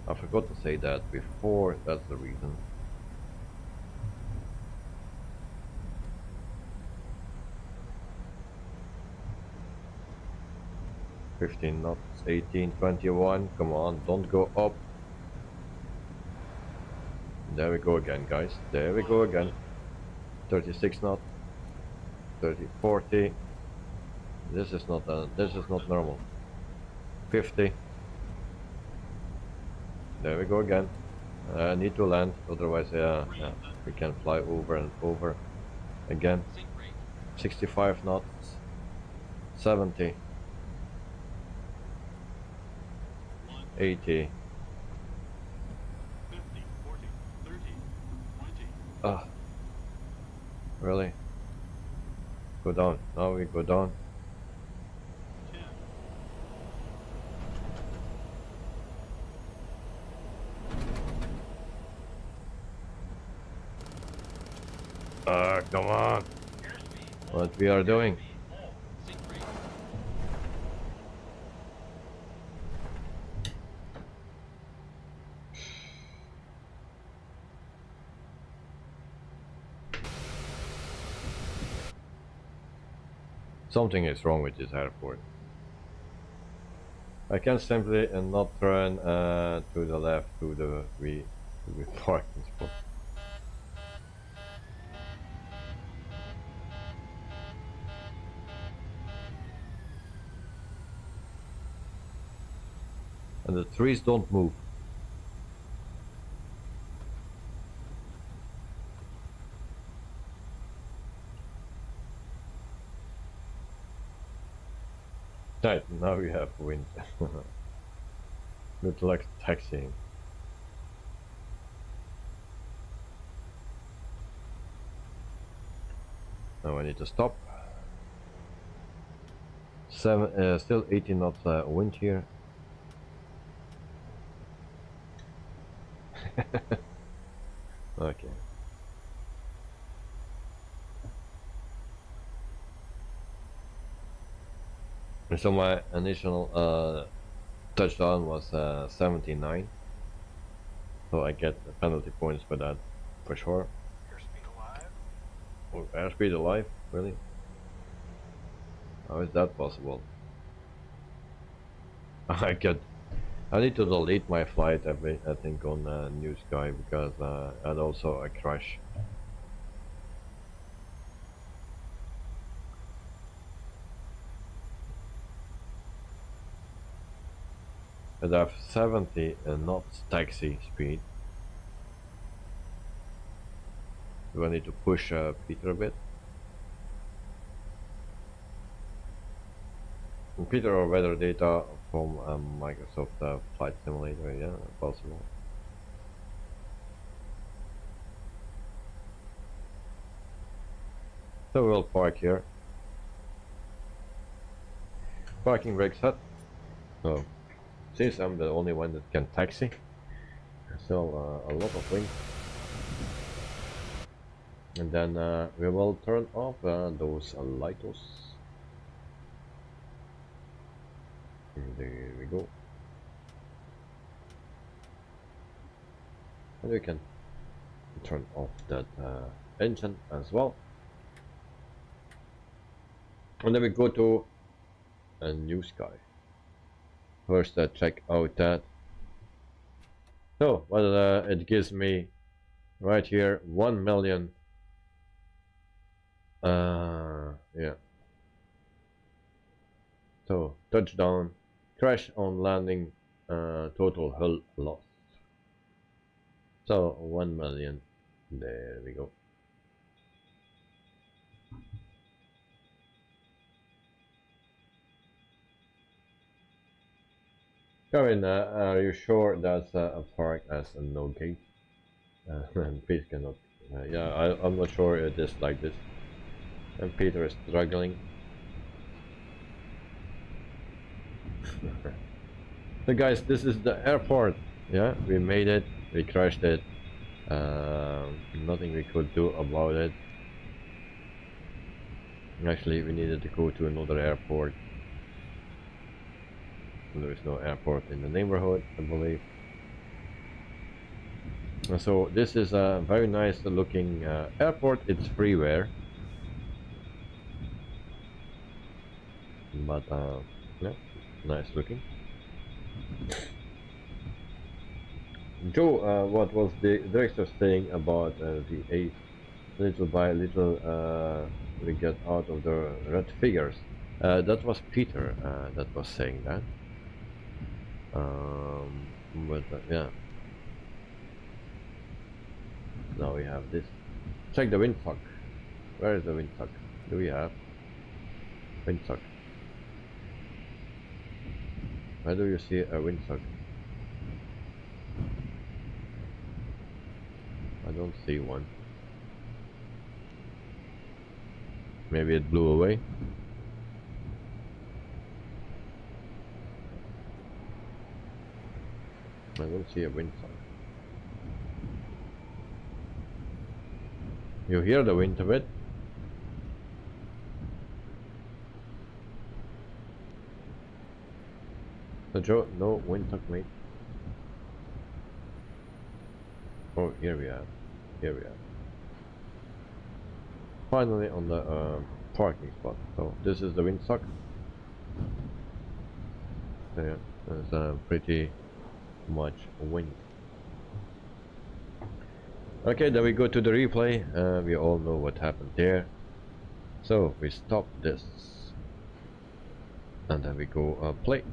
[SPEAKER 1] I forgot to say that before, that's the reason. 15 knots, 18, 21. Come on, don't go up. There we go again, guys. There we go again. 36 knots, 30, 40. This is not normal. 50. There we go again. I need to land, otherwise, yeah, we can fly over and over again. 65 knots, 70, 80. Ah, really? Go down. Now we go down. Come on. What we are doing? Something is wrong with this airport. I can simply not turn to the left to the parking spot. And the trees don't move. Right, now we have wind. Looks like taxiing. Now I need to stop. Still 18 knots wind here. Okay. And so my initial touchdown was 79. So I get penalty points for that, for sure.
[SPEAKER 4] Airspeed alive?
[SPEAKER 1] Oh, airspeed alive? Really? How is that possible? I need to delete my flight, I think, on Newsky, because I had also a crash. And I have 70 knots taxi speed. Do I need to push Peter a bit? Computer or weather data from Microsoft Flight Simulator, yeah, possible. So we'll park here. Parking brake set. So, since I'm the only one that can taxi, still a lot of wind. And then we will turn off those lights. There we go. And we can turn off that engine as well. And then we go to a Newsky. First check out that. So, well, it gives me right here 1 million. Yeah. So, touchdown. Crash on landing, total hull loss. So 1 million. There we go. Kevin, are you sure that a park has a no gate? And Pete cannot. Yeah, I'm not sure it is like this. And Peter is struggling. So guys, this is the airport. Yeah, we made it. We crashed it. Nothing we could do about it. Actually, we needed to go to another airport. There is no airport in the neighborhood, I believe. And so this is a very nice looking airport. It's freeware. But yeah, Nice looking. Joe, what was the director saying about V8? Little by little, we get out of the red figures. That was Peter that was saying that. But yeah. Now we have this. Check the windsock. Where is the windsock? Do we have windsock? Where do you see a windsock? I don't see one. Maybe it blew away. I don't see a windsock. You hear the wind of it? So Joe, no windsock, mate. Oh, here we are. Here we are. Finally on the parking spot. So this is the windsock. Yeah, there's pretty much wind. Okay, then we go to the replay. We all know what happened there. So we stop this, and then we go play.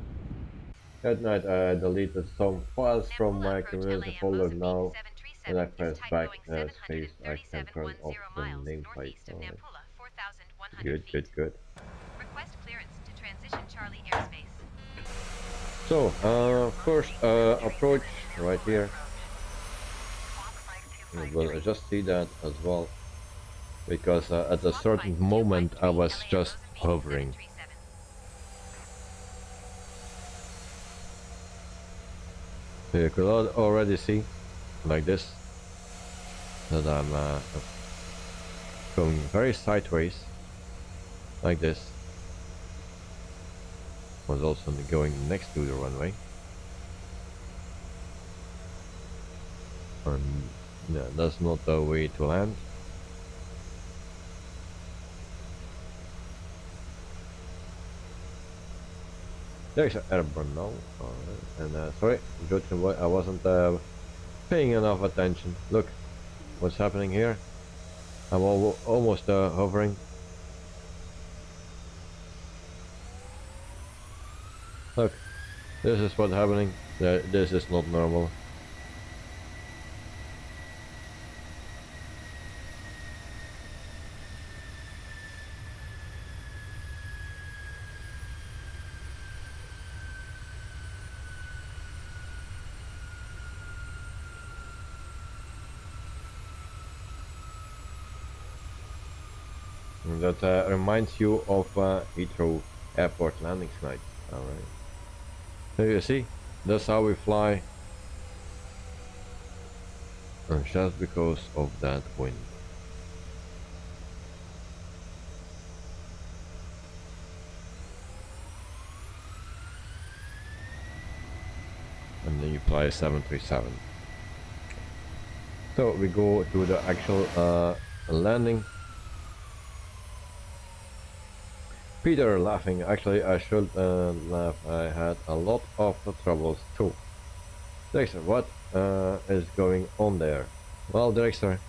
[SPEAKER 1] That night I deleted some files from my community folder now, and I press back space. I can turn off the nameplate. Good, good, good.
[SPEAKER 6] Request clearance to transition Charlie airspace.
[SPEAKER 1] So first approach right here. We'll just see that as well, because at a certain moment I was just hovering. So you could already see, like this, that I'm going very sideways, like this. Was also going next to the runway. And yeah, that's not the way to land. There's an airborne now. And sorry, I wasn't paying enough attention. Look, what's happening here? I'm almost hovering. Look, this is what's happening. This is not normal. That reminds you of Heathrow Airport landing night. Alright. So you see, that's how we fly. And just because of that wind. And then you fly a 737. So we go to the actual landing. Peter laughing. Actually, I should laugh. I had a lot of troubles too. Dexter, what is going on there? Well, Dexter,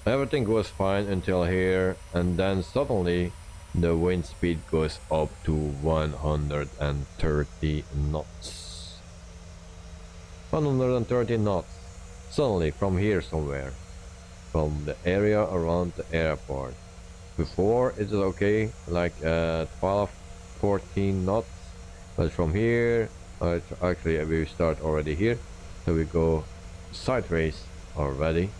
[SPEAKER 1] everything goes fine until here, and then suddenly the wind speed goes up to 130 knots. 130 knots. Suddenly, from here somewhere, from the area around the airport. Before it is okay, like 12, 14 knots, but from here, actually we start already here, so we go sideways already,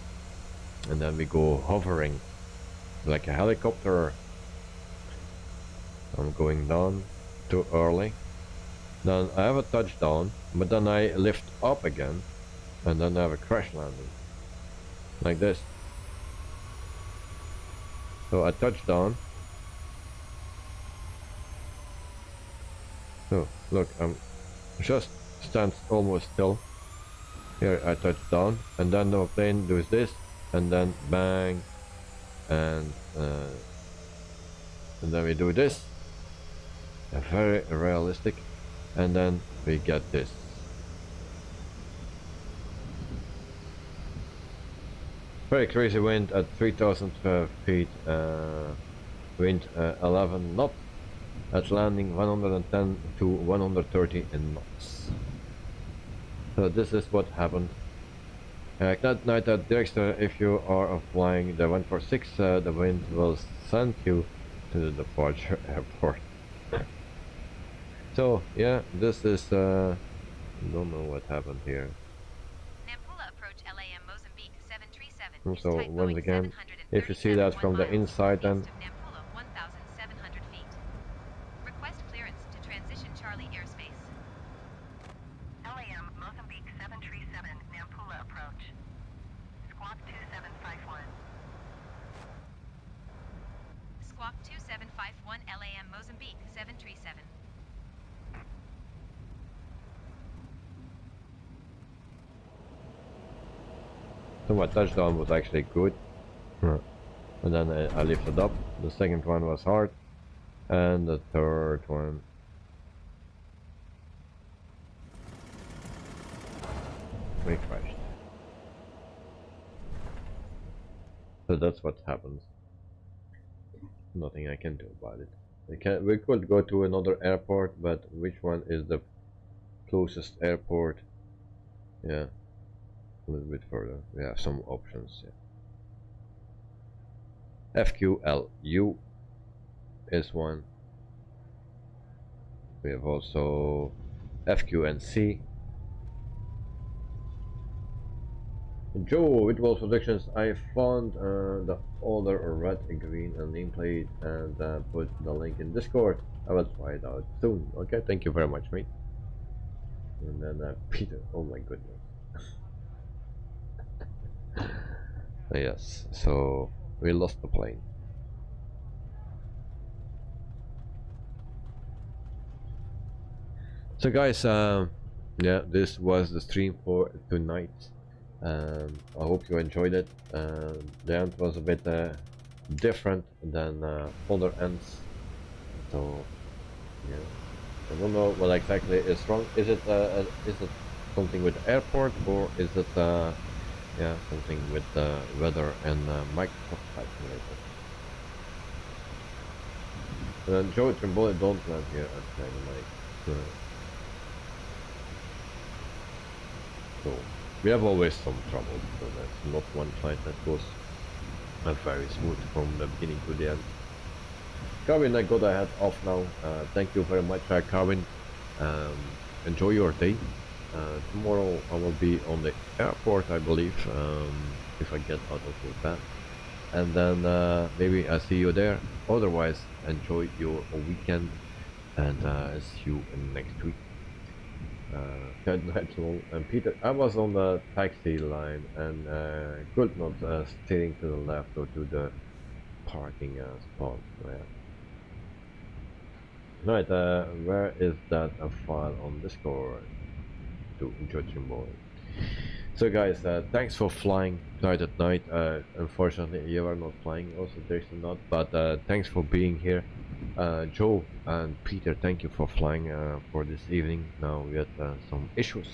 [SPEAKER 1] and then we go hovering like a helicopter. I'm going down too early. Then I have a touchdown, but then I lift up again, and then I have a crash landing, like this. So I touch down. So look, I'm just stands almost still. Here I touch down, and then the plane does this, and then bang, and then we do this, very realistic. And then we get this. Very crazy wind at 3000 feet, wind 11 knots, at landing 110 to 130 in knots. So this is what happened. That night at Director, if you are flying the 146, the wind will send you to the departure airport. So yeah, this is don't know what happened here.
[SPEAKER 6] Nampula approach LAM Mozambique 737.
[SPEAKER 1] So
[SPEAKER 6] Type
[SPEAKER 1] once
[SPEAKER 6] Boeing
[SPEAKER 1] again, if you see that
[SPEAKER 6] 737
[SPEAKER 1] from the
[SPEAKER 6] 1 miles,
[SPEAKER 1] inside, then
[SPEAKER 6] east of Nampula 1,700 feet. Request clearance to transition Charlie airspace.
[SPEAKER 5] LAM Mozambique 737 Nampula approach. Squawk 2751.
[SPEAKER 6] Squawk 2751 LAM Mozambique 737.
[SPEAKER 1] so my touchdown was actually good. And then I lifted up. The second one was hard, and the third one we crashed. So that's what happens. Nothing I can do about it. We could go to another airport, but which one is the closest airport? Yeah, a little bit further. We have some options. Yeah. FQLU is one. We have also FQNC. Joe, with Wolf Predictions, I found the older red, green, and nameplate and put the link in Discord. I will try it out soon. Okay, thank you very much, mate. And then Peter, oh my goodness. Yes, so we lost the plane. So guys, yeah, this was the stream for tonight. I hope you enjoyed it. The end was a bit different than other ends, so yeah, I don't know what exactly is wrong. Is it something with the airport, or is it yeah, something with the weather and Microsoft Flight Simulator? Joe Trimble, don't land here at Dynamite. So we have always some trouble, so that's not one flight that goes very smooth from the beginning to the end. Carvin, I got a head off now. Thank you very much, Carvin. Enjoy your day. Tomorrow I will be on the airport, I believe, if I get out of the van. And then maybe I'll see you there. Otherwise, enjoy your weekend, and see you next week. And Peter, I was on the taxi line and could not steering to the left or to the parking spot. Right, where is that file on Discord to Judging Boy? So guys, thanks for flying tonight at night. Unfortunately you are not flying, also there's not, but thanks for being here. Joe and Peter, thank you for flying for this evening. Now we had some issues.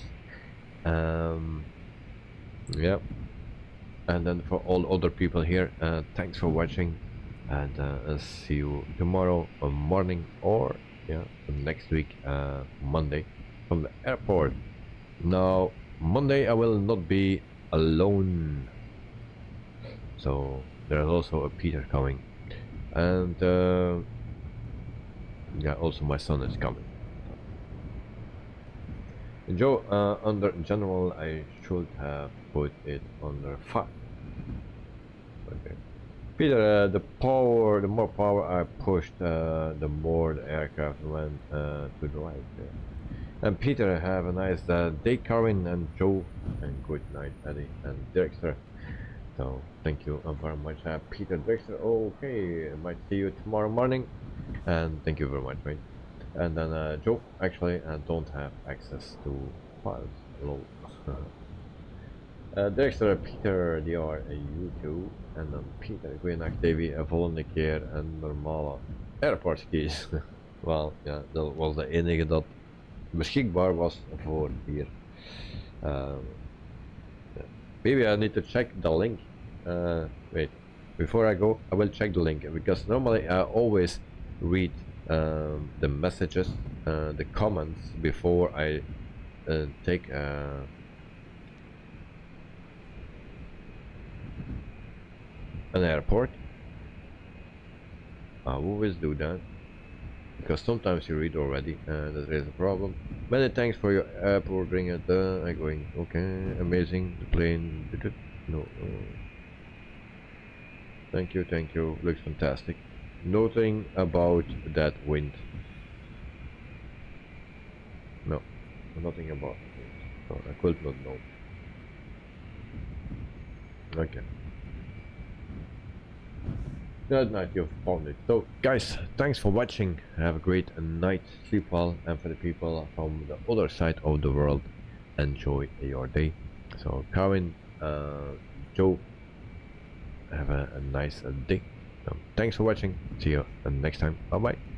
[SPEAKER 1] Yeah, and then for all other people here, thanks for watching, and I'll see you tomorrow morning, or yeah, next week Monday from the airport. Now Monday I will not be alone, so there's also a Peter coming, and yeah, also my son is coming. Joe, under general I should have put it under 5. Okay. Peter, the more power I pushed, the more the aircraft went to the right. And Peter, have a nice day, Karin and Joe, and good night, Eddie and Dexter. So thank you very much, Peter, Dexter. Okay, I might see you tomorrow morning, and thank you very much, mate. And then Joe, actually, I don't have access to files. Hello. Dexter, Peter, die are YouTube, en dan Peter, goeienacht Davy, volgende keer en normale airport keys. Wel, ja, dat was de enige dat beschikbaar was voor hier. Maybe I need to check the link. Wait, before I go, I will check the link because normally I always read the messages, the comments before I take an airport. I always do that because sometimes you read already that there is a problem. Many thanks for your airport bring it I'm going okay, amazing, the plane no thank you, looks fantastic. Nothing about that wind. No, nothing about the wind. No, I could not know. Okay. Good night, you've found it. So guys, thanks for watching. Have a great night, sleep well, and for the people from the other side of the world, enjoy your day. So Karen, Joe, have a nice day. So, thanks for watching. See you next time. Bye bye.